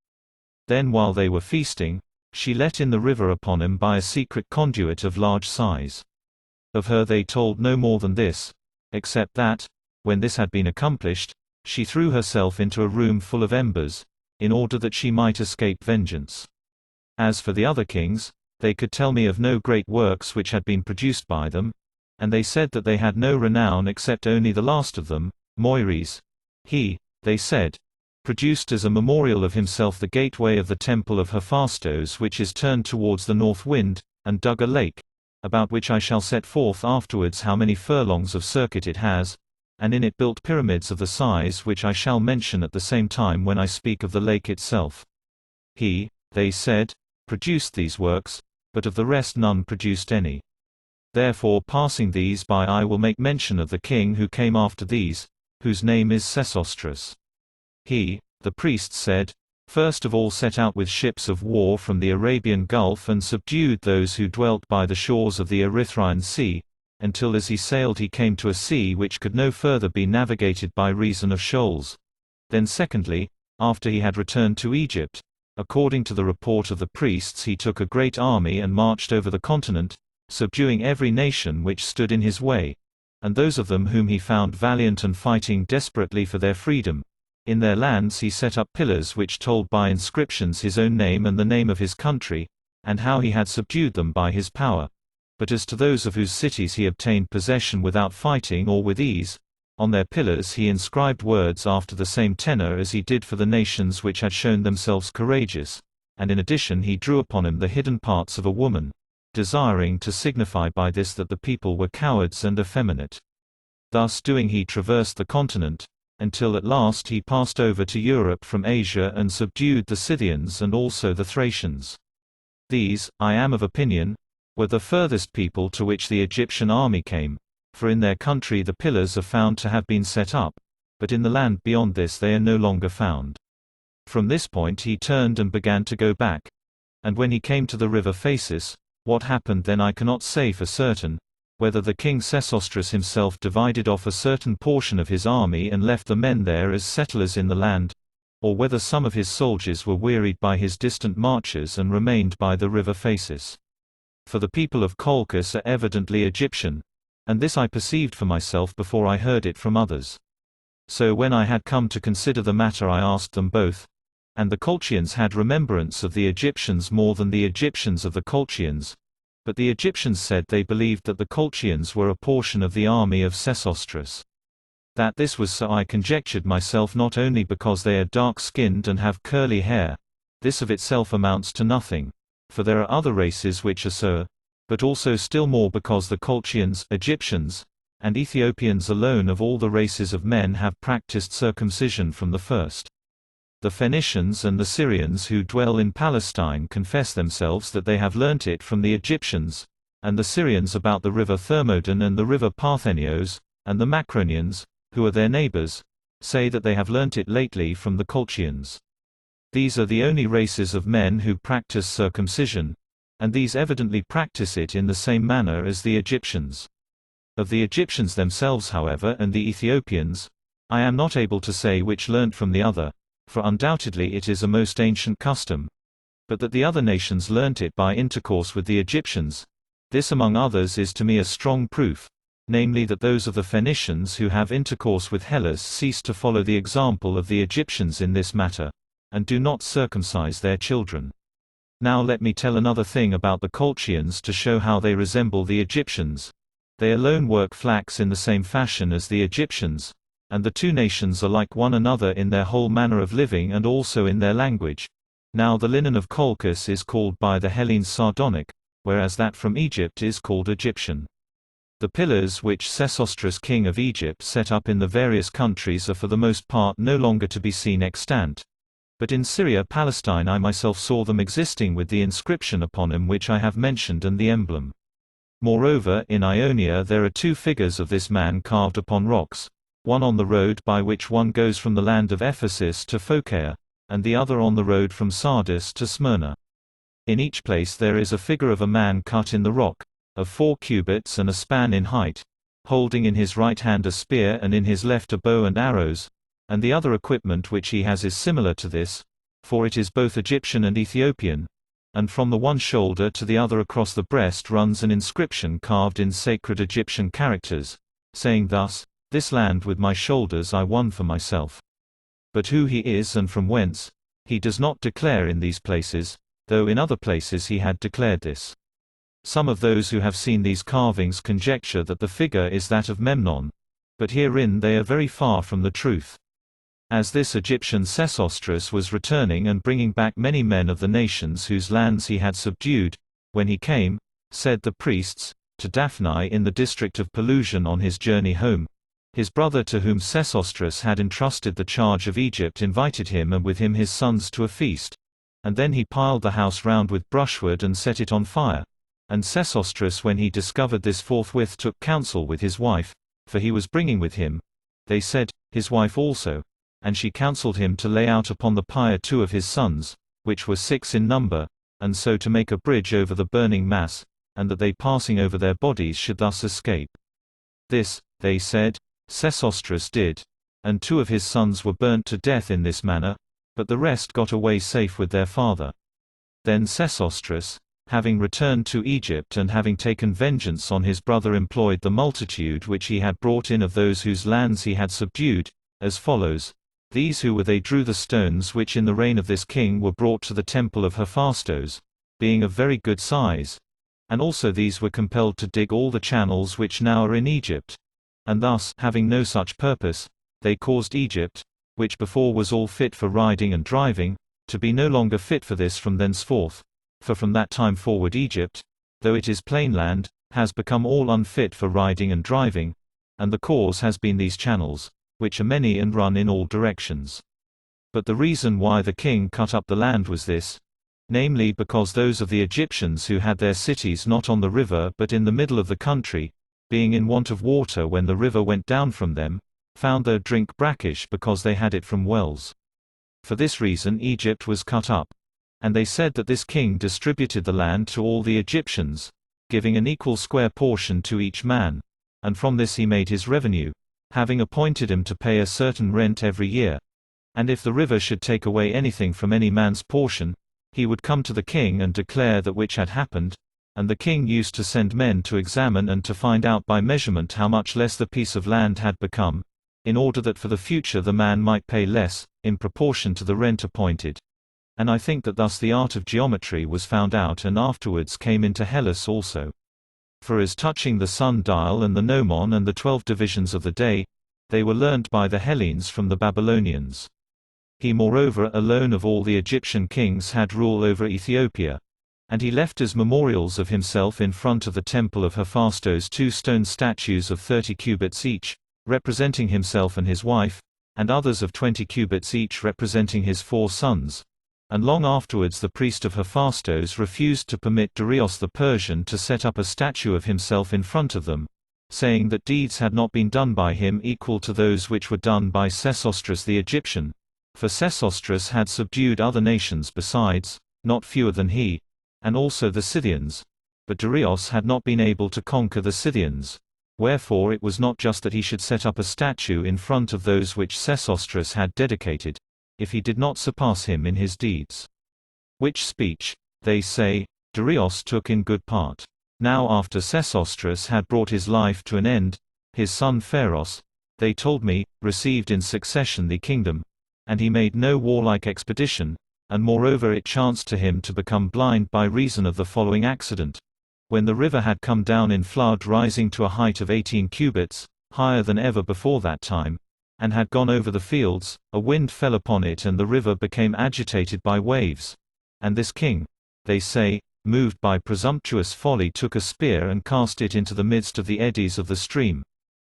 Then while they were feasting, she let in the river upon him by a secret conduit of large size. Of her they told no more than this, except that, when this had been accomplished, she threw herself into a room full of embers, in order that she might escape vengeance. As for the other kings, they could tell me of no great works which had been produced by them, and they said that they had no renown except only the last of them, Moires. He, they said, produced as a memorial of himself the gateway of the temple of Hephaestus which is turned towards the north wind, and dug a lake, about which I shall set forth afterwards how many furlongs of circuit it has, and in it built pyramids of the size which I shall mention at the same time when I speak of the lake itself. He, they said, produced these works, but of the rest none produced any. Therefore passing these by I will make mention of the king who came after these, whose name is Sesostris. He, the priest said, first of all set out with ships of war from the Arabian Gulf and subdued those who dwelt by the shores of the Erythraean Sea, until as he sailed he came to a sea which could no further be navigated by reason of shoals. Then secondly, after he had returned to Egypt, according to the report of the priests he took a great army and marched over the continent, subduing every nation which stood in his way, and those of them whom he found valiant and fighting desperately for their freedom. In their lands he set up pillars which told by inscriptions his own name and the name of his country, and how he had subdued them by his power. But as to those of whose cities he obtained possession without fighting or with ease, on their pillars he inscribed words after the same tenor as he did for the nations which had shown themselves courageous, and in addition he drew upon him the hidden parts of a woman, desiring to signify by this that the people were cowards and effeminate. Thus doing he traversed the continent, until at last he passed over to Europe from Asia and subdued the Scythians and also the Thracians. These, I am of opinion, were the furthest people to which the Egyptian army came, for in their country the pillars are found to have been set up, but in the land beyond this they are no longer found. From this point he turned and began to go back. And when he came to the river Phasis, what happened then I cannot say for certain, whether the king Sesostris himself divided off a certain portion of his army and left the men there as settlers in the land, or whether some of his soldiers were wearied by his distant marches and remained by the river Phasis. For the people of Colchis are evidently Egyptian, and this I perceived for myself before I heard it from others. So when I had come to consider the matter I asked them both, and the Colchians had remembrance of the Egyptians more than the Egyptians of the Colchians, but the Egyptians said they believed that the Colchians were a portion of the army of Sesostris. That this was so I conjectured myself, not only because they are dark-skinned and have curly hair, this of itself amounts to nothing, for there are other races which are so, but also still more because the Colchians, Egyptians, and Ethiopians alone of all the races of men have practiced circumcision from the first. The Phoenicians and the Syrians who dwell in Palestine confess themselves that they have learnt it from the Egyptians, and the Syrians about the river Thermodon and the river Parthenios, and the Macronians, who are their neighbors, say that they have learnt it lately from the Colchians. These are the only races of men who practice circumcision, and these evidently practice it in the same manner as the Egyptians. Of the Egyptians themselves, however, and the Ethiopians, I am not able to say which learnt from the other, for undoubtedly it is a most ancient custom. But that the other nations learnt it by intercourse with the Egyptians, this among others is to me a strong proof, namely that those of the Phoenicians who have intercourse with Hellas cease to follow the example of the Egyptians in this matter, and do not circumcise their children. Now let me tell another thing about the Colchians to show how they resemble the Egyptians. They alone work flax in the same fashion as the Egyptians, and the two nations are like one another in their whole manner of living and also in their language. Now the linen of Colchis is called by the Hellenes Sardonic, whereas that from Egypt is called Egyptian. The pillars which Sesostris king of Egypt set up in the various countries are for the most part no longer to be seen extant. But in Syria Palestine I myself saw them existing with the inscription upon them which I have mentioned and the emblem. Moreover in Ionia there are two figures of this man carved upon rocks, one on the road by which one goes from the land of Ephesus to Phocaea, and the other on the road from Sardis to Smyrna. In each place there is a figure of a man cut in the rock, of 4 cubits and a span in height, holding in his right hand a spear and in his left a bow and arrows, and the other equipment which he has is similar to this, for it is both Egyptian and Ethiopian, and from the one shoulder to the other across the breast runs an inscription carved in sacred Egyptian characters, saying thus, "This land with my shoulders I won for myself." But who he is and from whence, he does not declare in these places, though in other places he had declared this. Some of those who have seen these carvings conjecture that the figure is that of Memnon, but herein they are very far from the truth. As this Egyptian Sesostris was returning and bringing back many men of the nations whose lands he had subdued, when he came, said the priests, to Daphni in the district of Pelusium on his journey home, his brother to whom Sesostris had entrusted the charge of Egypt invited him and with him his sons to a feast, and then he piled the house round with brushwood and set it on fire. And Sesostris when he discovered this forthwith took counsel with his wife, for he was bringing with him, they said, his wife also, and she counselled him to lay out upon the pyre 2 of his sons, which were 6 in number, and so to make a bridge over the burning mass, and that they passing over their bodies should thus escape. This, they said, Sesostris did, and 2 of his sons were burnt to death in this manner, but the rest got away safe with their father. Then Sesostris, having returned to Egypt and having taken vengeance on his brother, employed the multitude which he had brought in of those whose lands he had subdued, as follows. These who were they drew the stones which in the reign of this king were brought to the temple of Hephaestus, being of very good size. And also these were compelled to dig all the channels which now are in Egypt. And thus, having no such purpose, they caused Egypt, which before was all fit for riding and driving, to be no longer fit for this from thenceforth. For from that time forward Egypt, though it is plain land, has become all unfit for riding and driving, and the cause has been these channels, which are many and run in all directions. But the reason why the king cut up the land was this, namely because those of the Egyptians who had their cities not on the river but in the middle of the country, being in want of water when the river went down from them, found their drink brackish because they had it from wells. For this reason Egypt was cut up. And they said that this king distributed the land to all the Egyptians, giving an equal square portion to each man, and from this he made his revenue, having appointed him to pay a certain rent every year. And if the river should take away anything from any man's portion, he would come to the king and declare that which had happened, and the king used to send men to examine and to find out by measurement how much less the piece of land had become, in order that for the future the man might pay less, in proportion to the rent appointed. And I think that thus the art of geometry was found out and afterwards came into Hellas also. For as touching the sun-dial and the gnomon and the 12 divisions of the day, they were learnt by the Hellenes from the Babylonians. He moreover alone of all the Egyptian kings had rule over Ethiopia. And he left as memorials of himself in front of the temple of Hephaestus 2 stone statues of 30 cubits each, representing himself and his wife, and others of 20 cubits each representing his 4 sons. And long afterwards the priest of Hephaestus refused to permit Darius the Persian to set up a statue of himself in front of them, saying that deeds had not been done by him equal to those which were done by Sesostris the Egyptian. For Sesostris had subdued other nations besides, not fewer than he, and also the Scythians. But Darius had not been able to conquer the Scythians. Wherefore it was not just that he should set up a statue in front of those which Sesostris had dedicated, if he did not surpass him in his deeds. Which speech, they say, Darius took in good part. Now after Sesostris had brought his life to an end, his son Pharos, they told me, received in succession the kingdom, and he made no warlike expedition, and moreover it chanced to him to become blind by reason of the following accident. When the river had come down in flood rising to a height of 18 cubits, higher than ever before that time, and had gone over the fields, a wind fell upon it and the river became agitated by waves. And this king, they say, moved by presumptuous folly took a spear and cast it into the midst of the eddies of the stream.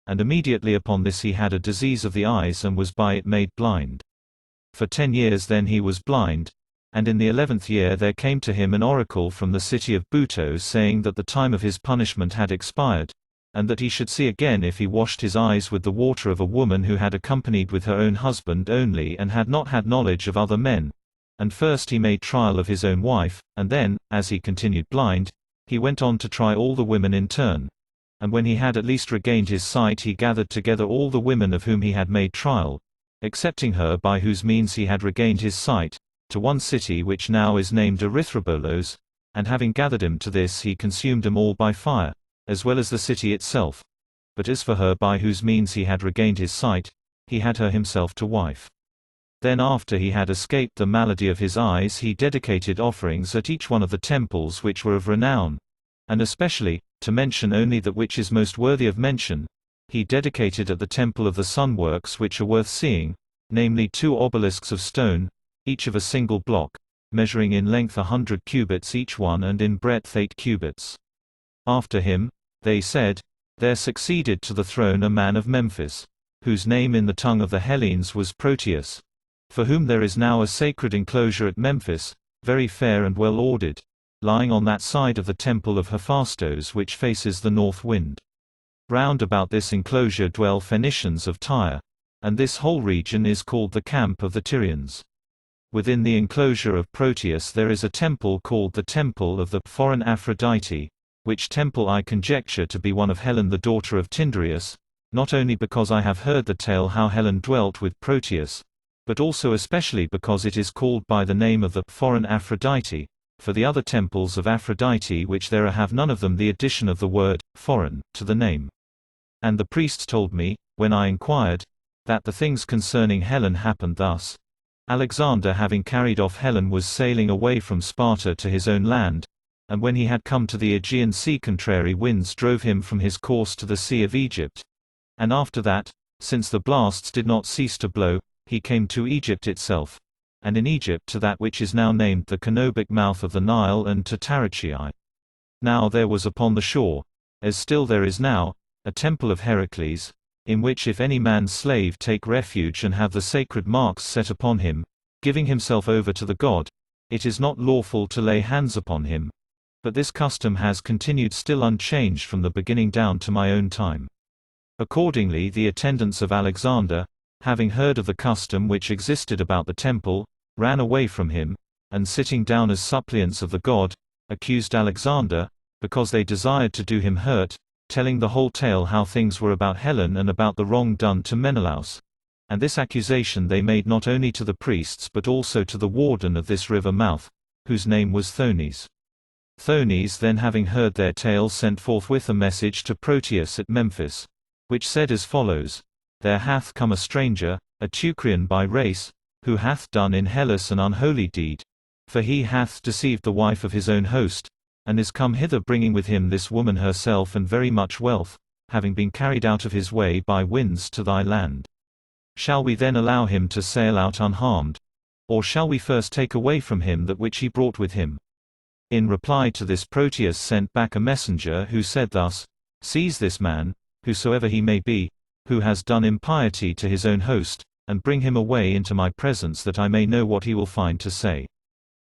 And immediately upon this he had a disease of the eyes and was by it made blind. For 10 years then he was blind, and in the 11th year there came to him an oracle from the city of Buto saying that the time of his punishment had expired, and that he should see again if he washed his eyes with the water of a woman who had accompanied with her own husband only and had not had knowledge of other men. And first he made trial of his own wife, and then, as he continued blind, he went on to try all the women in turn. And when he had at least regained his sight he gathered together all the women of whom he had made trial, excepting her by whose means he had regained his sight, to one city which now is named Erythrobolos, and having gathered him to this he consumed them all by fire, as well as the city itself. But as for her by whose means he had regained his sight, he had her himself to wife. Then after he had escaped the malady of his eyes he dedicated offerings at each one of the temples which were of renown. And especially, to mention only that which is most worthy of mention, he dedicated at the temple of the sun works which are worth seeing, namely 2 obelisks of stone, each of a single block, measuring in length 100 cubits each one and in breadth 8 cubits. After him, they said, there succeeded to the throne a man of Memphis, whose name in the tongue of the Hellenes was Proteus, for whom there is now a sacred enclosure at Memphis, very fair and well ordered, lying on that side of the temple of Hephaestus which faces the north wind. Round about this enclosure dwell Phoenicians of Tyre, and this whole region is called the camp of the Tyrians. Within the enclosure of Proteus there is a temple called the Temple of the Foreign Aphrodite, which temple I conjecture to be one of Helen the daughter of Tyndareus, not only because I have heard the tale how Helen dwelt with Proteus, but also especially because it is called by the name of the Foreign Aphrodite, for the other temples of Aphrodite which there are have none of them the addition of the word, foreign, to the name. And the priests told me, when I inquired, that the things concerning Helen happened thus. Alexander having carried off Helen was sailing away from Sparta to his own land, and when he had come to the Aegean Sea contrary winds drove him from his course to the Sea of Egypt. And after that, since the blasts did not cease to blow, he came to Egypt itself, and in Egypt to that which is now named the Canobic mouth of the Nile and to Taricheae. Now there was upon the shore, as still there is now, a temple of Heracles, in which if any man's slave take refuge and have the sacred marks set upon him, giving himself over to the god, it is not lawful to lay hands upon him. But this custom has continued still unchanged from the beginning down to my own time. Accordingly the attendants of Alexander, having heard of the custom which existed about the temple, ran away from him, and sitting down as suppliants of the god, accused Alexander, because they desired to do him hurt, telling the whole tale how things were about Helen and about the wrong done to Menelaus. And this accusation they made not only to the priests but also to the warden of this river mouth, whose name was Thonis. Thonis then having heard their tale sent forthwith a message to Proteus at Memphis, which said as follows: There hath come a stranger, a Teucrian by race, who hath done in Hellas an unholy deed. For he hath deceived the wife of his own host, and is come hither bringing with him this woman herself and very much wealth, having been carried out of his way by winds to thy land. Shall we then allow him to sail out unharmed? Or shall we first take away from him that which he brought with him? In reply to this Proteus sent back a messenger who said thus: Seize this man, whosoever he may be, who has done impiety to his own host, and bring him away into my presence that I may know what he will find to say.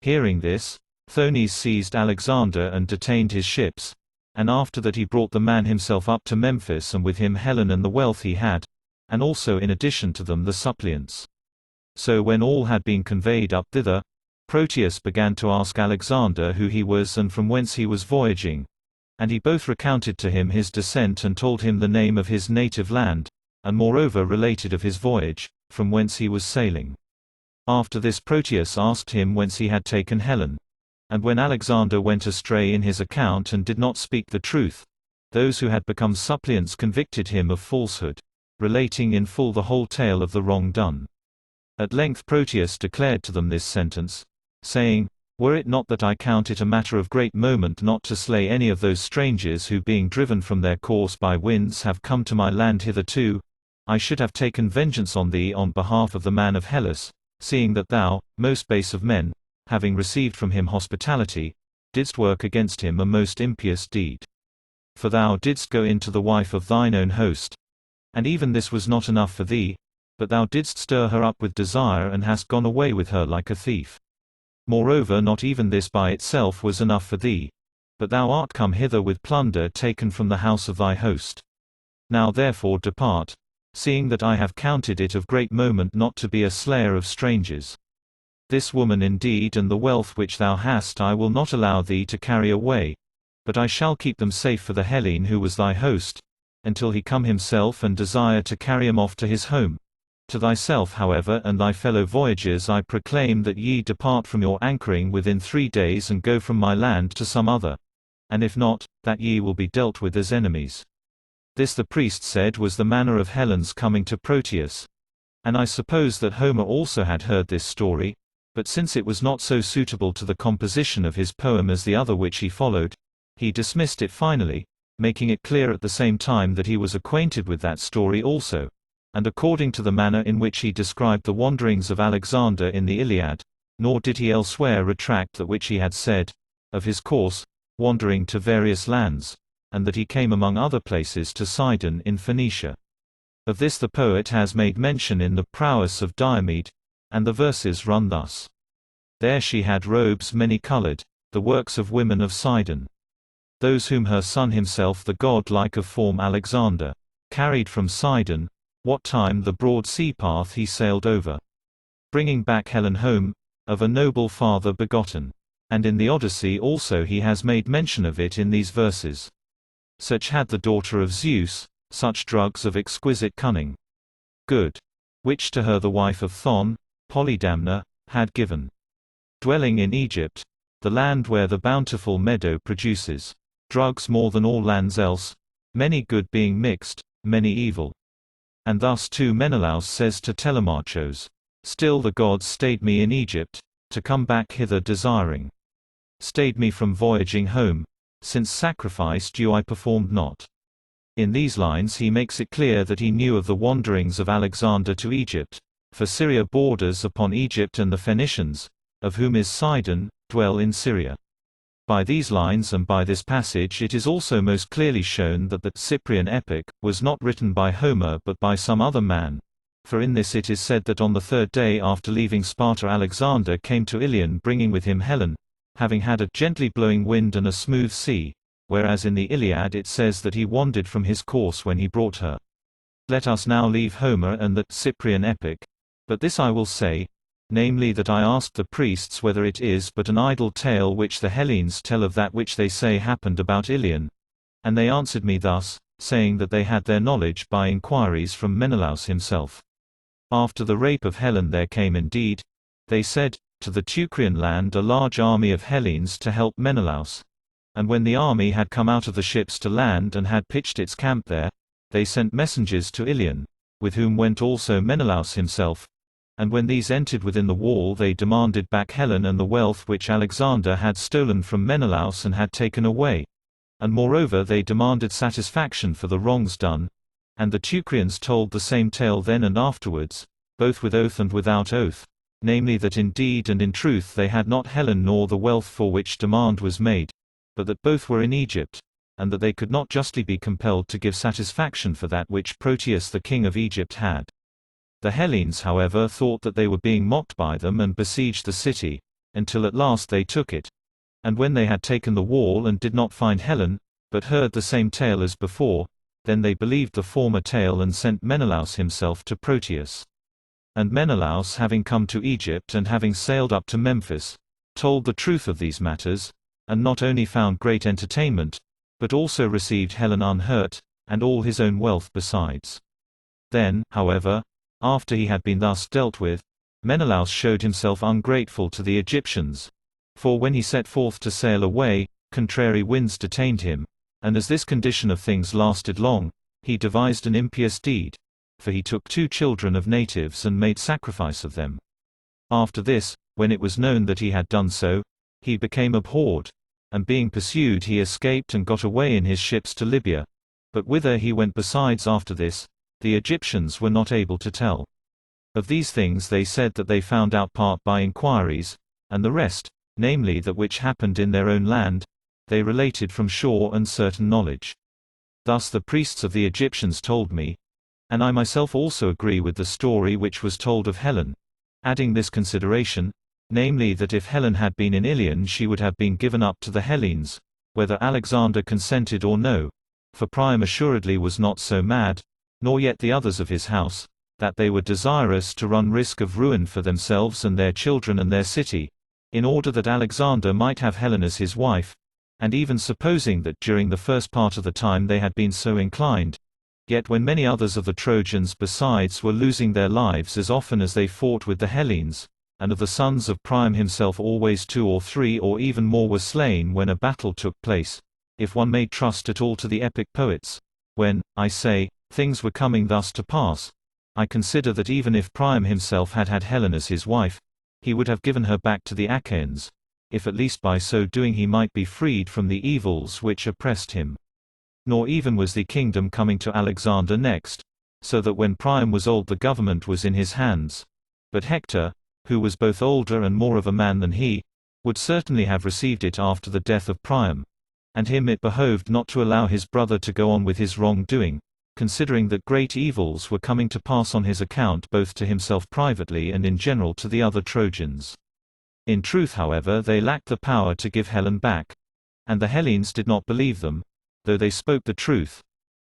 Hearing this, Thonis seized Alexander and detained his ships, and after that he brought the man himself up to Memphis and with him Helen and the wealth he had, and also in addition to them the suppliants. So when all had been conveyed up thither, Proteus began to ask Alexander who he was and from whence he was voyaging, and he both recounted to him his descent and told him the name of his native land, and moreover related of his voyage, from whence he was sailing. After this Proteus asked him whence he had taken Helen. And when Alexander went astray in his account and did not speak the truth, those who had become suppliants convicted him of falsehood, relating in full the whole tale of the wrong done. At length Proteus declared to them this sentence, saying, Were it not that I count it a matter of great moment not to slay any of those strangers who being driven from their course by winds have come to my land hitherto, I should have taken vengeance on thee on behalf of the man of Hellas, seeing that thou, most base of men, having received from him hospitality, didst work against him a most impious deed. For thou didst go in to the wife of thine own host, and even this was not enough for thee, but thou didst stir her up with desire and hast gone away with her like a thief. Moreover not even this by itself was enough for thee, but thou art come hither with plunder taken from the house of thy host. Now therefore depart, seeing that I have counted it of great moment not to be a slayer of strangers. This woman indeed and the wealth which thou hast I will not allow thee to carry away, but I shall keep them safe for the Hellene who was thy host, until he come himself and desire to carry him off to his home. To thyself however and thy fellow voyagers I proclaim that ye depart from your anchoring within 3 days and go from my land to some other, and if not, that ye will be dealt with as enemies. This the priest said was the manner of Helen's coming to Proteus. And I suppose that Homer also had heard this story, but since it was not so suitable to the composition of his poem as the other which he followed, he dismissed it finally, making it clear at the same time that he was acquainted with that story also, and according to the manner in which he described the wanderings of Alexander in the Iliad, nor did he elsewhere retract that which he had said, of his course, wandering to various lands, and that he came among other places to Sidon in Phoenicia. Of this the poet has made mention in the Prowess of Diomede, and the verses run thus. There she had robes many-colored, the works of women of Sidon. Those whom her son himself the god-like of form Alexander carried from Sidon, what time the broad sea path he sailed over, bringing back Helen home, of a noble father begotten. And in the Odyssey also he has made mention of it in these verses. Such had the daughter of Zeus, such drugs of exquisite cunning. Good. Which to her the wife of Thon, Polydamna, had given. Dwelling in Egypt, the land where the bountiful meadow produces drugs more than all lands else, many good being mixed, many evil. And thus too Menelaus says to Telemachus, Still the gods stayed me in Egypt, to come back hither desiring. Stayed me from voyaging home, since sacrifice due I performed not. In these lines he makes it clear that he knew of the wanderings of Alexander to Egypt, for Syria borders upon Egypt and the Phoenicians, of whom is Sidon, dwell in Syria. By these lines and by this passage it is also most clearly shown that the Cyprian epic was not written by Homer but by some other man, For in this it is said that on the third day after leaving Sparta Alexander came to Ilion bringing with him Helen, having had a gently blowing wind and a smooth sea, whereas in the Iliad it says that he wandered from his course when he brought her. Let us now leave Homer and the Cyprian epic. But this I will say, namely that I asked the priests whether it is but an idle tale which the Hellenes tell of that which they say happened about Ilion. And they answered me thus, saying that they had their knowledge by inquiries from Menelaus himself. After the rape of Helen there came indeed, they said, to the Teucrian land a large army of Hellenes to help Menelaus. And when the army had come out of the ships to land and had pitched its camp there, they sent messengers to Ilion, with whom went also Menelaus himself. And when these entered within the wall they demanded back Helen and the wealth which Alexander had stolen from Menelaus and had taken away. And moreover they demanded satisfaction for the wrongs done. And the Teucrians told the same tale then and afterwards, both with oath and without oath, namely that indeed and in truth they had not Helen nor the wealth for which demand was made, but that both were in Egypt, and that they could not justly be compelled to give satisfaction for that which Proteus the king of Egypt had. The Hellenes however thought that they were being mocked by them and besieged the city, until at last they took it. And when they had taken the wall and did not find Helen, but heard the same tale as before, then they believed the former tale and sent Menelaus himself to Proteus. And Menelaus having come to Egypt and having sailed up to Memphis, told the truth of these matters, and not only found great entertainment, but also received Helen unhurt, and all his own wealth besides. Then, however, after he had been thus dealt with, Menelaus showed himself ungrateful to the Egyptians. For when he set forth to sail away, contrary winds detained him, and as this condition of things lasted long, he devised an impious deed. For he took 2 children of natives and made sacrifice of them. After this, when it was known that he had done so, he became abhorred, and being pursued he escaped and got away in his ships to Libya. But whither he went besides after this, the Egyptians were not able to tell. Of these things they said that they found out part by inquiries, and the rest, namely that which happened in their own land, they related from sure and certain knowledge. Thus the priests of the Egyptians told me, and I myself also agree with the story which was told of Helen, adding this consideration, namely that if Helen had been in Ilion she would have been given up to the Hellenes, whether Alexander consented or no, for Priam assuredly was not so mad, nor yet the others of his house, that they were desirous to run risk of ruin for themselves and their children and their city, in order that Alexander might have Helen as his wife, and even supposing that during the first part of the time they had been so inclined, yet when many others of the Trojans besides were losing their lives as often as they fought with the Hellenes, and of the sons of Priam himself always 2 or 3 or even more were slain when a battle took place, if one may trust at all to the epic poets, when, I say, things were coming thus to pass, I consider that even if Priam himself had had Helen as his wife, he would have given her back to the Achaeans, if at least by so doing he might be freed from the evils which oppressed him. Nor even was the kingdom coming to Alexander next, so that when Priam was old the government was in his hands. But Hector, who was both older and more of a man than he, would certainly have received it after the death of Priam. And him it behoved not to allow his brother to go on with his wrong-doing, considering that great evils were coming to pass on his account both to himself privately and in general to the other Trojans. In truth however they lacked the power to give Helen back. And the Hellenes did not believe them, though they spoke the truth,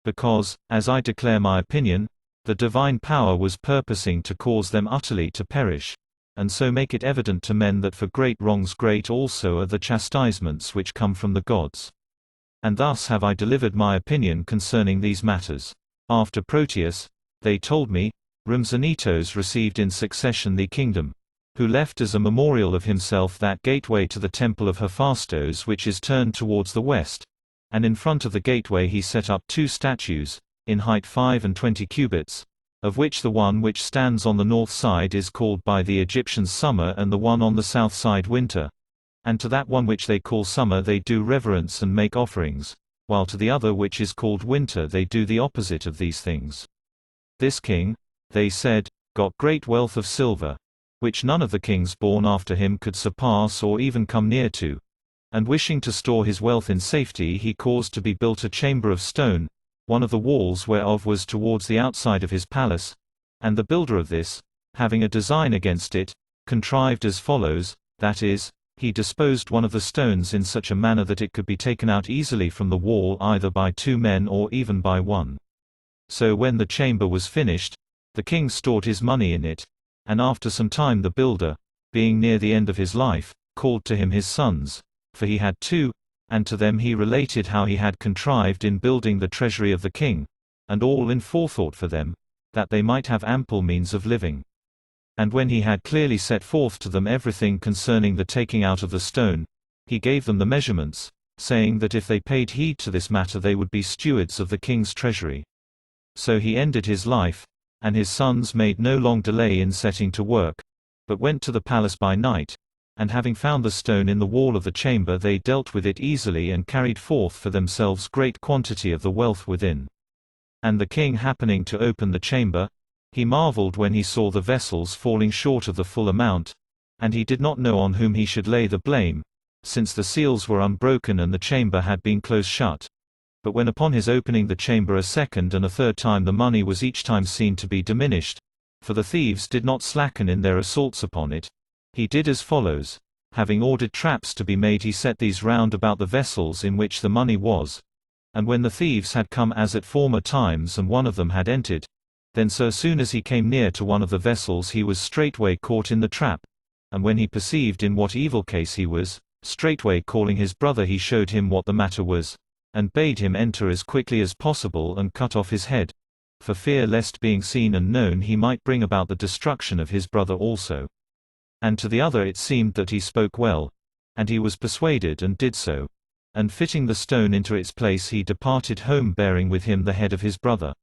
because, as I declare my opinion, the divine power was purposing to cause them utterly to perish, and so make it evident to men that for great wrongs great also are the chastisements which come from the gods. And thus have I delivered my opinion concerning these matters. After Proteus, they told me, Rhamzanitos received in succession the kingdom, who left as a memorial of himself that gateway to the temple of Hephaestus which is turned towards the west, and in front of the gateway he set up 2 statues, in height 25 cubits, of which the one which stands on the north side is called by the Egyptians Summer and the one on the south side Winter. And to that one which they call Summer they do reverence and make offerings, while to the other which is called Winter they do the opposite of these things. This king, they said, got great wealth of silver, which none of the kings born after him could surpass or even come near to. And wishing to store his wealth in safety he caused to be built a chamber of stone, one of the walls whereof was towards the outside of his palace, And the builder of this, having a design against it, contrived as follows, that is, he disposed one of the stones in such a manner that it could be taken out easily from the wall either by 2 men or even by 1. So when the chamber was finished, the king stored his money in it, and after some time the builder, being near the end of his life, called to him his sons, for he had 2, and to them he related how he had contrived in building the treasury of the king, and all in forethought for them, that they might have ample means of living. And when he had clearly set forth to them everything concerning the taking out of the stone, he gave them the measurements, saying that if they paid heed to this matter they would be stewards of the king's treasury. So he ended his life, and his sons made no long delay in setting to work, but went to the palace by night, and having found the stone in the wall of the chamber they dealt with it easily and carried forth for themselves great quantity of the wealth within. And the king happening to open the chamber, he marveled when he saw the vessels falling short of the full amount, and he did not know on whom he should lay the blame, since the seals were unbroken and the chamber had been close shut. But when upon his opening the chamber a second and a third time the money was each time seen to be diminished, for the thieves did not slacken in their assaults upon it, he did as follows: having ordered traps to be made he set these round about the vessels in which the money was, and when the thieves had come as at former times and one of them had entered, then so soon as he came near to one of the vessels he was straightway caught in the trap, and when he perceived in what evil case he was, straightway calling his brother he showed him what the matter was, and bade him enter as quickly as possible and cut off his head, for fear lest being seen and known he might bring about the destruction of his brother also. And to the other it seemed that he spoke well, and he was persuaded and did so, and fitting the stone into its place he departed home bearing with him the head of his brother.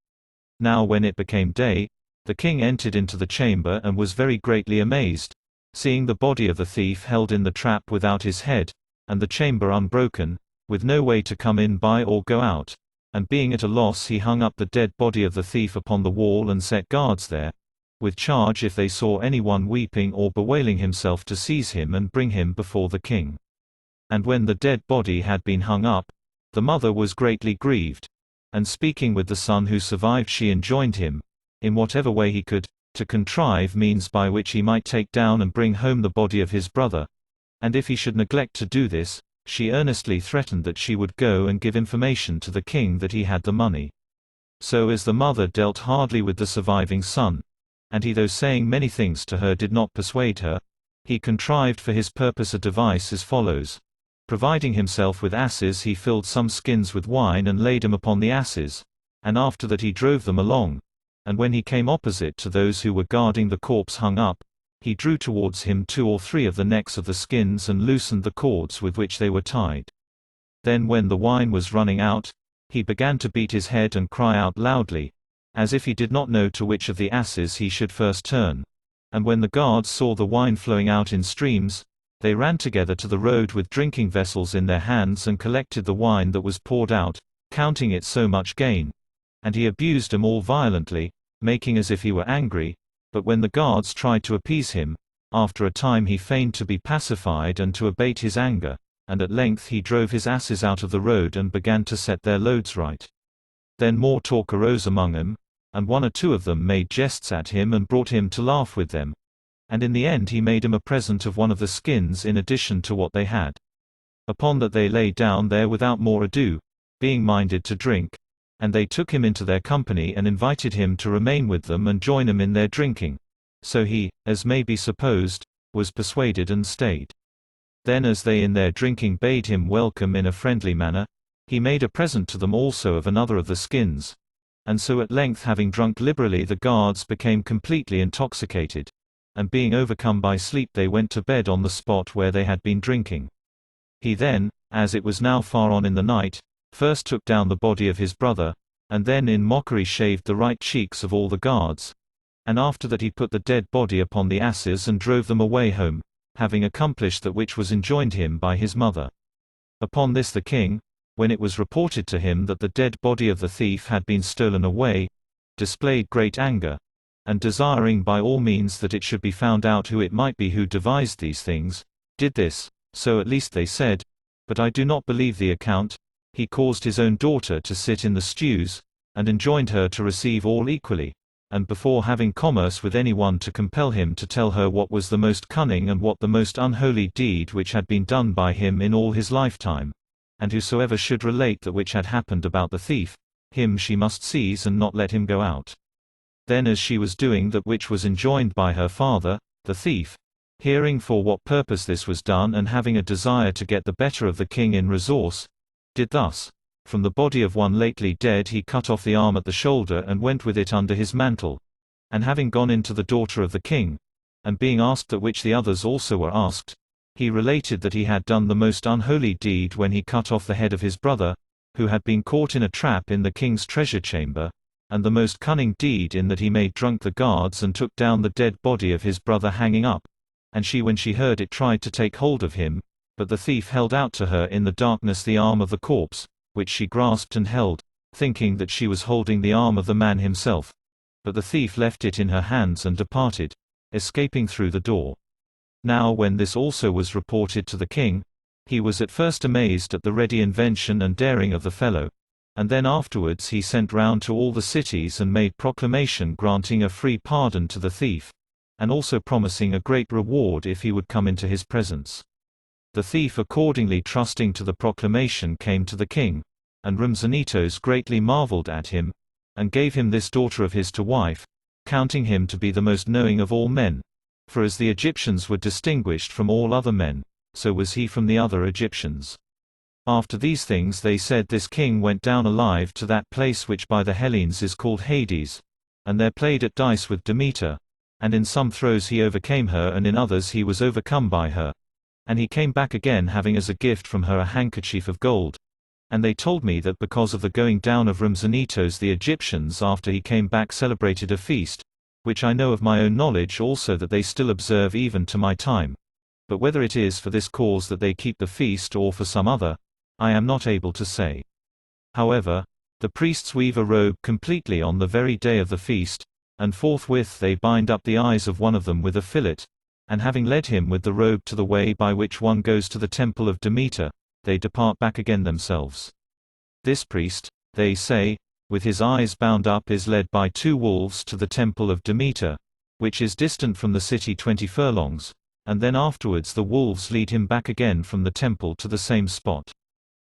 Now when it became day, the king entered into the chamber and was very greatly amazed, seeing the body of the thief held in the trap without his head, and the chamber unbroken, with no way to come in by or go out, and being at a loss he hung up the dead body of the thief upon the wall and set guards there, with charge if they saw any one weeping or bewailing himself to seize him and bring him before the king. And when the dead body had been hung up, the mother was greatly grieved, and speaking with the son who survived she enjoined him, in whatever way he could, to contrive means by which he might take down and bring home the body of his brother, and if he should neglect to do this, she earnestly threatened that she would go and give information to the king that he had the money. So as the mother dealt hardly with the surviving son, and he though saying many things to her did not persuade her, he contrived for his purpose a device as follows: providing himself with asses he filled some skins with wine and laid them upon the asses, and after that he drove them along, and when he came opposite to those who were guarding the corpse hung up, he drew towards him 2 or 3 of the necks of the skins and loosened the cords with which they were tied. Then when the wine was running out, he began to beat his head and cry out loudly, as if he did not know to which of the asses he should first turn. And when the guards saw the wine flowing out in streams, they ran together to the road with drinking vessels in their hands and collected the wine that was poured out, counting it so much gain. And he abused them all violently, making as if he were angry, but when the guards tried to appease him, after a time he feigned to be pacified and to abate his anger, and at length he drove his asses out of the road and began to set their loads right. Then more talk arose among them, and 1 or 2 of them made jests at him and brought him to laugh with them, and in the end he made him a present of one of the skins in addition to what they had. Upon that they lay down there without more ado, being minded to drink, and they took him into their company and invited him to remain with them and join them in their drinking. So he, as may be supposed, was persuaded and stayed. Then as they in their drinking bade him welcome in a friendly manner, he made a present to them also of another of the skins. And so at length having drunk liberally the guards became completely intoxicated, and being overcome by sleep they went to bed on the spot where they had been drinking. He then, as it was now far on in the night, first took down the body of his brother, and then in mockery shaved the right cheeks of all the guards, and after that he put the dead body upon the asses and drove them away home, having accomplished that which was enjoined him by his mother. Upon this the king, when it was reported to him that the dead body of the thief had been stolen away, displayed great anger, and desiring by all means that it should be found out who it might be who devised these things, did this. So at least they said, but I do not believe the account. He caused his own daughter to sit in the stews, and enjoined her to receive all equally, and before having commerce with anyone to compel him to tell her what was the most cunning and what the most unholy deed which had been done by him in all his lifetime. And whosoever should relate that which had happened about the thief, him she must seize and not let him go out. Then as she was doing that which was enjoined by her father, the thief, hearing for what purpose this was done and having a desire to get the better of the king in resource, did thus. From the body of one lately dead he cut off the arm at the shoulder and went with it under his mantle. And having gone in to the daughter of the king, and being asked that which the others also were asked, he related that he had done the most unholy deed when he cut off the head of his brother, who had been caught in a trap in the king's treasure chamber, and the most cunning deed in that he made drunk the guards and took down the dead body of his brother hanging up. And she when she heard it tried to take hold of him, but the thief held out to her in the darkness the arm of the corpse, which she grasped and held, thinking that she was holding the arm of the man himself. But the thief left it in her hands and departed, escaping through the door. Now when this also was reported to the king, he was at first amazed at the ready invention and daring of the fellow, and then afterwards he sent round to all the cities and made proclamation granting a free pardon to the thief, and also promising a great reward if he would come into his presence. The thief accordingly trusting to the proclamation came to the king, and Rhumsanitos greatly marveled at him, and gave him this daughter of his to wife, counting him to be the most knowing of all men. For as the Egyptians were distinguished from all other men, so was he from the other Egyptians. After these things they said this king went down alive to that place which by the Hellenes is called Hades, and there played at dice with Demeter, and in some throws he overcame her and in others he was overcome by her. And he came back again having as a gift from her a handkerchief of gold. And they told me that because of the going down of Rhumsanitos the Egyptians after he came back celebrated a feast, which I know of my own knowledge also that they still observe even to my time. But whether it is for this cause that they keep the feast or for some other, I am not able to say. However, the priests weave a robe completely on the very day of the feast, and forthwith they bind up the eyes of one of them with a fillet, and having led him with the robe to the way by which one goes to the temple of Demeter, they depart back again themselves. This priest, they say, with his eyes bound up is led by 2 wolves to the temple of Demeter, which is distant from the city 20 furlongs, and then afterwards the wolves lead him back again from the temple to the same spot.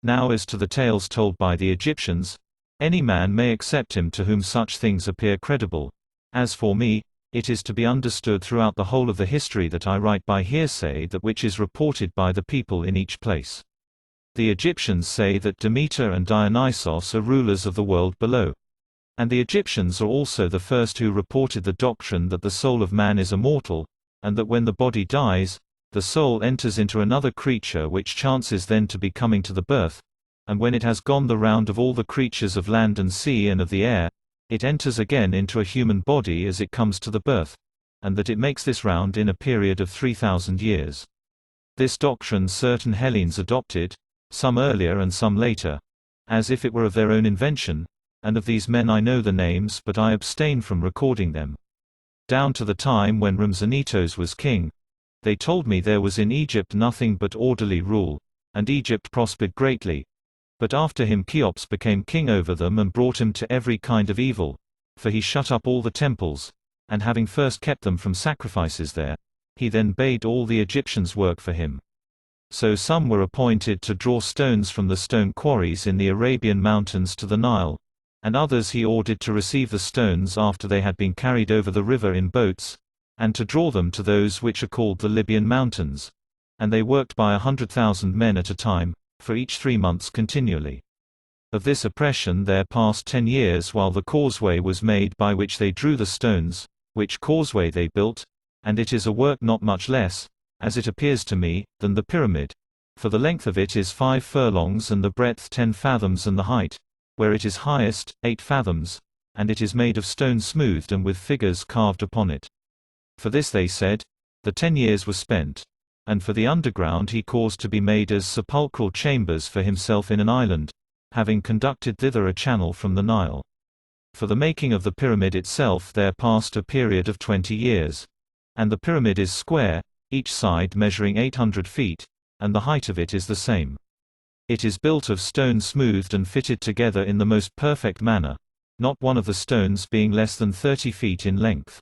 Now as to the tales told by the Egyptians, any man may accept him to whom such things appear credible. As for me, it is to be understood throughout the whole of the history that I write by hearsay that which is reported by the people in each place. The Egyptians say that Demeter and Dionysos are rulers of the world below. And the Egyptians are also the first who reported the doctrine that the soul of man is immortal, and that when the body dies, the soul enters into another creature which chances then to be coming to the birth, and when it has gone the round of all the creatures of land and sea and of the air, it enters again into a human body as it comes to the birth, and that it makes this round in a period of 3,000 years. This doctrine certain Hellenes adopted, some earlier and some later, as if it were of their own invention, and of these men I know the names but I abstain from recording them. Down to the time when Rhumsanitos was king, they told me there was in Egypt nothing but orderly rule, and Egypt prospered greatly. But after him Cheops became king over them and brought him to every kind of evil, for he shut up all the temples, and having first kept them from sacrifices there, he then bade all the Egyptians work for him. So some were appointed to draw stones from the stone quarries in the Arabian mountains to the Nile, and others he ordered to receive the stones after they had been carried over the river in boats, and to draw them to those which are called the Libyan mountains. And they worked by 100,000 men at a time, for each 3 months continually. Of this oppression there passed 10 years while the causeway was made by which they drew the stones, which causeway they built, and it is a work not much less, as it appears to me, than the pyramid, for the length of it is 5 furlongs and the breadth 10 fathoms and the height, where it is highest, 8 fathoms, and it is made of stone smoothed and with figures carved upon it. For this they said, the 10 years were spent. And for the underground he caused to be made as sepulchral chambers for himself in an island, having conducted thither a channel from the Nile. For the making of the pyramid itself there passed a period of 20 years. And the pyramid is square, each side measuring 800 feet, and the height of it is the same. It is built of stone smoothed and fitted together in the most perfect manner. not one of the stones being less than 30 feet in length.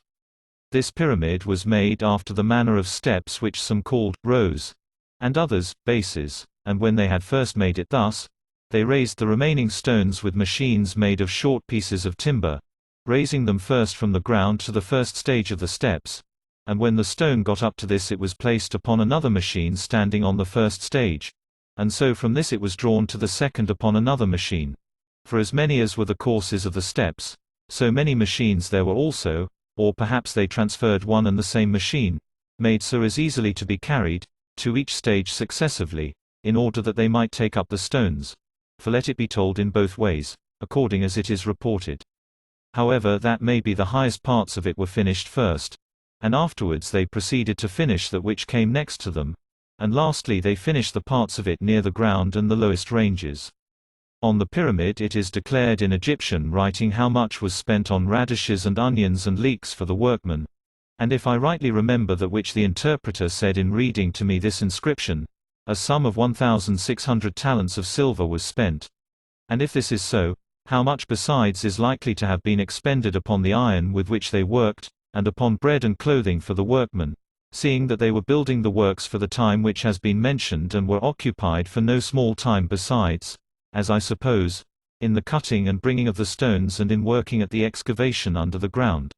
This pyramid was made after the manner of steps which some called rows, and others bases, and when they had first made it thus, they raised the remaining stones with machines made of short pieces of timber, raising them first from the ground to the first stage of the steps, and when the stone got up to this it was placed upon another machine standing on the first stage, and so from this it was drawn to the second upon another machine. For as many as were the courses of the steps, so many machines there were also, or perhaps they transferred one and the same machine, made so as easily to be carried, to each stage successively, in order that they might take up the stones. For let it be told in both ways, according as it is reported. However, that may be the highest parts of it were finished first, and afterwards they proceeded to finish that which came next to them, and lastly they finished the parts of it near the ground and the lowest ranges. On the pyramid it is declared in Egyptian writing how much was spent on radishes and onions and leeks for the workmen, and if I rightly remember that which the interpreter said in reading to me this inscription, a sum of 1,600 talents of silver was spent. And if this is so, how much besides is likely to have been expended upon the iron with which they worked, and upon bread and clothing for the workmen, seeing that they were building the works for the time which has been mentioned and were occupied for no small time besides, as I suppose, in the cutting and bringing of the stones and in working at the excavation under the ground.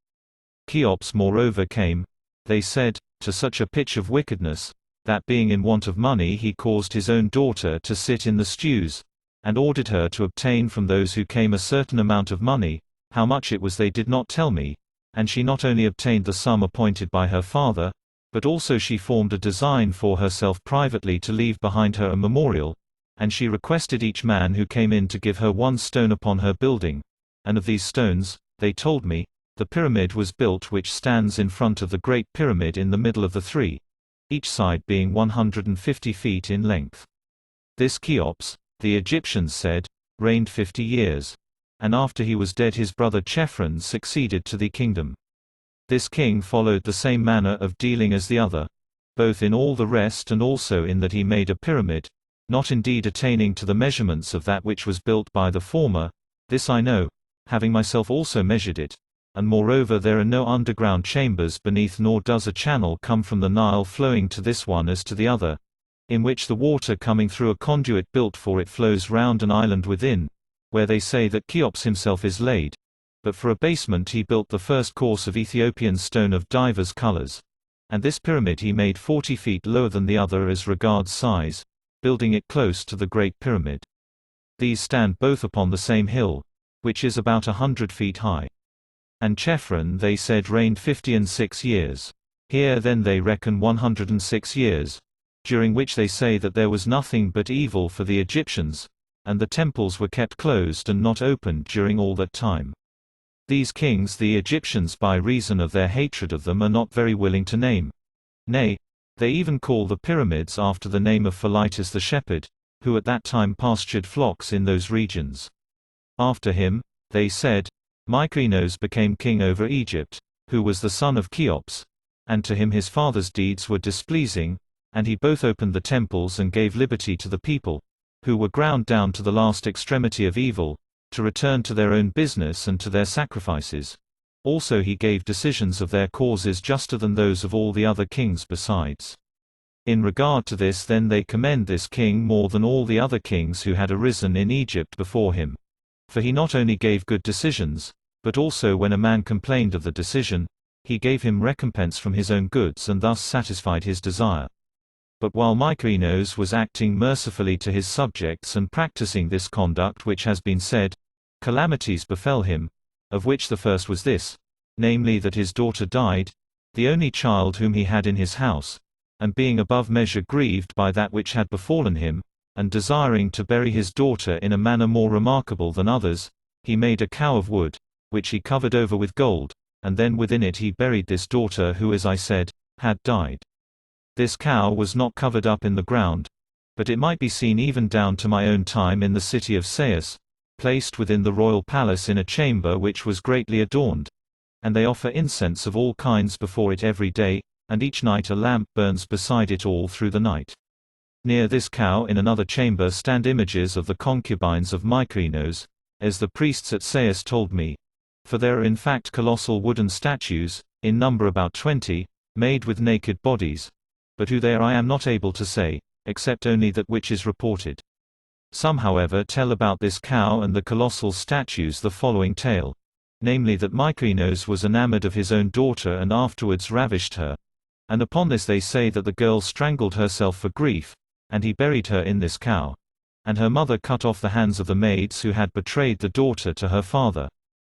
Cheops moreover came, they said, to such a pitch of wickedness, that being in want of money he caused his own daughter to sit in the stews, and ordered her to obtain from those who came a certain amount of money, how much it was they did not tell me, and she not only obtained the sum appointed by her father, but also she formed a design for herself privately to leave behind her a memorial, and she requested each man who came in to give her one stone upon her building, and of these stones, they told me, the pyramid was built which stands in front of the Great Pyramid in the middle of the three, each side being 150 feet in length. This Cheops, the Egyptians said, reigned 50 years. And after he was dead his brother Chephren succeeded to the kingdom. This king followed the same manner of dealing as the other, both in all the rest and also in that he made a pyramid, not indeed attaining to the measurements of that which was built by the former, this I know, having myself also measured it, and moreover there are no underground chambers beneath nor does a channel come from the Nile flowing to this one as to the other, in which the water coming through a conduit built for it flows round an island within, where they say that Cheops himself is laid, but for a basement he built the first course of Ethiopian stone of divers colors, and this pyramid he made 40 feet lower than the other as regards size, building it close to the Great Pyramid. These stand both upon the same hill, which is about 100 feet high. And Chephren they said reigned 56 years. Here then they reckon 106 years, during which they say that there was nothing but evil for the Egyptians, and the temples were kept closed and not opened during all that time. These kings the Egyptians by reason of their hatred of them are not very willing to name. Nay, they even call the pyramids after the name of Philetus the shepherd, who at that time pastured flocks in those regions. After him, they said, Mykrinos became king over Egypt, who was the son of Cheops, and to him his father's deeds were displeasing, and he both opened the temples and gave liberty to the people, who were ground down to the last extremity of evil, to return to their own business and to their sacrifices. Also he gave decisions of their causes juster than those of all the other kings besides. In regard to this then they commend this king more than all the other kings who had arisen in Egypt before him. For he not only gave good decisions, but also when a man complained of the decision, he gave him recompense from his own goods and thus satisfied his desire. But while Mykrinos was acting mercifully to his subjects and practicing this conduct which has been said, calamities befell him, of which the first was this, namely that his daughter died, the only child whom he had in his house, and being above measure grieved by that which had befallen him, and desiring to bury his daughter in a manner more remarkable than others, he made a cow of wood, which he covered over with gold, and then within it he buried this daughter who as I said, had died. This cow was not covered up in the ground, but it might be seen even down to my own time in the city of Sais, placed within the royal palace in a chamber which was greatly adorned. And they offer incense of all kinds before it every day, and each night a lamp burns beside it all through the night. Near this cow in another chamber stand images of the concubines of Mykrinos, as the priests at Sais told me. For there are in fact colossal wooden statues, in number about 20, made with naked bodies. But who they are I am not able to say, except only that which is reported. Some however tell about this cow and the colossal statues the following tale. Namely that Mycainos was enamored of his own daughter and afterwards ravished her. And upon this they say that the girl strangled herself for grief, and he buried her in this cow. And her mother cut off the hands of the maids who had betrayed the daughter to her father.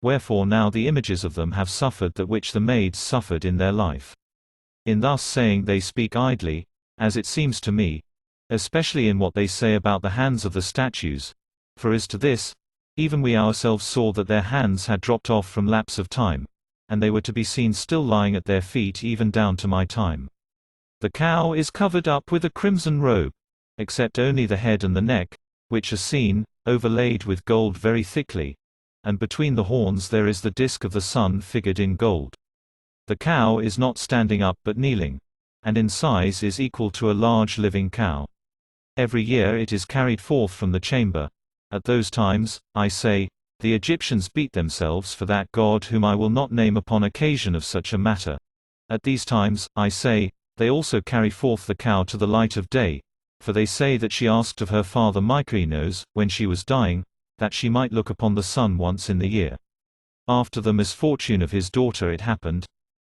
Wherefore now the images of them have suffered that which the maids suffered in their life. In thus saying they speak idly, as it seems to me, especially in what they say about the hands of the statues. For as to this, even we ourselves saw that their hands had dropped off from lapse of time, and they were to be seen still lying at their feet even down to my time. The cow is covered up with a crimson robe, except only the head and the neck, which are seen, overlaid with gold very thickly, and between the horns there is the disk of the sun figured in gold. The cow is not standing up but kneeling, and in size is equal to a large living cow. Every year it is carried forth from the chamber. At those times, I say, the Egyptians beat themselves for that god whom I will not name upon occasion of such a matter. At these times, I say, they also carry forth the cow to the light of day, for they say that she asked of her father Mycainos, when she was dying, that she might look upon the sun once in the year. After the misfortune of his daughter it happened,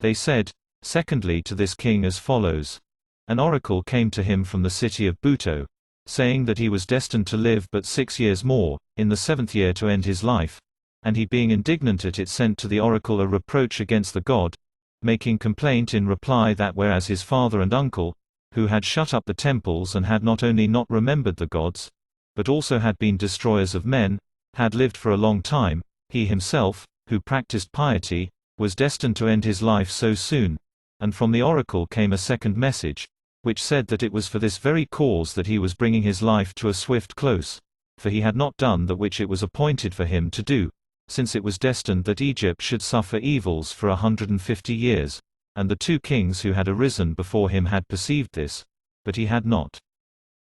they said, secondly to this king as follows. An oracle came to him from the city of Buto, saying that he was destined to live but 6 years more, in the 7th year to end his life, and he being indignant at it sent to the oracle a reproach against the god, making complaint in reply that whereas his father and uncle, who had shut up the temples and had not only not remembered the gods, but also had been destroyers of men, had lived for a long time, he himself, who practiced piety, was destined to end his life so soon. And from the oracle came a second message, which said that it was for this very cause that he was bringing his life to a swift close, for he had not done that which it was appointed for him to do, since it was destined that Egypt should suffer evils for 150 years, and the 2 kings who had arisen before him had perceived this, but he had not.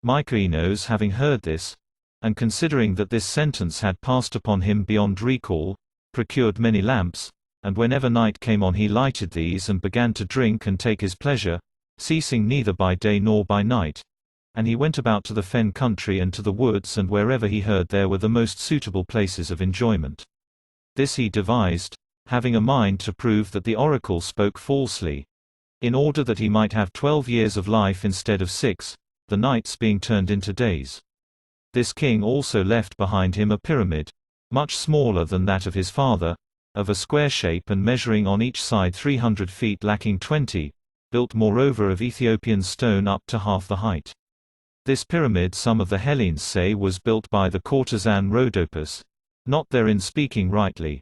Mycainos having heard this, and considering that this sentence had passed upon him beyond recall, procured many lamps, and whenever night came on he lighted these and began to drink and take his pleasure, ceasing neither by day nor by night. And he went about to the fen country and to the woods and wherever he heard there were the most suitable places of enjoyment. This he devised, having a mind to prove that the oracle spoke falsely, in order that he might have 12 years of life instead of 6, the nights being turned into days. This king also left behind him a pyramid, much smaller than that of his father, of a square shape and measuring on each side 300 feet lacking 20, built moreover of Ethiopian stone up to half the height. This pyramid some of the Hellenes say was built by the courtesan Rhodopus, not therein speaking rightly.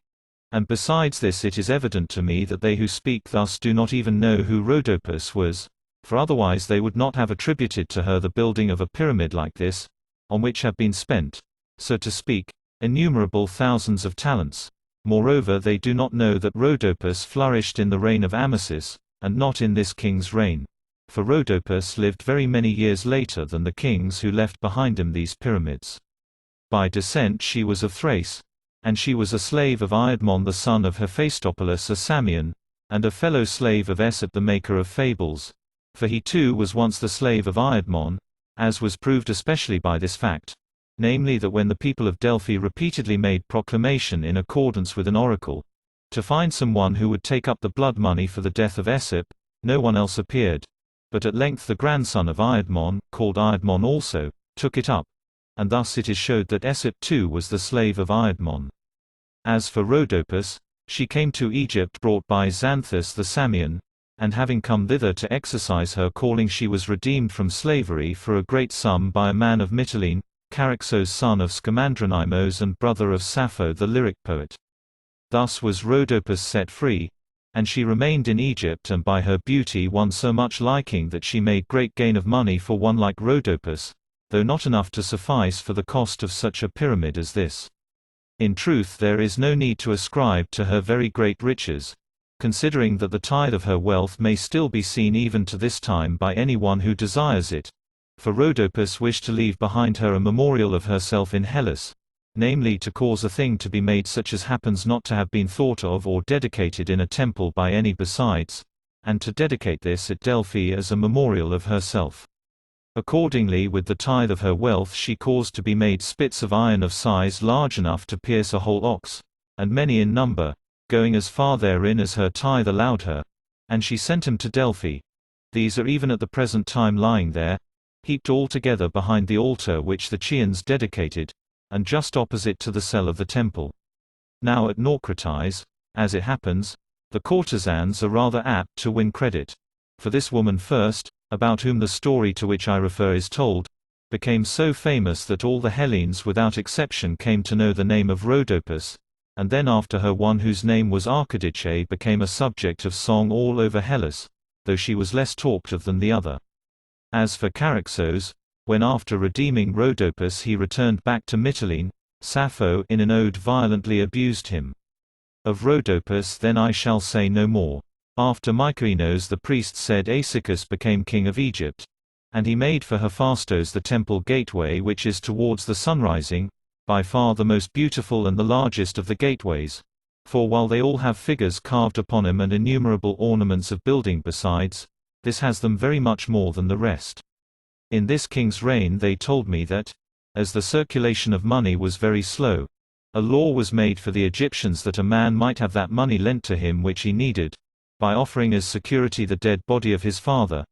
And besides this it is evident to me that they who speak thus do not even know who Rhodopus was, for otherwise they would not have attributed to her the building of a pyramid like this, on which have been spent, so to speak, innumerable thousands of talents. Moreover they do not know that Rhodopus flourished in the reign of Amasis, and not in this king's reign. For Rhodopus lived very many years later than the kings who left behind him these pyramids. By descent she was of Thrace, and she was a slave of Iadmon the son of Hephaestropolis a Samian, and a fellow slave of Aesop the maker of fables, for he too was once the slave of Iadmon, as was proved especially by this fact, namely that when the people of Delphi repeatedly made proclamation in accordance with an oracle, to find someone who would take up the blood money for the death of Aesop, no one else appeared, but at length the grandson of Iadmon, called Iadmon also, took it up, and thus it is showed that Aesop too was the slave of Iadmon. As for Rhodopus, she came to Egypt brought by Xanthus the Samian, and having come thither to exercise her calling she was redeemed from slavery for a great sum by a man of Mytilene, Charaxos son of Scamandronymos and brother of Sappho the lyric poet. Thus was Rhodopus set free, and she remained in Egypt and by her beauty won so much liking that she made great gain of money for one like Rhodopus, though not enough to suffice for the cost of such a pyramid as this. In truth there is no need to ascribe to her very great riches, considering that the tithe of her wealth may still be seen even to this time by anyone who desires it. For Rhodopus wished to leave behind her a memorial of herself in Hellas, namely to cause a thing to be made such as happens not to have been thought of or dedicated in a temple by any besides, and to dedicate this at Delphi as a memorial of herself. Accordingly with the tithe of her wealth she caused to be made spits of iron of size large enough to pierce a whole ox, and many in number, going as far therein as her tithe allowed her, and she sent him to Delphi. These are even at the present time lying there, heaped all together behind the altar which the Chians dedicated, and just opposite to the cell of the temple. Now at Naucratis, as it happens, the courtesans are rather apt to win credit. For this woman first, about whom the story to which I refer is told, became so famous that all the Hellenes without exception came to know the name of Rhodopis, and then after her one whose name was Archedice became a subject of song all over Hellas, though she was less talked of than the other. As for Charaxos, when after redeeming Rhodopis he returned back to Mytilene, Sappho in an ode violently abused him. Of Rhodopis then I shall say no more. After Mycainos the priest said Asychus became king of Egypt. And he made for Hephaestos the temple gateway which is towards the sunrising, by far the most beautiful and the largest of the gateways. For while they all have figures carved upon them and innumerable ornaments of building besides, this has them very much more than the rest. In this king's reign they told me that, as the circulation of money was very slow, a law was made for the Egyptians that a man might have that money lent to him which he needed, by offering as security the dead body of his father,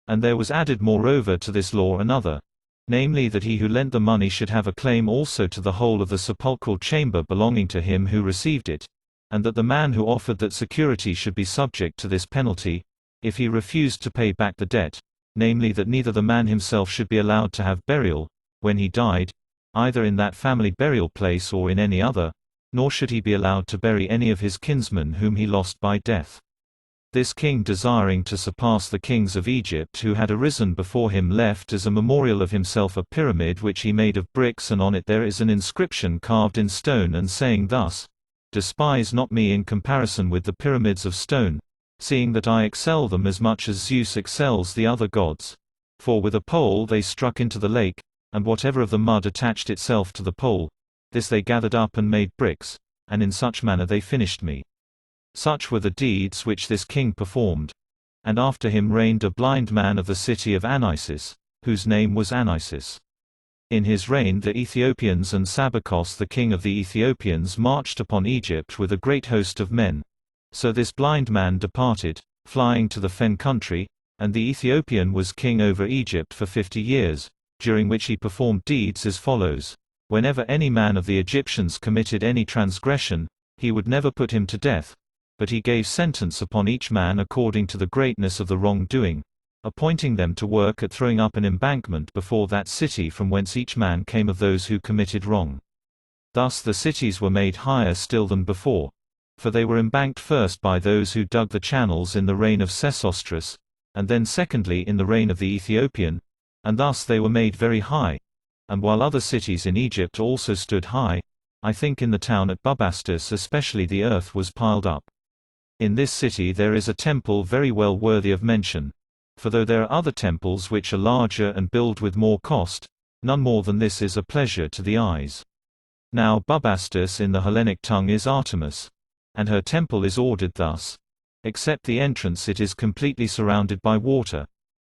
and there was added moreover to this law another, namely that he who lent the money should have a claim also to the whole of the sepulchral chamber belonging to him who received it, and that the man who offered that security should be subject to this penalty, if he refused to pay back the debt, namely that neither the man himself should be allowed to have burial, when he died, either in that family burial place or in any other, nor should he be allowed to bury any of his kinsmen whom he lost by death. This king desiring to surpass the kings of Egypt who had arisen before him left as a memorial of himself a pyramid which he made of bricks, and on it there is an inscription carved in stone and saying thus, "Despise not me in comparison with the pyramids of stone, seeing that I excel them as much as Zeus excels the other gods. For with a pole they struck into the lake, and whatever of the mud attached itself to the pole, this they gathered up and made bricks, and in such manner they finished me." Such were the deeds which this king performed. And after him reigned a blind man of the city of Anisis, whose name was Anisis. In his reign the Ethiopians and Sabacos the king of the Ethiopians marched upon Egypt with a great host of men. So this blind man departed, flying to the fen country, and the Ethiopian was king over Egypt for 50 years, during which he performed deeds as follows. Whenever any man of the Egyptians committed any transgression, he would never put him to death, but he gave sentence upon each man according to the greatness of the wrong-doing, appointing them to work at throwing up an embankment before that city from whence each man came of those who committed wrong. Thus the cities were made higher still than before, for they were embanked first by those who dug the channels in the reign of Sesostris, and then secondly in the reign of the Ethiopian, and thus they were made very high. And while other cities in Egypt also stood high, I think in the town at Bubastis especially the earth was piled up. In this city there is a temple very well worthy of mention. For though there are other temples which are larger and built with more cost, none more than this is a pleasure to the eyes. Now Bubastis in the Hellenic tongue is Artemis, and her temple is ordered thus. Except the entrance it is completely surrounded by water.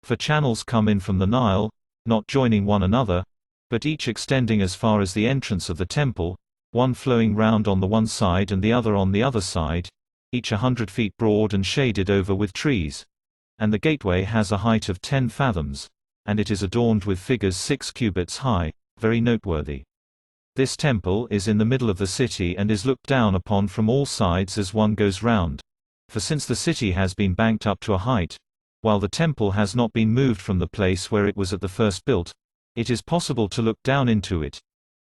For channels come in from the Nile, not joining one another, but each extending as far as the entrance of the temple, one flowing round on the one side and the other on the other side, each 100 feet broad and shaded over with trees. And the gateway has a height of 10 fathoms, and it is adorned with figures 6 cubits high, very noteworthy. This temple is in the middle of the city and is looked down upon from all sides as one goes round. For since the city has been banked up to a height, while the temple has not been moved from the place where it was at the first built, it is possible to look down into it.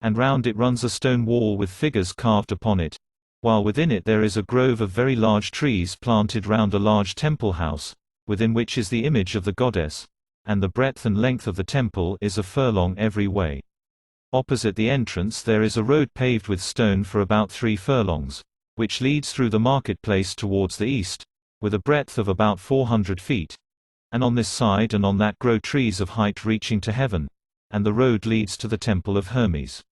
And round it runs a stone wall with figures carved upon it, while within it there is a grove of very large trees planted round a large temple house, within which is the image of the goddess, and the breadth and length of the temple is a furlong every way. Opposite the entrance there is a road paved with stone for about 3 furlongs, which leads through the marketplace towards the east, with a breadth of about 400 feet. And on this side and on that grow trees of height reaching to heaven, and the road leads to the temple of Hermes.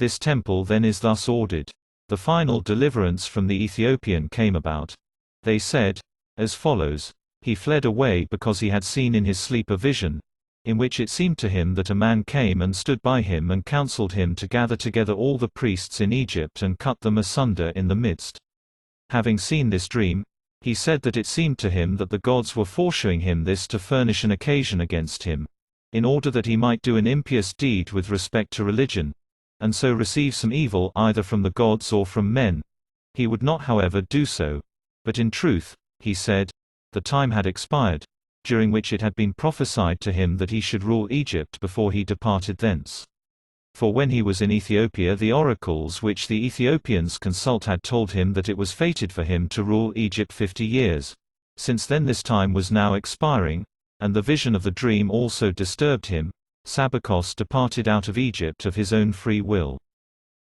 This temple then is thus ordered. The final deliverance from the Ethiopian came about. They said, as follows: He fled away because he had seen in his sleep a vision, in which it seemed to him that a man came and stood by him and counseled him to gather together all the priests in Egypt and cut them asunder in the midst. Having seen this dream, he said that it seemed to him that the gods were foreshowing him this to furnish an occasion against him, in order that he might do an impious deed with respect to religion, and so receive some evil either from the gods or from men. He would not however do so. But in truth, he said, the time had expired, during which it had been prophesied to him that he should rule Egypt before he departed thence. For when he was in Ethiopia, the oracles which the Ethiopians consult had told him that it was fated for him to rule Egypt 50 years. Since then this time was now expiring, and the vision of the dream also disturbed him, Sabachos departed out of Egypt of his own free will.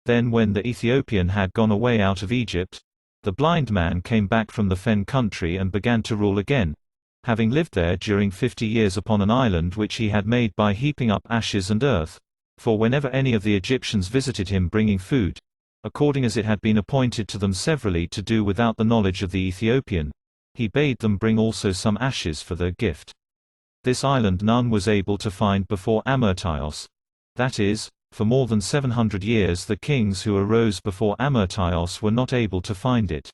Then when the Ethiopian had gone away out of Egypt, the blind man came back from the fen country and began to rule again, having lived there during 50 years upon an island which he had made by heaping up ashes and earth. For whenever any of the Egyptians visited him bringing food, according as it had been appointed to them severally to do without the knowledge of the Ethiopian, he bade them bring also some ashes for their gift. This island none was able to find before Amyrtaios. That is, for more than 700 years the kings who arose before Amyrtaios were not able to find it.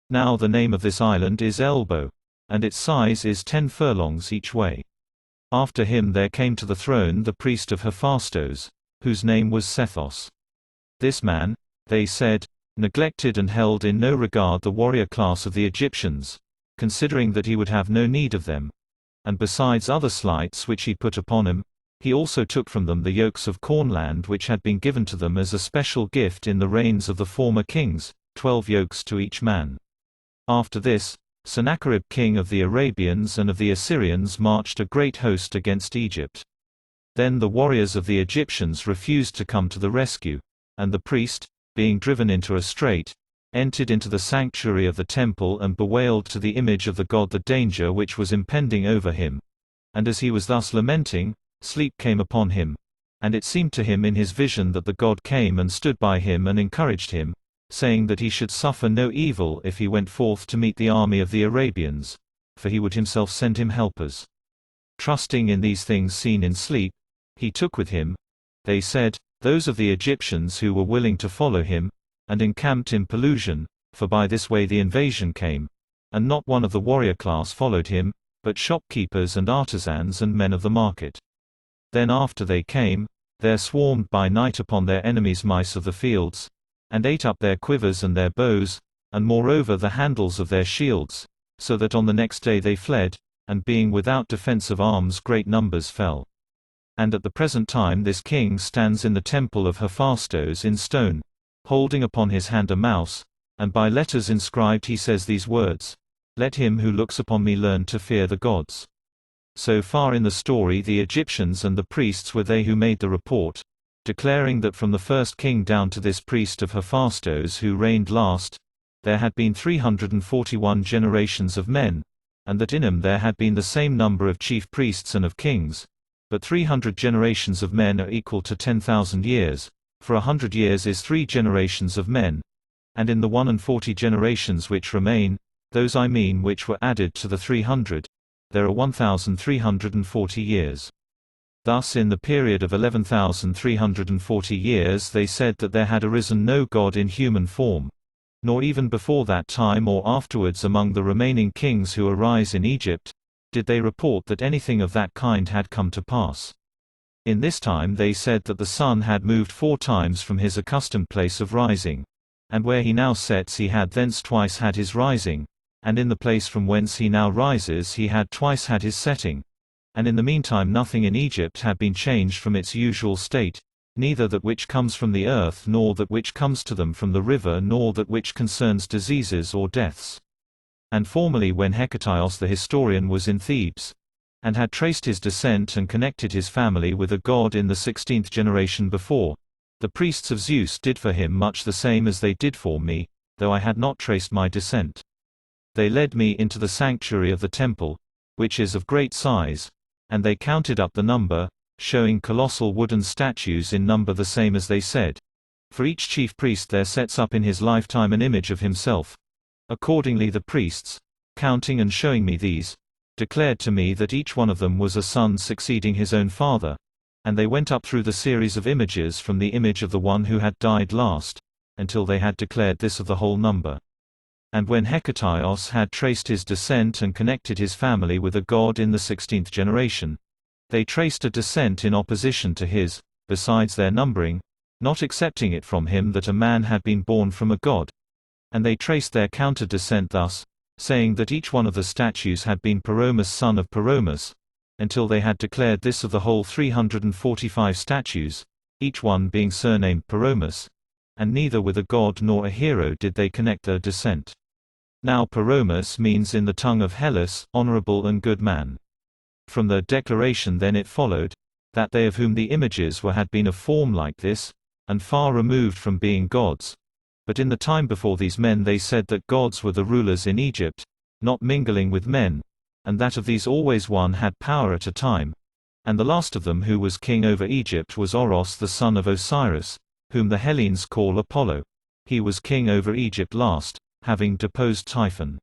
Now the name of this island is Elbow, and its size is 10 furlongs each way. After him there came to the throne the priest of Hephaestos, whose name was Sethos. This man, they said, neglected and held in no regard the warrior class of the Egyptians, considering that he would have no need of them. And besides other slights which he put upon him, he also took from them the yokes of cornland which had been given to them as a special gift in the reigns of the former kings, 12 yokes to each man. After this, Sennacherib king of the Arabians and of the Assyrians marched a great host against Egypt. Then the warriors of the Egyptians refused to come to the rescue, and the priest, being driven into a strait, entered into the sanctuary of the temple and bewailed to the image of the god the danger which was impending over him. And as he was thus lamenting, sleep came upon him, and it seemed to him in his vision that the god came and stood by him and encouraged him, saying that he should suffer no evil if he went forth to meet the army of the Arabians, for he would himself send him helpers. Trusting in these things seen in sleep, he took with him, they said, those of the Egyptians who were willing to follow him, and encamped in Pelusium, for by this way the invasion came, and not one of the warrior class followed him, but shopkeepers and artisans and men of the market. Then after they came, there swarmed by night upon their enemies mice of the fields, and ate up their quivers and their bows, and moreover the handles of their shields, so that on the next day they fled, and being without defense of arms great numbers fell. And at the present time this king stands in the temple of Hephaestos in stone, holding upon his hand a mouse, and by letters inscribed he says these words: "Let him who looks upon me learn to fear the gods." So far in the story the Egyptians and the priests were they who made the report, declaring that from the first king down to this priest of Hephaestos who reigned last, there had been 341 generations of men, and that in him there had been the same number of chief priests and of kings, but 300 generations of men are equal to 10,000 years, for 100 years is 3 generations of men, and in the 41 generations which remain, those I mean which were added to the 300, there are 1,340 years. Thus in the period of 11,340 years they said that there had arisen no god in human form, nor even before that time or afterwards among the remaining kings who arise in Egypt, did they report that anything of that kind had come to pass. In this time they said that the sun had moved 4 times from his accustomed place of rising, and where he now sets he had thence twice had his rising, and in the place from whence he now rises he had twice had his setting. And in the meantime nothing in Egypt had been changed from its usual state, neither that which comes from the earth nor that which comes to them from the river nor that which concerns diseases or deaths. And formerly when Hecataios the historian was in Thebes, and had traced his descent and connected his family with a god in the 16th generation before, the priests of Zeus did for him much the same as they did for me, though I had not traced my descent. They led me into the sanctuary of the temple, which is of great size, and they counted up the number, showing colossal wooden statues in number the same as they said, For each chief priest there sets up in his lifetime an image of himself. Accordingly the priests, counting and showing me these, declared to me that each one of them was a son succeeding his own father, and they went up through the series of images from the image of the one who had died last, until they had declared this of the whole number. And when Hecataios had traced his descent and connected his family with a god in the 16th generation, they traced a descent in opposition to his, besides their numbering, not accepting it from him that a man had been born from a god. And they traced their counter-descent thus, saying that each one of the statues had been Paromus son of Paromus, until they had declared this of the whole 345 statues, each one being surnamed Paromus, and neither with a god nor a hero did they connect their descent. Now Paromus means in the tongue of Hellas, honorable and good man. From the declaration then it followed, that they of whom the images were had been of form like this, and far removed from being gods. But in the time before these men they said that gods were the rulers in Egypt, not mingling with men, and that of these always one had power at a time. And the last of them who was king over Egypt was Oros the son of Osiris, whom the Hellenes call Apollo. He was king over Egypt last, having deposed Typhon.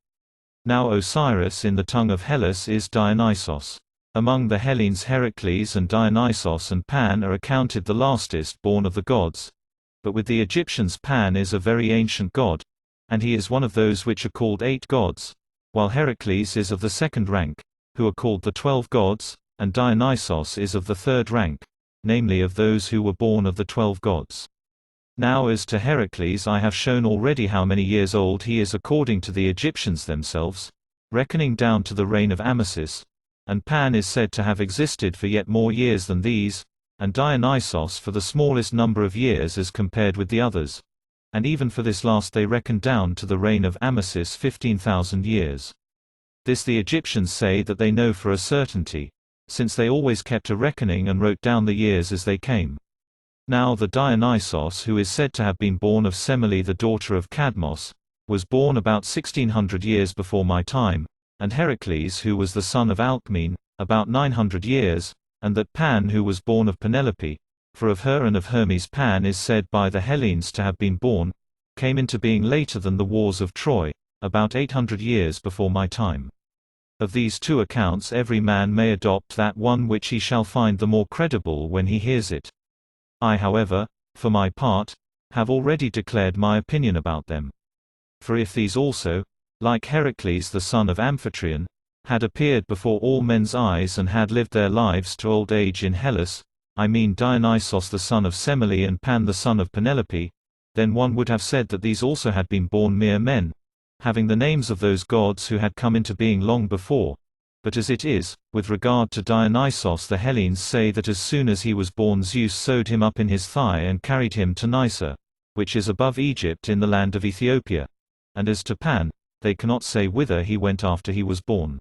Now Osiris in the tongue of Hellas is Dionysos. Among the Hellenes Heracles and Dionysos and Pan are accounted the lastest born of the gods. But with the Egyptians Pan is a very ancient god, and he is one of those which are called 8 gods, while Heracles is of the 2nd rank, who are called the 12 gods, and Dionysos is of the 3rd rank, namely of those who were born of the 12 gods. Now as to Heracles I have shown already how many years old he is according to the Egyptians themselves, reckoning down to the reign of Amasis, and Pan is said to have existed for yet more years than these, and Dionysos for the smallest number of years as compared with the others. And even for this last they reckon down to the reign of Amasis 15,000 years. This the Egyptians say that they know for a certainty, since they always kept a reckoning and wrote down the years as they came. Now the Dionysos who is said to have been born of Semele the daughter of Cadmos, was born about 1600 years before my time, and Heracles who was the son of Alcmene, about 900 years, and that Pan who was born of Penelope, for of her and of Hermes Pan is said by the Hellenes to have been born, came into being later than the wars of Troy, about 800 years before my time. Of these 2 accounts every man may adopt that one which he shall find the more credible when he hears it. I however, for my part, have already declared my opinion about them. For if these also, like Heracles the son of Amphitryon, had appeared before all men's eyes and had lived their lives to old age in Hellas, I mean Dionysos the son of Semele and Pan the son of Penelope, then one would have said that these also had been born mere men, having the names of those gods who had come into being long before. But as it is, with regard to Dionysos the Hellenes say that as soon as he was born Zeus sewed him up in his thigh and carried him to Nysa, which is above Egypt in the land of Ethiopia. And as to Pan, they cannot say whither he went after he was born.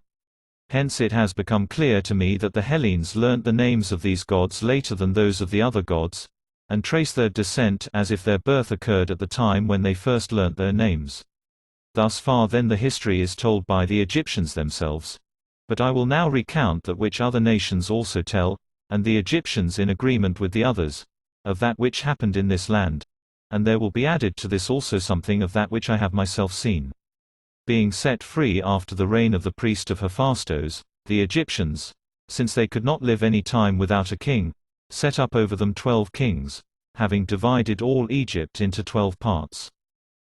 Hence it has become clear to me that the Hellenes learnt the names of these gods later than those of the other gods, and trace their descent as if their birth occurred at the time when they first learnt their names. Thus far then the history is told by the Egyptians themselves. But I will now recount that which other nations also tell, and the Egyptians in agreement with the others, of that which happened in this land, and there will be added to this also something of that which I have myself seen. Being set free after the reign of the priest of Hephaestus, the Egyptians, since they could not live any time without a king, set up over them 12 kings, having divided all Egypt into 12 parts.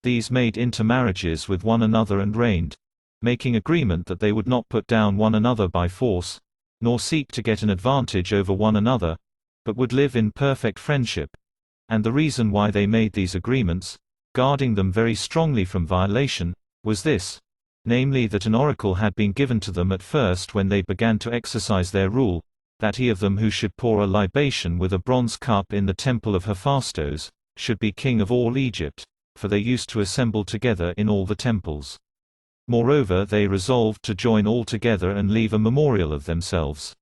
These made intermarriages with one another and reigned, making agreement that they would not put down one another by force, nor seek to get an advantage over one another, but would live in perfect friendship. And the reason why they made these agreements, guarding them very strongly from violation, was this, namely that an oracle had been given to them at first when they began to exercise their rule, that he of them who should pour a libation with a bronze cup in the temple of Hephaestus, should be king of all Egypt, for they used to assemble together in all the temples. Moreover they resolved to join all together and leave a memorial of themselves.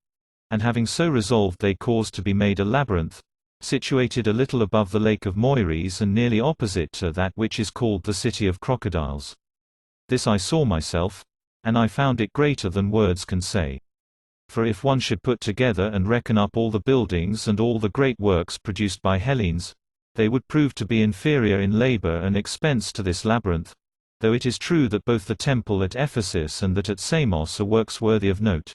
And having so resolved they caused to be made a labyrinth, situated a little above the lake of Moeris and nearly opposite to that which is called the city of crocodiles. This I saw myself, and I found it greater than words can say. For if one should put together and reckon up all the buildings and all the great works produced by Hellenes, they would prove to be inferior in labor and expense to this labyrinth, though it is true that both the temple at Ephesus and that at Samos are works worthy of note.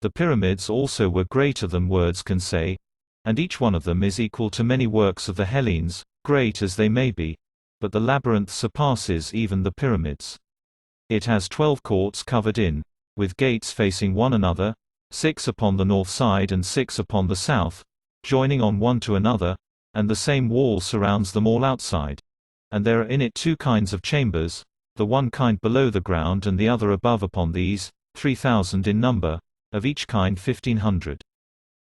The pyramids also were greater than words can say, and each one of them is equal to many works of the Hellenes, great as they may be, but the labyrinth surpasses even the pyramids. It has 12 courts covered in, with gates facing one another, 6 upon the north side and 6 upon the south, joining on one to another, and the same wall surrounds them all outside. And there are in it 2 kinds of chambers, the one kind below the ground and the other above. Upon these, 3,000 in number, of each kind 1,500.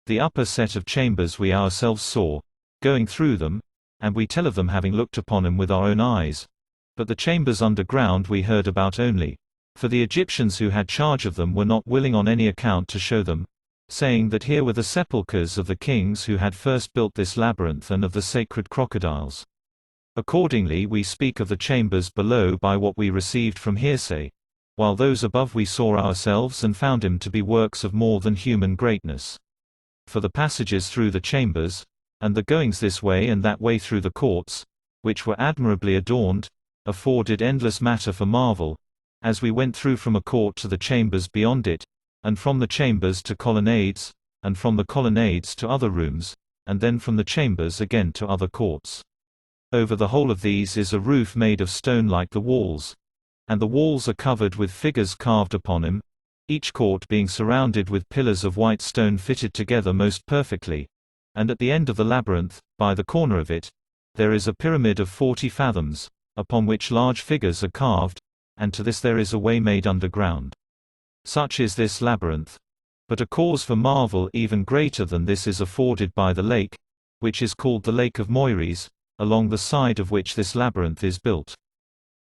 The upper set of chambers we ourselves saw, going through them, and we tell of them having looked upon them with our own eyes. But the chambers underground we heard about only, for the Egyptians who had charge of them were not willing on any account to show them, saying that here were the sepulchres of the kings who had first built this labyrinth and of the sacred crocodiles. Accordingly we speak of the chambers below by what we received from hearsay, while those above we saw ourselves and found him to be works of more than human greatness. For the passages through the chambers, and the goings this way and that way through the courts, which were admirably adorned, afforded endless matter for marvel, as we went through from a court to the chambers beyond it, and from the chambers to colonnades, and from the colonnades to other rooms, and then from the chambers again to other courts. Over the whole of these is a roof made of stone like the walls, and the walls are covered with figures carved upon them, each court being surrounded with pillars of white stone fitted together most perfectly, and at the end of the labyrinth, by the corner of it, there is a pyramid of 40 fathoms, upon which large figures are carved, and to this there is a way made underground. Such is this labyrinth. But a cause for marvel even greater than this is afforded by the lake, which is called the Lake of Moiris, along the side of which this labyrinth is built.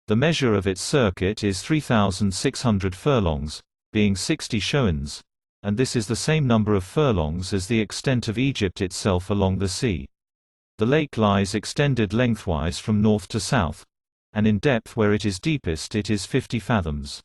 The measure of its circuit is 3,600 furlongs, being 60 shoans, and this is the same number of furlongs as the extent of Egypt itself along the sea. The lake lies extended lengthwise from north to south, and in depth where it is deepest it is 50 fathoms.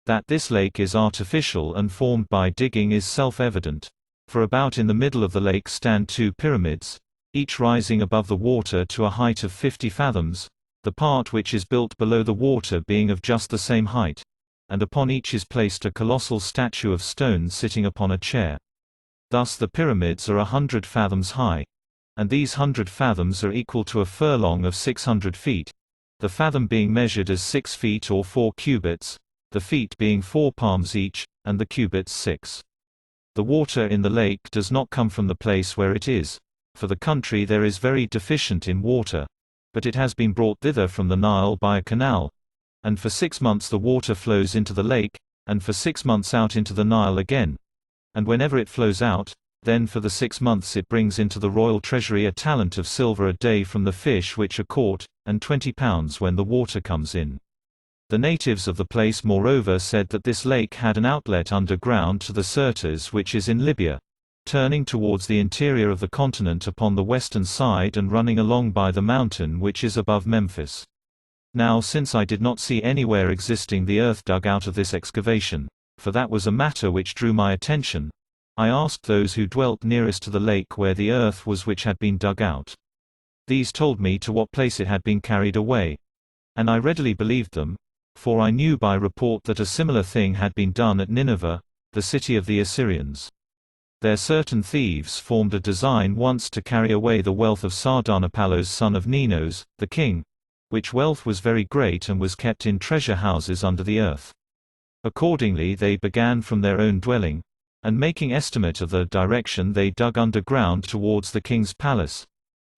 That this lake is artificial and formed by digging is self-evident, for about in the middle of the lake stand 2 pyramids, each rising above the water to a height of 50 fathoms, the part which is built below the water being of just the same height, and upon each is placed a colossal statue of stone sitting upon a chair. Thus the pyramids are 100 fathoms high, and these 100 fathoms are equal to a furlong of 600 feet, the fathom being measured as 6 feet or 4 cubits, the feet being 4 palms each, and the cubits 6. The water in the lake does not come from the place where it is, for the country there is very deficient in water, but it has been brought thither from the Nile by a canal, and for 6 months the water flows into the lake, and for 6 months out into the Nile again. And whenever it flows out, then for the 6 months it brings into the royal treasury a talent of silver a day from the fish which are caught, and 20 pounds when the water comes in. The natives of the place moreover said that this lake had an outlet underground to the Syrtis which is in Libya, turning towards the interior of the continent upon the western side and running along by the mountain which is above Memphis. Now since I did not see anywhere existing the earth dug out of this excavation, for that was a matter which drew my attention, I asked those who dwelt nearest to the lake where the earth was which had been dug out. These told me to what place it had been carried away. And I readily believed them, for I knew by report that a similar thing had been done at Nineveh, the city of the Assyrians. There certain thieves formed a design once to carry away the wealth of Sardanapallos son of Ninos, the king, which wealth was very great and was kept in treasure houses under the earth. Accordingly they began from their own dwelling, and making estimate of the direction they dug underground towards the king's palace.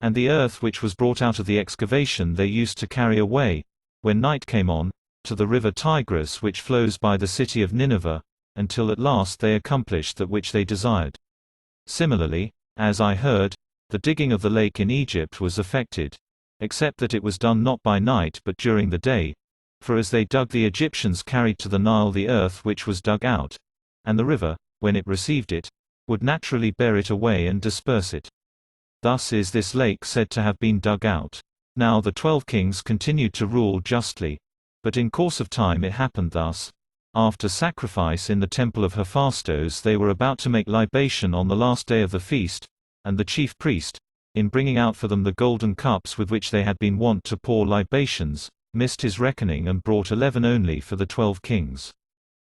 And the earth which was brought out of the excavation they used to carry away, when night came on, to the river Tigris which flows by the city of Nineveh, until at last they accomplished that which they desired. Similarly, as I heard, the digging of the lake in Egypt was effected, except that it was done not by night but during the day, for as they dug the Egyptians carried to the Nile the earth which was dug out, and the river, when it received it, would naturally bear it away and disperse it. Thus is this lake said to have been dug out. Now the 12 kings continued to rule justly, but in course of time it happened thus. After sacrifice in the temple of Hephaestus they were about to make libation on the last day of the feast, and the chief priest, in bringing out for them the golden cups with which they had been wont to pour libations, missed his reckoning and brought 11 only for the 12 kings.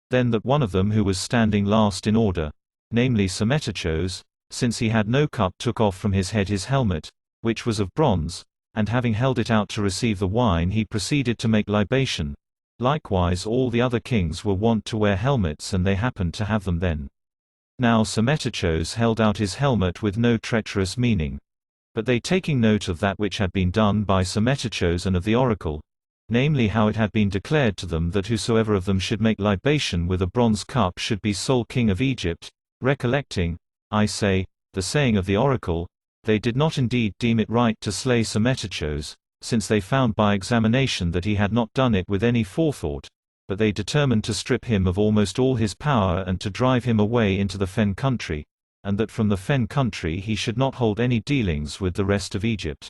Then that one of them who was standing last in order, namely Psammetichos, since he had no cup, took off from his head his helmet, which was of bronze, and having held it out to receive the wine he proceeded to make libation. Likewise all the other kings were wont to wear helmets, and they happened to have them then. Now Psammetichos held out his helmet with no treacherous meaning. But they, taking note of that which had been done by Psammetichos and of the oracle, namely how it had been declared to them that whosoever of them should make libation with a bronze cup should be sole king of Egypt, recollecting, I say, the saying of the oracle, they did not indeed deem it right to slay Psammetichos, since they found by examination that he had not done it with any forethought, but they determined to strip him of almost all his power and to drive him away into the fen country, and that from the fen country he should not hold any dealings with the rest of Egypt.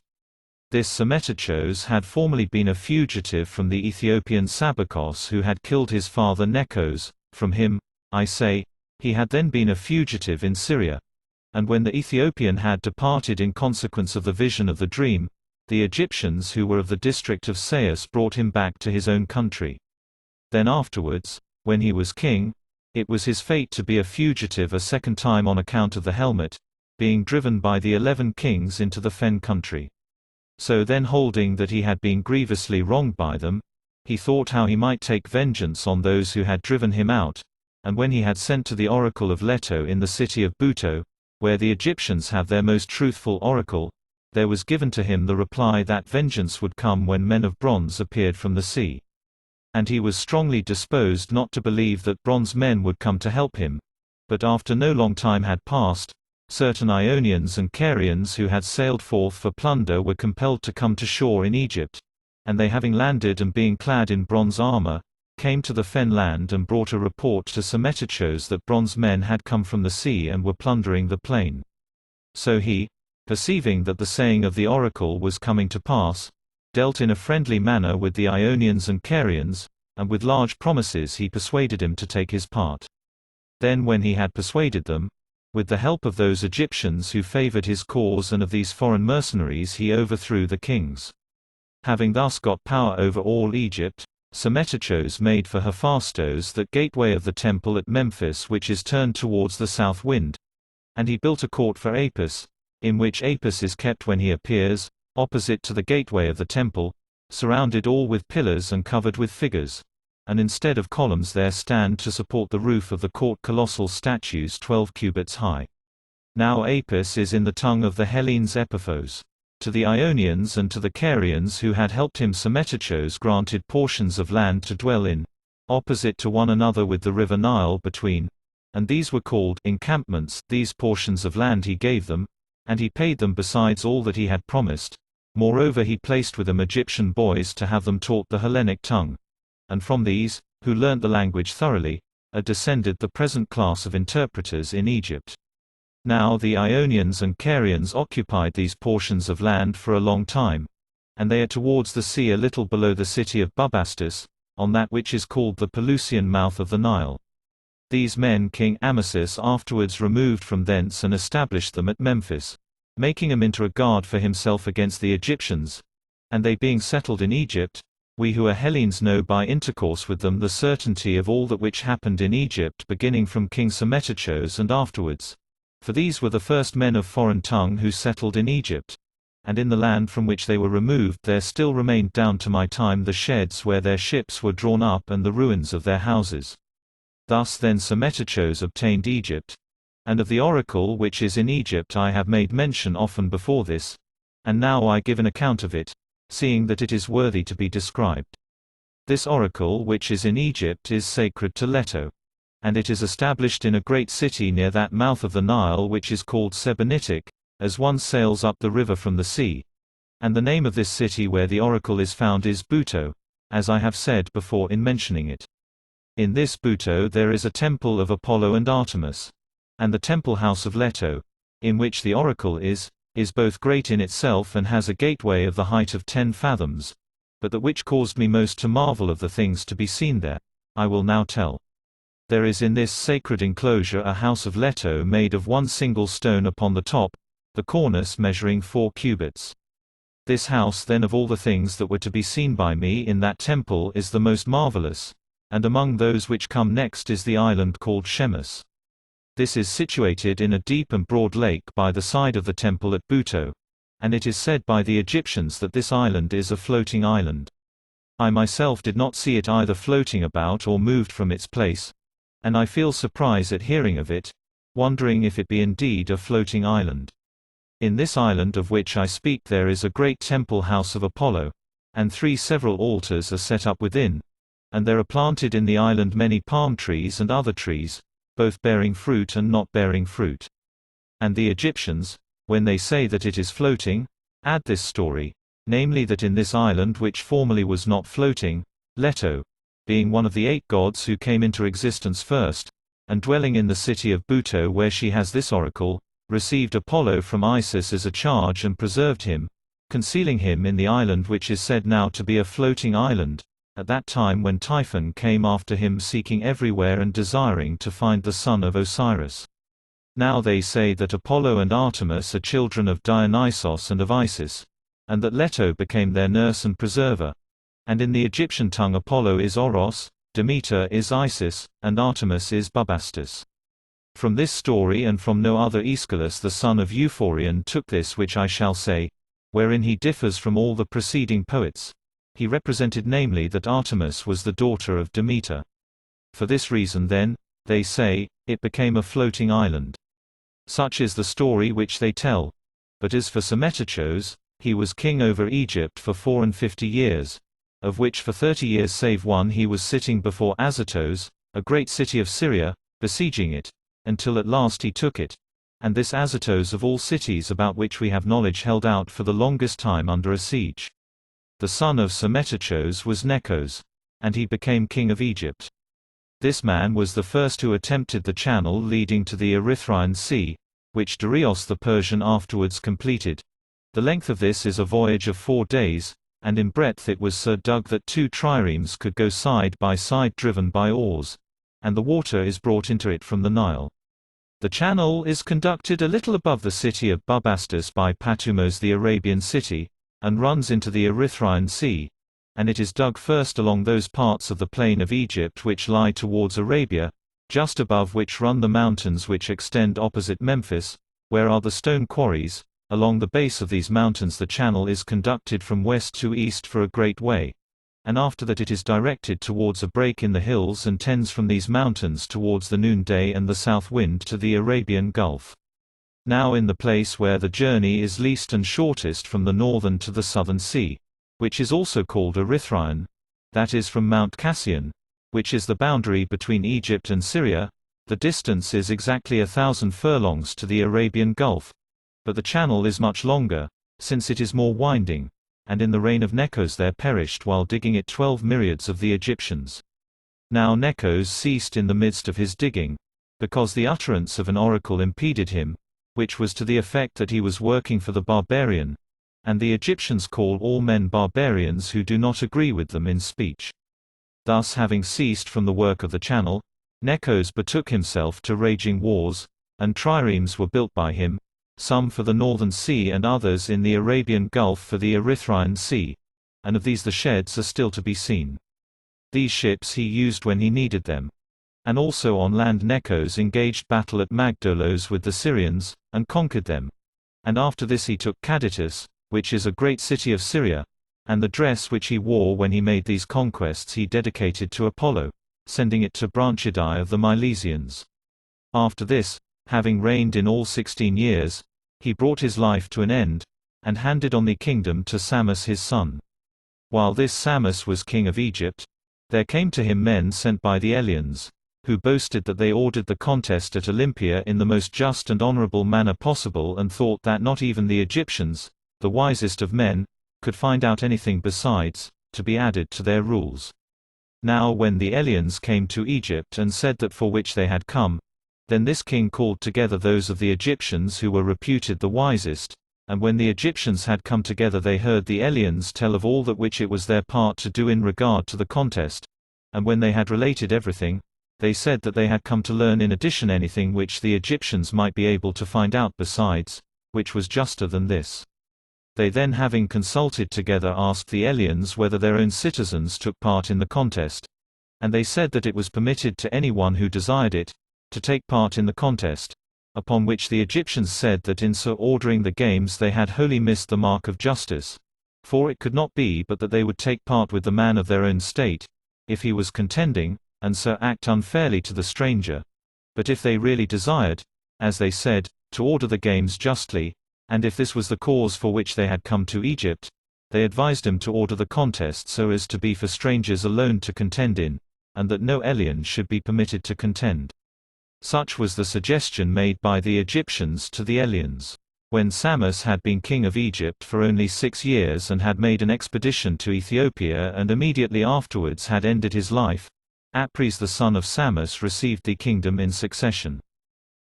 This Psammetichos had formerly been a fugitive from the Ethiopian Sabakos who had killed his father Nekos. From him, I say, he had then been a fugitive in Syria. And when the Ethiopian had departed in consequence of the vision of the dream, the Egyptians who were of the district of Sais brought him back to his own country. Then afterwards, when he was king, it was his fate to be a fugitive a second time on account of the helmet, being driven by the 11 kings into the fen country. So then, holding that he had been grievously wronged by them, he thought how he might take vengeance on those who had driven him out, and when he had sent to the oracle of Leto in the city of Buto, where the Egyptians have their most truthful oracle, there was given to him the reply that vengeance would come when men of bronze appeared from the sea. And he was strongly disposed not to believe that bronze men would come to help him. But after no long time had passed, certain Ionians and Carians who had sailed forth for plunder were compelled to come to shore in Egypt, and they, having landed and being clad in bronze armor, came to the fen land and brought a report to Psammetichos that bronze men had come from the sea and were plundering the plain. So he, perceiving that the saying of the oracle was coming to pass, dealt in a friendly manner with the Ionians and Carians, and with large promises he persuaded him to take his part. Then when he had persuaded them, with the help of those Egyptians who favored his cause and of these foreign mercenaries, he overthrew the kings. Having thus got power over all Egypt, Psammetichos made for Hephaestus that gateway of the temple at Memphis which is turned towards the south wind. And he built a court for Apis, in which Apis is kept when he appears, opposite to the gateway of the temple, surrounded all with pillars and covered with figures. And instead of columns there stand to support the roof of the court colossal statues 12 cubits high. Now Apis is in the tongue of the Hellenes Epiphos. To the Ionians and to the Carians who had helped him Psammetichos granted portions of land to dwell in, opposite to one another with the river Nile between, and these were called encampments. These portions of land he gave them, and he paid them besides all that he had promised. Moreover he placed with them Egyptian boys to have them taught the Hellenic tongue. And from these, who learnt the language thoroughly, are descended the present class of interpreters in Egypt. Now the Ionians and Carians occupied these portions of land for a long time, and they are towards the sea a little below the city of Bubastis, on that which is called the Pelusian mouth of the Nile. These men King Amasis afterwards removed from thence and established them at Memphis, making them into a guard for himself against the Egyptians. And they being settled in Egypt, we who are Hellenes know by intercourse with them the certainty of all that which happened in Egypt beginning from King Psammetichos and afterwards. For these were the first men of foreign tongue who settled in Egypt. And in the land from which they were removed there still remained down to my time the sheds where their ships were drawn up and the ruins of their houses. Thus then Psammetichos obtained Egypt. And of the oracle which is in Egypt I have made mention often before this, and now I give an account of it, seeing that it is worthy to be described. This oracle which is in Egypt is sacred to Leto. And it is established in a great city near that mouth of the Nile which is called Sebennytic, as one sails up the river from the sea. And the name of this city where the oracle is found is Buto, as I have said before in mentioning it. In this Buto there is a temple of Apollo and Artemis. And the temple house of Leto, in which the oracle is both great in itself and has a gateway of the height of 10 fathoms. But that which caused me most to marvel of the things to be seen there, I will now tell. There is in this sacred enclosure a house of Leto made of one single stone upon the top, the cornice measuring 4 cubits. This house then of all the things that were to be seen by me in that temple is the most marvelous, and among those which come next is the island called Shemus. This is situated in a deep and broad lake by the side of the temple at Buto, and it is said by the Egyptians that this island is a floating island. I myself did not see it either floating about or moved from its place, and I feel surprise at hearing of it, wondering if it be indeed a floating island. In this island of which I speak there is a great temple house of Apollo, and 3 several altars are set up within, and there are planted in the island many palm trees and other trees, both bearing fruit and not bearing fruit. And the Egyptians, when they say that it is floating, add this story, namely that in this island which formerly was not floating, Leto, being one of the 8 gods who came into existence first, and dwelling in the city of Buto where she has this oracle, received Apollo from Isis as a charge and preserved him, concealing him in the island which is said now to be a floating island, at that time when Typhon came after him seeking everywhere and desiring to find the son of Osiris. Now they say that Apollo and Artemis are children of Dionysos and of Isis, and that Leto became their nurse and preserver. And in the Egyptian tongue Apollo is Oros, Demeter is Isis, and Artemis is Bubastis. From this story and from no other Aeschylus the son of Euphorion took this which I shall say, wherein he differs from all the preceding poets. He represented namely that Artemis was the daughter of Demeter. For this reason then, they say, it became a floating island. Such is the story which they tell. But as for Psammetichos, he was king over Egypt for 54 years, of which for 30 years save one he was sitting before Azotus, a great city of Syria, besieging it, until at last he took it. And this Azotus of all cities about which we have knowledge held out for the longest time under a siege. The son of Psammetichos was Necos, and he became king of Egypt. This man was the first who attempted the channel leading to the Erythraean Sea, which Darius the Persian afterwards completed. The length of this is a voyage of 4 days, and in breadth it was so dug that 2 triremes could go side by side driven by oars, and the water is brought into it from the Nile. The channel is conducted a little above the city of Bubastis by Patumos the Arabian city, and runs into the Erythraean Sea, and it is dug first along those parts of the plain of Egypt which lie towards Arabia, just above which run the mountains which extend opposite Memphis, where are the stone quarries. Along the base of these mountains the channel is conducted from west to east for a great way, and after that it is directed towards a break in the hills and tends from these mountains towards the noonday and the south wind to the Arabian Gulf. Now in the place where the journey is least and shortest from the northern to the southern sea, which is also called Erythraean, that is from Mount Cassian, which is the boundary between Egypt and Syria, the distance is exactly 1,000 furlongs to the Arabian Gulf, but the channel is much longer, since it is more winding, and in the reign of Necos there perished while digging it 12 myriads of the Egyptians. Now Necos ceased in the midst of his digging, because the utterance of an oracle impeded him, which was to the effect that he was working for the barbarian, and the Egyptians call all men barbarians who do not agree with them in speech. Thus having ceased from the work of the channel, Necos betook himself to raging wars, and triremes were built by him, some for the northern sea and others in the Arabian Gulf for the Erythraean Sea, and of these the sheds are still to be seen. These ships he used when he needed them. And also on land Necos engaged battle at Magdolos with the Syrians, and conquered them. And after this he took Caditus, which is a great city of Syria, and the dress which he wore when he made these conquests he dedicated to Apollo, sending it to Branchidae of the Milesians. After this, having reigned in all 16 years, he brought his life to an end, and handed on the kingdom to Psammus his son. While this Psammus was king of Egypt, there came to him men sent by the Eleans, who boasted that they ordered the contest at Olympia in the most just and honorable manner possible and thought that not even the Egyptians, the wisest of men, could find out anything besides, to be added to their rules. Now when the Eleans came to Egypt and said that for which they had come, then this king called together those of the Egyptians who were reputed the wisest, and when the Egyptians had come together they heard the Eleans tell of all that which it was their part to do in regard to the contest, and when they had related everything, they said that they had come to learn in addition anything which the Egyptians might be able to find out besides, which was juster than this. They then, having consulted together, asked the Eleans whether their own citizens took part in the contest. And they said that it was permitted to anyone who desired it, to take part in the contest. Upon which the Egyptians said that in so ordering the games they had wholly missed the mark of justice. For it could not be but that they would take part with the man of their own state, if he was contending, and so act unfairly to the stranger. But if they really desired, as they said, to order the games justly, and if this was the cause for which they had come to Egypt, they advised him to order the contest so as to be for strangers alone to contend in, and that no alien should be permitted to contend. Such was the suggestion made by the Egyptians to the Eleans. When Psammus had been king of Egypt for only 6 years and had made an expedition to Ethiopia and immediately afterwards had ended his life, Apries the son of Psammus received the kingdom in succession.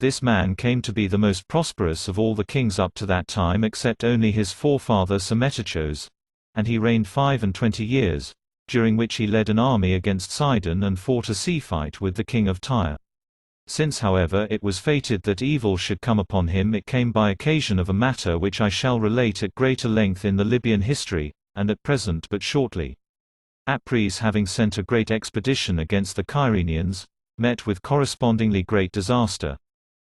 This man came to be the most prosperous of all the kings up to that time except only his forefather Psammetichos, and he reigned 25 years, during which he led an army against Sidon and fought a sea fight with the king of Tyre. Since however it was fated that evil should come upon him, it came by occasion of a matter which I shall relate at greater length in the Libyan history, and at present but shortly. Apries, having sent a great expedition against the Cyrenians, met with correspondingly great disaster.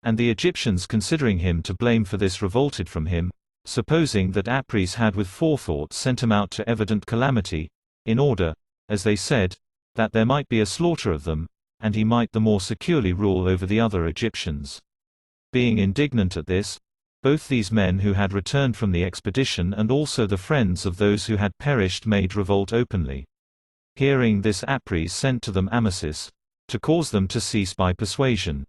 And the Egyptians, considering him to blame for this, revolted from him, supposing that Apries had with forethought sent him out to evident calamity, in order, as they said, that there might be a slaughter of them, and he might the more securely rule over the other Egyptians. Being indignant at this, both these men who had returned from the expedition and also the friends of those who had perished made revolt openly. Hearing this, Apries sent to them Amasis, to cause them to cease by persuasion.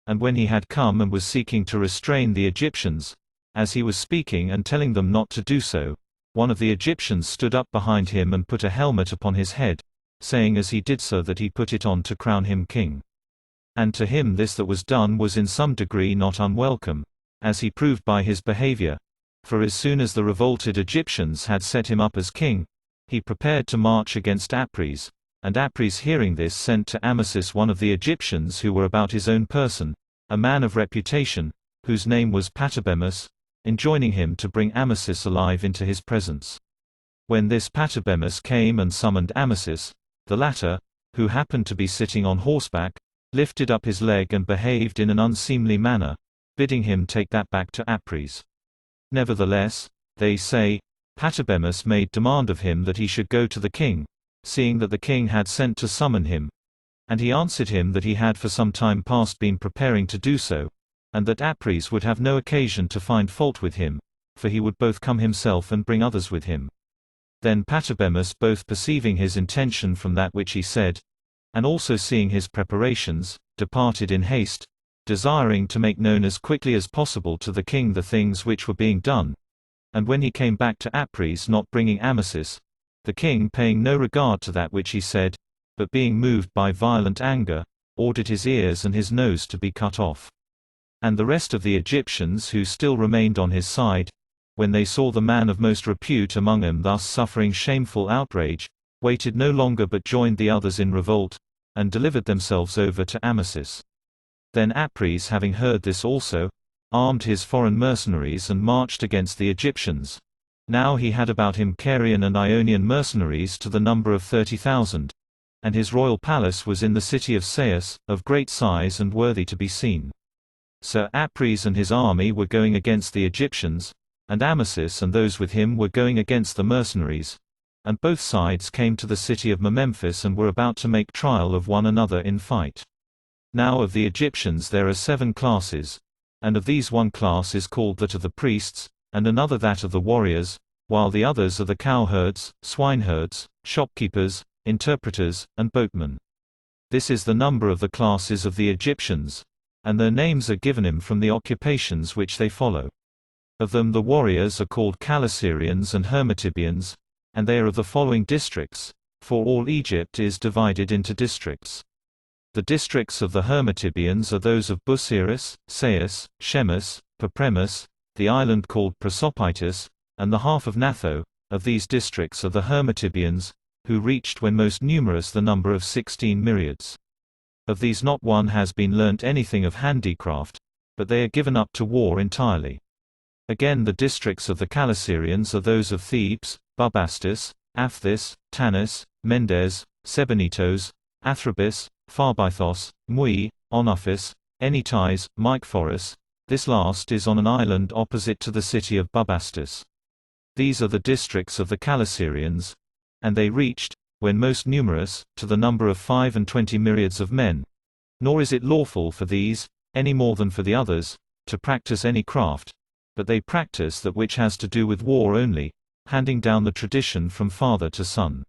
And when he had come and was seeking to restrain the Egyptians, as he was speaking and telling them not to do so, one of the Egyptians stood up behind him and put a helmet upon his head, saying as he did so that he put it on to crown him king. And to him this that was done was in some degree not unwelcome, as he proved by his behavior, for as soon as the revolted Egyptians had set him up as king, he prepared to march against Apries. And Apries, hearing this, sent to Amasis one of the Egyptians who were about his own person, a man of reputation, whose name was Patabemus, enjoining him to bring Amasis alive into his presence. When this Patabemus came and summoned Amasis, the latter, who happened to be sitting on horseback, lifted up his leg and behaved in an unseemly manner, bidding him take that back to Apries. Nevertheless, they say, Patabemus made demand of him that he should go to the king, seeing that the king had sent to summon him. And he answered him that he had for some time past been preparing to do so, and that Apries would have no occasion to find fault with him, for he would both come himself and bring others with him. Then Patabemus, both perceiving his intention from that which he said, and also seeing his preparations, departed in haste, desiring to make known as quickly as possible to the king the things which were being done. And when he came back to Apries not bringing Amasis, the king, paying no regard to that which he said, but being moved by violent anger, ordered his ears and his nose to be cut off. And the rest of the Egyptians who still remained on his side, when they saw the man of most repute among them thus suffering shameful outrage, waited no longer but joined the others in revolt, and delivered themselves over to Amasis. Then Apries, having heard this also, armed his foreign mercenaries and marched against the Egyptians. Now he had about him Carian and Ionian mercenaries to the number of 30,000. And his royal palace was in the city of Sais, of great size and worthy to be seen. So Apries and his army were going against the Egyptians, and Amasis and those with him were going against the mercenaries. And both sides came to the city of Memphis and were about to make trial of one another in fight. Now of the Egyptians there are 7 classes, and of these one class is called that of the priests, and another that of the warriors, while the others are the cowherds, swineherds, shopkeepers, interpreters, and boatmen. This is the number of the classes of the Egyptians, and their names are given him from the occupations which they follow. Of them the warriors are called Calasirians and Hermotybians, and they are of the following districts, for all Egypt is divided into districts. The districts of the Hermotybians are those of Busiris, Sais, Shemus, Papremus, the island called Prasopitis, and the half of Natho. Of these districts are the Hermotybians, who reached when most numerous the number of 16 myriads. Of these not one has been learnt anything of handicraft, but they are given up to war entirely. Again, the districts of the Calasirians are those of Thebes, Bubastis, Aphthis, Tanis, Mendes, Sebennytos, Athribis, Pharbythos, Mui, Onophis, Enitais, Mycphoris. This last is on an island opposite to the city of Bubastis. These are the districts of the Calasirians, and they reached, when most numerous, to the number of 25 myriads of men. Nor is it lawful for these, any more than for the others, to practice any craft, but they practice that which has to do with war only, handing down the tradition from father to son.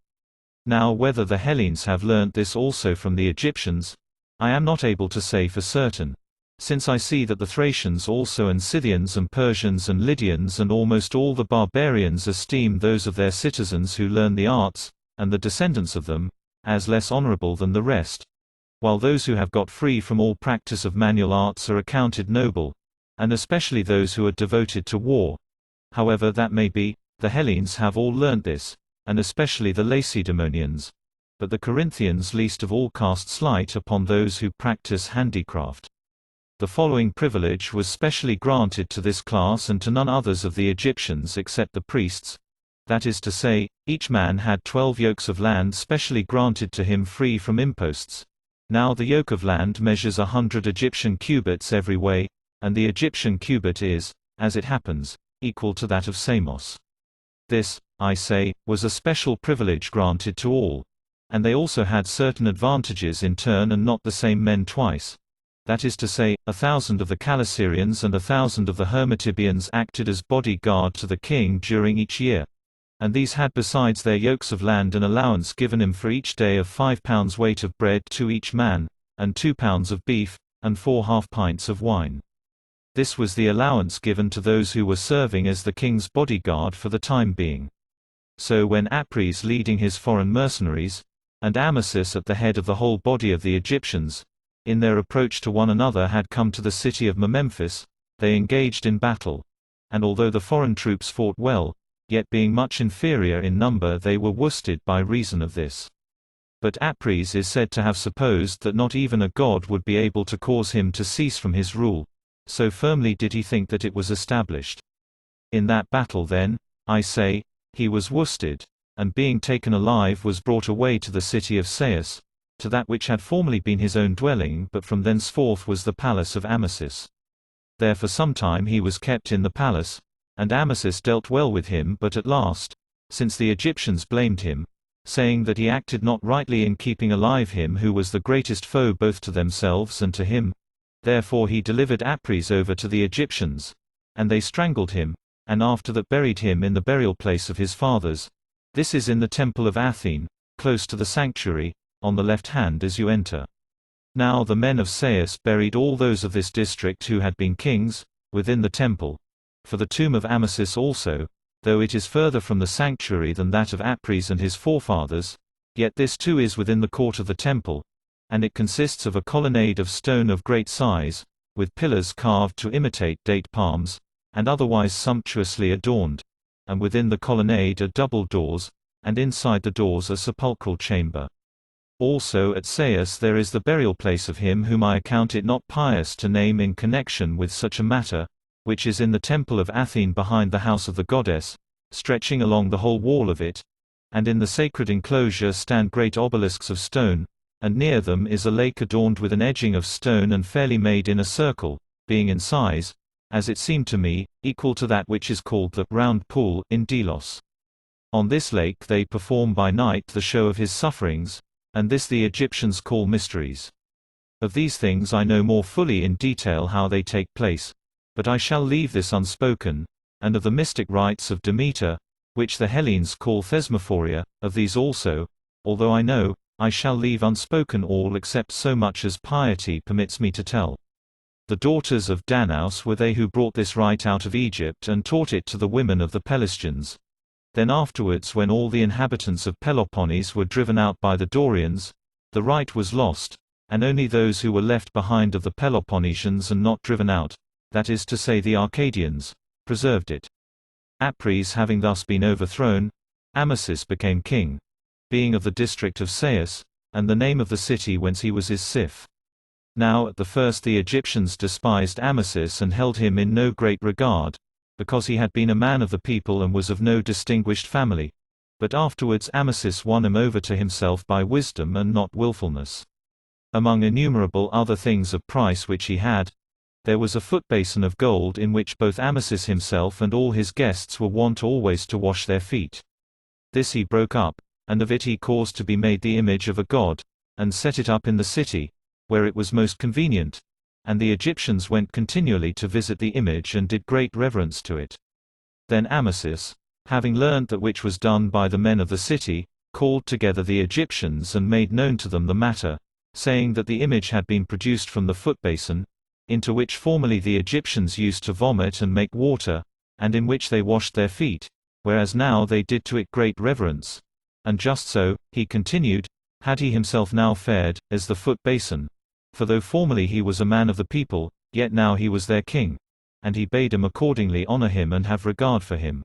Now whether the Hellenes have learnt this also from the Egyptians, I am not able to say for certain, since I see that the Thracians also and Scythians and Persians and Lydians and almost all the barbarians esteem those of their citizens who learn the arts, and the descendants of them, as less honorable than the rest, while those who have got free from all practice of manual arts are accounted noble, and especially those who are devoted to war. However that may be, the Hellenes have all learnt this, and especially the Lacedaemonians, but the Corinthians least of all cast slight upon those who practice handicraft. The following privilege was specially granted to this class and to none others of the Egyptians except the priests, that is to say, each man had 12 yokes of land specially granted to him free from imposts. Now the yoke of land measures 100 Egyptian cubits every way, and the Egyptian cubit is, as it happens, equal to that of Samos. This, I say, was a special privilege granted to all. And they also had certain advantages in turn and not the same men twice. That is to say, 1,000 of the Calasirians and 1,000 of the Hermotybians acted as bodyguard to the king during each year. And these had besides their yokes of land an allowance given him for each day of 5 pounds weight of bread to each man, and 2 pounds of beef, and 4 half pints of wine. This was the allowance given to those who were serving as the king's bodyguard for the time being. So when Aries leading his foreign mercenaries, and Amasis at the head of the whole body of the Egyptians, in their approach to one another had come to the city of Memphis, they engaged in battle. And although the foreign troops fought well, yet being much inferior in number they were worsted by reason of this. But Aries is said to have supposed that not even a god would be able to cause him to cease from his rule, so firmly did he think that it was established. In that battle then, I say, he was worsted, and being taken alive was brought away to the city of Sais, to that which had formerly been his own dwelling but from thenceforth was the palace of Amasis. There for some time he was kept in the palace, and Amasis dealt well with him but at last, since the Egyptians blamed him, saying that he acted not rightly in keeping alive him who was the greatest foe both to themselves and to him, therefore he delivered Aries over to the Egyptians, and they strangled him, and after that buried him in the burial place of his fathers. This is in the temple of Athene, close to the sanctuary, on the left hand as you enter. Now the men of Sais buried all those of this district who had been kings, within the temple. For the tomb of Amasis also, though it is further from the sanctuary than that of Aries and his forefathers, yet this too is within the court of the temple, and it consists of a colonnade of stone of great size, with pillars carved to imitate date palms, and otherwise sumptuously adorned, and within the colonnade are double doors, and inside the doors a sepulchral chamber. Also at Sais there is the burial place of him whom I account it not pious to name in connection with such a matter, which is in the temple of Athene behind the house of the goddess, stretching along the whole wall of it, and in the sacred enclosure stand great obelisks of stone, and near them is a lake adorned with an edging of stone and fairly made in a circle, being in size, as it seemed to me, equal to that which is called the round pool in Delos. On this lake they perform by night the show of his sufferings, and this the Egyptians call mysteries. Of these things I know more fully in detail how they take place, but I shall leave this unspoken, and of the mystic rites of Demeter, which the Hellenes call thesmophoria, of these also, although I know, I shall leave unspoken all except so much as piety permits me to tell. The daughters of Danaus were they who brought this rite out of Egypt and taught it to the women of the Pelasgians. Then afterwards when all the inhabitants of Peloponnese were driven out by the Dorians, the rite was lost, and only those who were left behind of the Peloponnesians and not driven out, that is to say the Arcadians, preserved it. Aries having thus been overthrown, Amasis became king, being of the district of Sais, and the name of the city whence he was is Sif. Now at the first the Egyptians despised Amasis and held him in no great regard, because he had been a man of the people and was of no distinguished family. But afterwards Amasis won him over to himself by wisdom and not willfulness. Among innumerable other things of price which he had, there was a footbasin of gold in which both Amasis himself and all his guests were wont always to wash their feet. This he broke up, and of it he caused to be made the image of a god, and set it up in the city, where it was most convenient, and the Egyptians went continually to visit the image and did great reverence to it. Then Amasis, having learned that which was done by the men of the city, called together the Egyptians and made known to them the matter, saying that the image had been produced from the footbasin, into which formerly the Egyptians used to vomit and make water, and in which they washed their feet, whereas now they did to it great reverence. And just so, he continued, had he himself now fared, as the footbasin. For though formerly he was a man of the people, yet now he was their king. And he bade him accordingly honor him and have regard for him.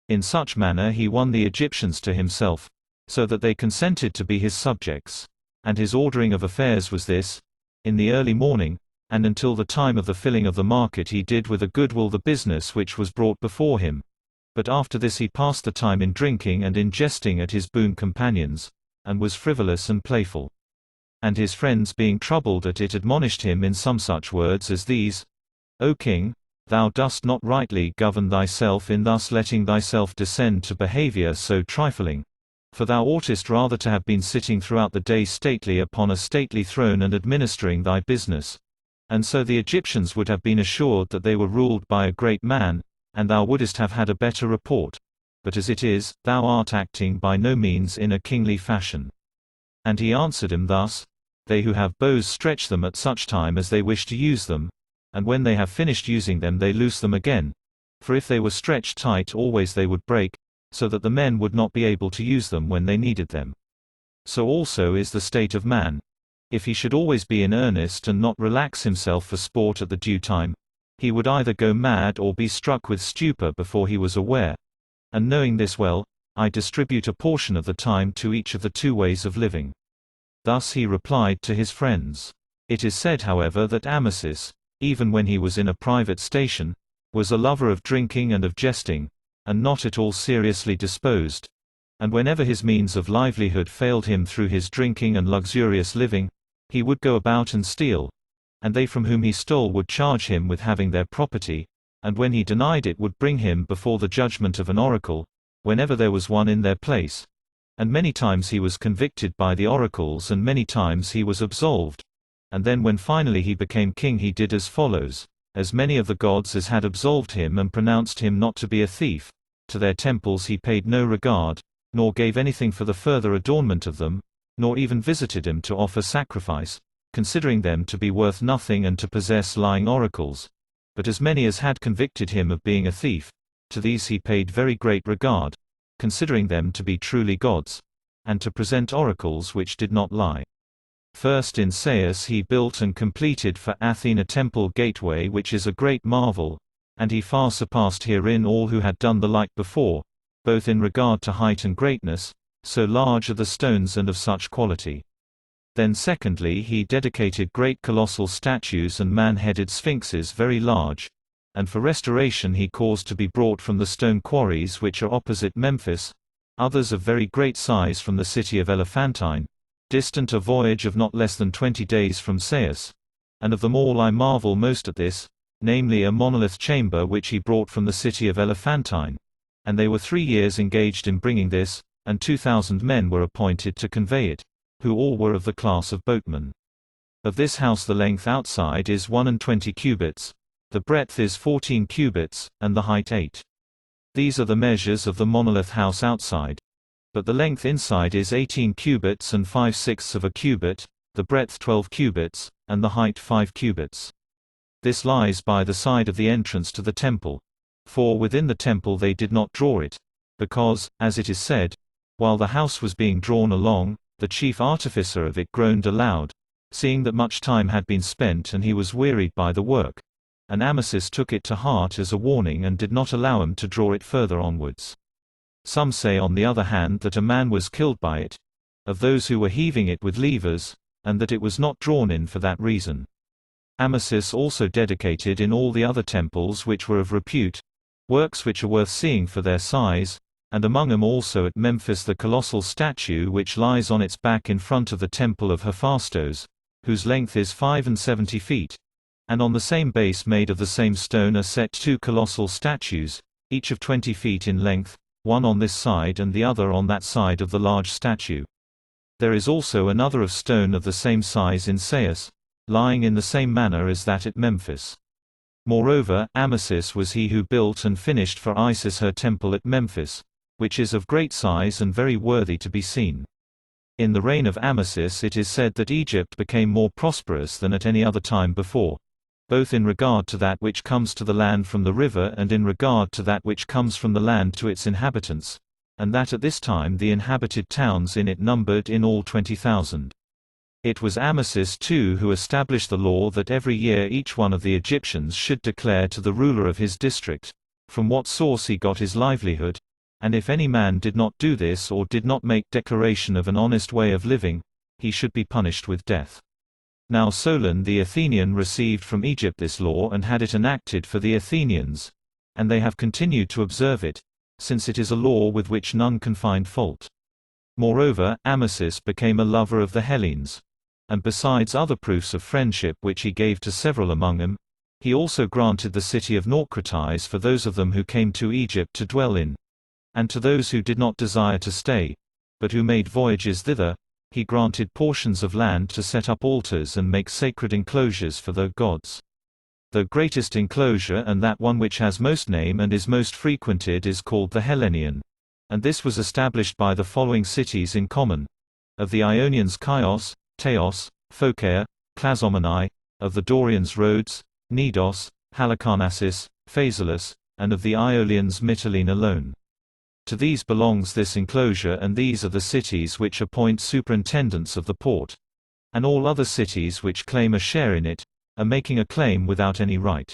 In such manner he won the Egyptians to himself, so that they consented to be his subjects. And his ordering of affairs was this: in the early morning, and until the time of the filling of the market he did with a good will the business which was brought before him. But after this he passed the time in drinking and in jesting at his boon companions, and was frivolous and playful. And his friends being troubled at it admonished him in some such words as these: O king, thou dost not rightly govern thyself in thus letting thyself descend to behavior so trifling. For thou oughtest rather to have been sitting throughout the day stately upon a stately throne and administering thy business. And so the Egyptians would have been assured that they were ruled by a great man, and thou wouldest have had a better report. But as it is, thou art acting by no means in a kingly fashion. And he answered him thus: They who have bows stretch them at such time as they wish to use them, and when they have finished using them they loose them again. For if they were stretched tight always they would break, so that the men would not be able to use them when they needed them. So also is the state of man. If he should always be in earnest and not relax himself for sport at the due time, he would either go mad or be struck with stupor before he was aware. And knowing this well, I distribute a portion of the time to each of the two ways of living. Thus he replied to his friends. It is said however that Amasis, even when he was in a private station, was a lover of drinking and of jesting, and not at all seriously disposed. And whenever his means of livelihood failed him through his drinking and luxurious living, he would go about and steal. And they from whom he stole would charge him with having their property, and when he denied it would bring him before the judgment of an oracle, whenever there was one in their place. And many times he was convicted by the oracles and many times he was absolved. And then when finally he became king he did as follows: as many of the gods as had absolved him and pronounced him not to be a thief, to their temples he paid no regard, nor gave anything for the further adornment of them, nor even visited them to offer sacrifice, considering them to be worth nothing and to possess lying oracles. But as many as had convicted him of being a thief, to these he paid very great regard, considering them to be truly gods, and to present oracles which did not lie. First in Sais he built and completed for Athene a temple gateway which is a great marvel, and he far surpassed herein all who had done the like before, both in regard to height and greatness, so large are the stones and of such quality. Then secondly he dedicated great colossal statues and man-headed sphinxes very large, and for restoration he caused to be brought from the stone quarries which are opposite Memphis, others of very great size from the city of Elephantine, distant a voyage of not less than 20 days from Sais. And of them all I marvel most at this, namely a monolith chamber which he brought from the city of Elephantine. And they were 3 years engaged in bringing this, and 2,000 men were appointed to convey it, who all were of the class of boatmen. Of this house the length outside is 21 cubits, the breadth is 14 cubits, and the height 8. These are the measures of the monolith house outside. But the length inside is 18 cubits and 5/6 of a cubit, the breadth 12 cubits, and the height 5 cubits. This lies by the side of the entrance to the temple. For within the temple they did not draw it, because, as it is said, while the house was being drawn along, the chief artificer of it groaned aloud, seeing that much time had been spent and he was wearied by the work. And Amasis took it to heart as a warning and did not allow him to draw it further onwards. Some say on the other hand that a man was killed by it, of those who were heaving it with levers, and that it was not drawn in for that reason. Amasis also dedicated in all the other temples which were of repute, works which are worth seeing for their size, and among them also at Memphis the colossal statue which lies on its back in front of the temple of Hephaestus, whose length is 75 feet. And on the same base made of the same stone are set two colossal statues, each of 20 feet in length, one on this side and the other on that side of the large statue. There is also another of stone of the same size in Sais, lying in the same manner as that at Memphis. Moreover, Amasis was he who built and finished for Isis her temple at Memphis, which is of great size and very worthy to be seen. In the reign of Amasis it is said that Egypt became more prosperous than at any other time before, both in regard to that which comes to the land from the river and in regard to that which comes from the land to its inhabitants, and that at this time the inhabited towns in it numbered in all 20,000. It was Amasis too who established the law that every year each one of the Egyptians should declare to the ruler of his district, from what source he got his livelihood, and if any man did not do this or did not make declaration of an honest way of living, he should be punished with death. Now Solon the Athenian received from Egypt this law and had it enacted for the Athenians, and they have continued to observe it, since it is a law with which none can find fault. Moreover, Amasis became a lover of the Hellenes. And besides other proofs of friendship which he gave to several among them, he also granted the city of Naucratis for those of them who came to Egypt to dwell in. And to those who did not desire to stay, but who made voyages thither, he granted portions of land to set up altars and make sacred enclosures for their gods. The greatest enclosure and that one which has most name and is most frequented is called the Hellenion. And this was established by the following cities in common: of the Ionians Chios, Teos, Phocaea, Clazomenae, of the Dorians Rhodes, Knidos, Halicarnassus, Phaselis, and of the Aeolians Mytilene alone. To these belongs this enclosure, and these are the cities which appoint superintendents of the port. And all other cities which claim a share in it, are making a claim without any right.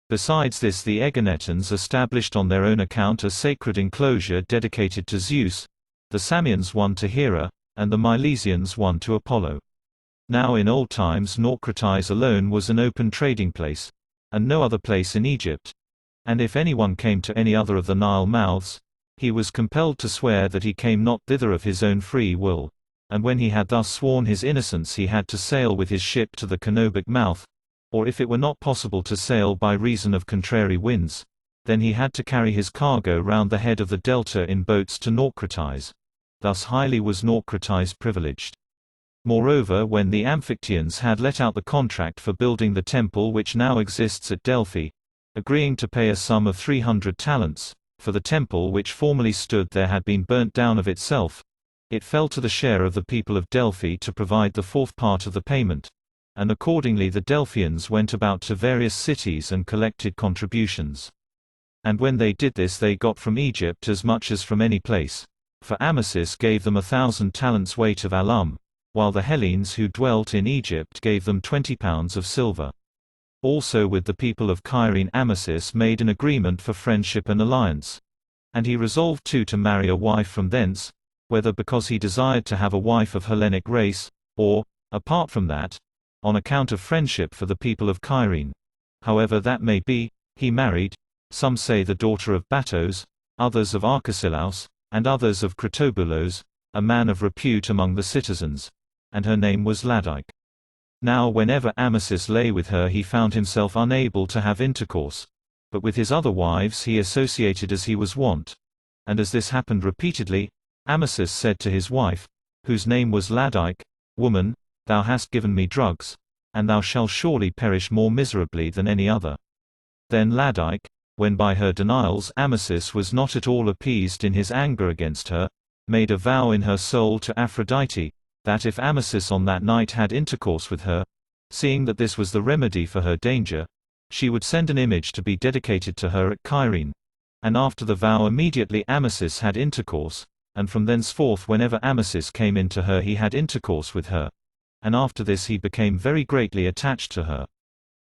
Besides this the Eginetans established on their own account a sacred enclosure dedicated to Zeus, the Samians one to Hera, and the Milesians one to Apollo. Now in old times Naucratis alone was an open trading place, and no other place in Egypt. And if anyone came to any other of the Nile mouths, he was compelled to swear that he came not thither of his own free will, and when he had thus sworn his innocence he had to sail with his ship to the Canobic mouth, or if it were not possible to sail by reason of contrary winds, then he had to carry his cargo round the head of the delta in boats to Naucratis. Thus highly was Naucratis privileged. Moreover, when the Amphictyons had let out the contract for building the temple which now exists at Delphi, agreeing to pay a sum of 300 talents, for the temple which formerly stood there had been burnt down of itself, it fell to the share of the people of Delphi to provide the fourth part of the payment, and accordingly the Delphians went about to various cities and collected contributions. And when they did this they got from Egypt as much as from any place, for Amasis gave them 1,000 talents weight of alum, while the Hellenes who dwelt in Egypt gave them 20 pounds of silver. Also with the people of Cyrene Amasis made an agreement for friendship and alliance. And he resolved too to marry a wife from thence, whether because he desired to have a wife of Hellenic race, or, apart from that, on account of friendship for the people of Cyrene. However that may be, he married, some say the daughter of Batos, others of Archesilaus, and others of Critoboulos, a man of repute among the citizens, and her name was Laodice. Now whenever Amasis lay with her he found himself unable to have intercourse, but with his other wives he associated as he was wont. And as this happened repeatedly, Amasis said to his wife, whose name was Laodice, "Woman, thou hast given me drugs, and thou shalt surely perish more miserably than any other." Then Laodice, when by her denials Amasis was not at all appeased in his anger against her, made a vow in her soul to Aphrodite, that if Amasis on that night had intercourse with her, seeing that this was the remedy for her danger, she would send an image to be dedicated to her at Cyrene. And after the vow immediately Amasis had intercourse, and from thenceforth whenever Amasis came in to her he had intercourse with her. And after this he became very greatly attached to her.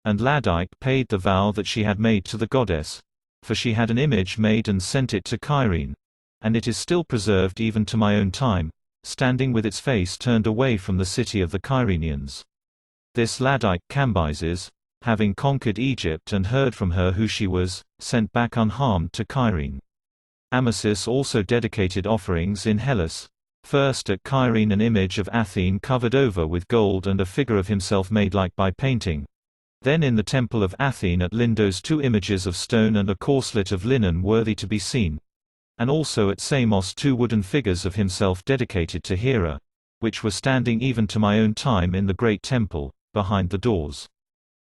And Laodice paid the vow that she had made to the goddess, for she had an image made and sent it to Cyrene. And it is still preserved even to my own time, standing with its face turned away from the city of the Cyrenians. This Laodice Cambyses, having conquered Egypt and heard from her who she was, sent back unharmed to Cyrene. Amasis also dedicated offerings in Hellas. First at Cyrene an image of Athene covered over with gold and a figure of himself made like by painting. Then in the temple of Athene at Lindos 2 images of stone and a corslet of linen worthy to be seen. And also at Samos 2 wooden figures of himself dedicated to Hera, which were standing even to my own time in the great temple, behind the doors.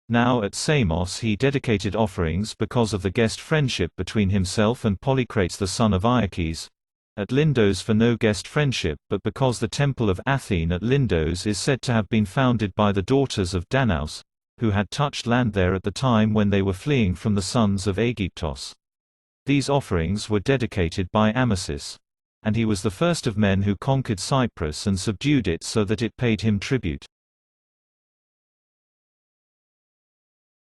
Now at Samos he dedicated offerings because of the guest friendship between himself and Polycrates the son of Aeacus. At Lindos for no guest friendship but because the temple of Athene at Lindos is said to have been founded by the daughters of Danaus, who had touched land there at the time when they were fleeing from the sons of Aegyptos. These offerings were dedicated by Amasis. And he was the first of men who conquered Cyprus and subdued it so that it paid him tribute.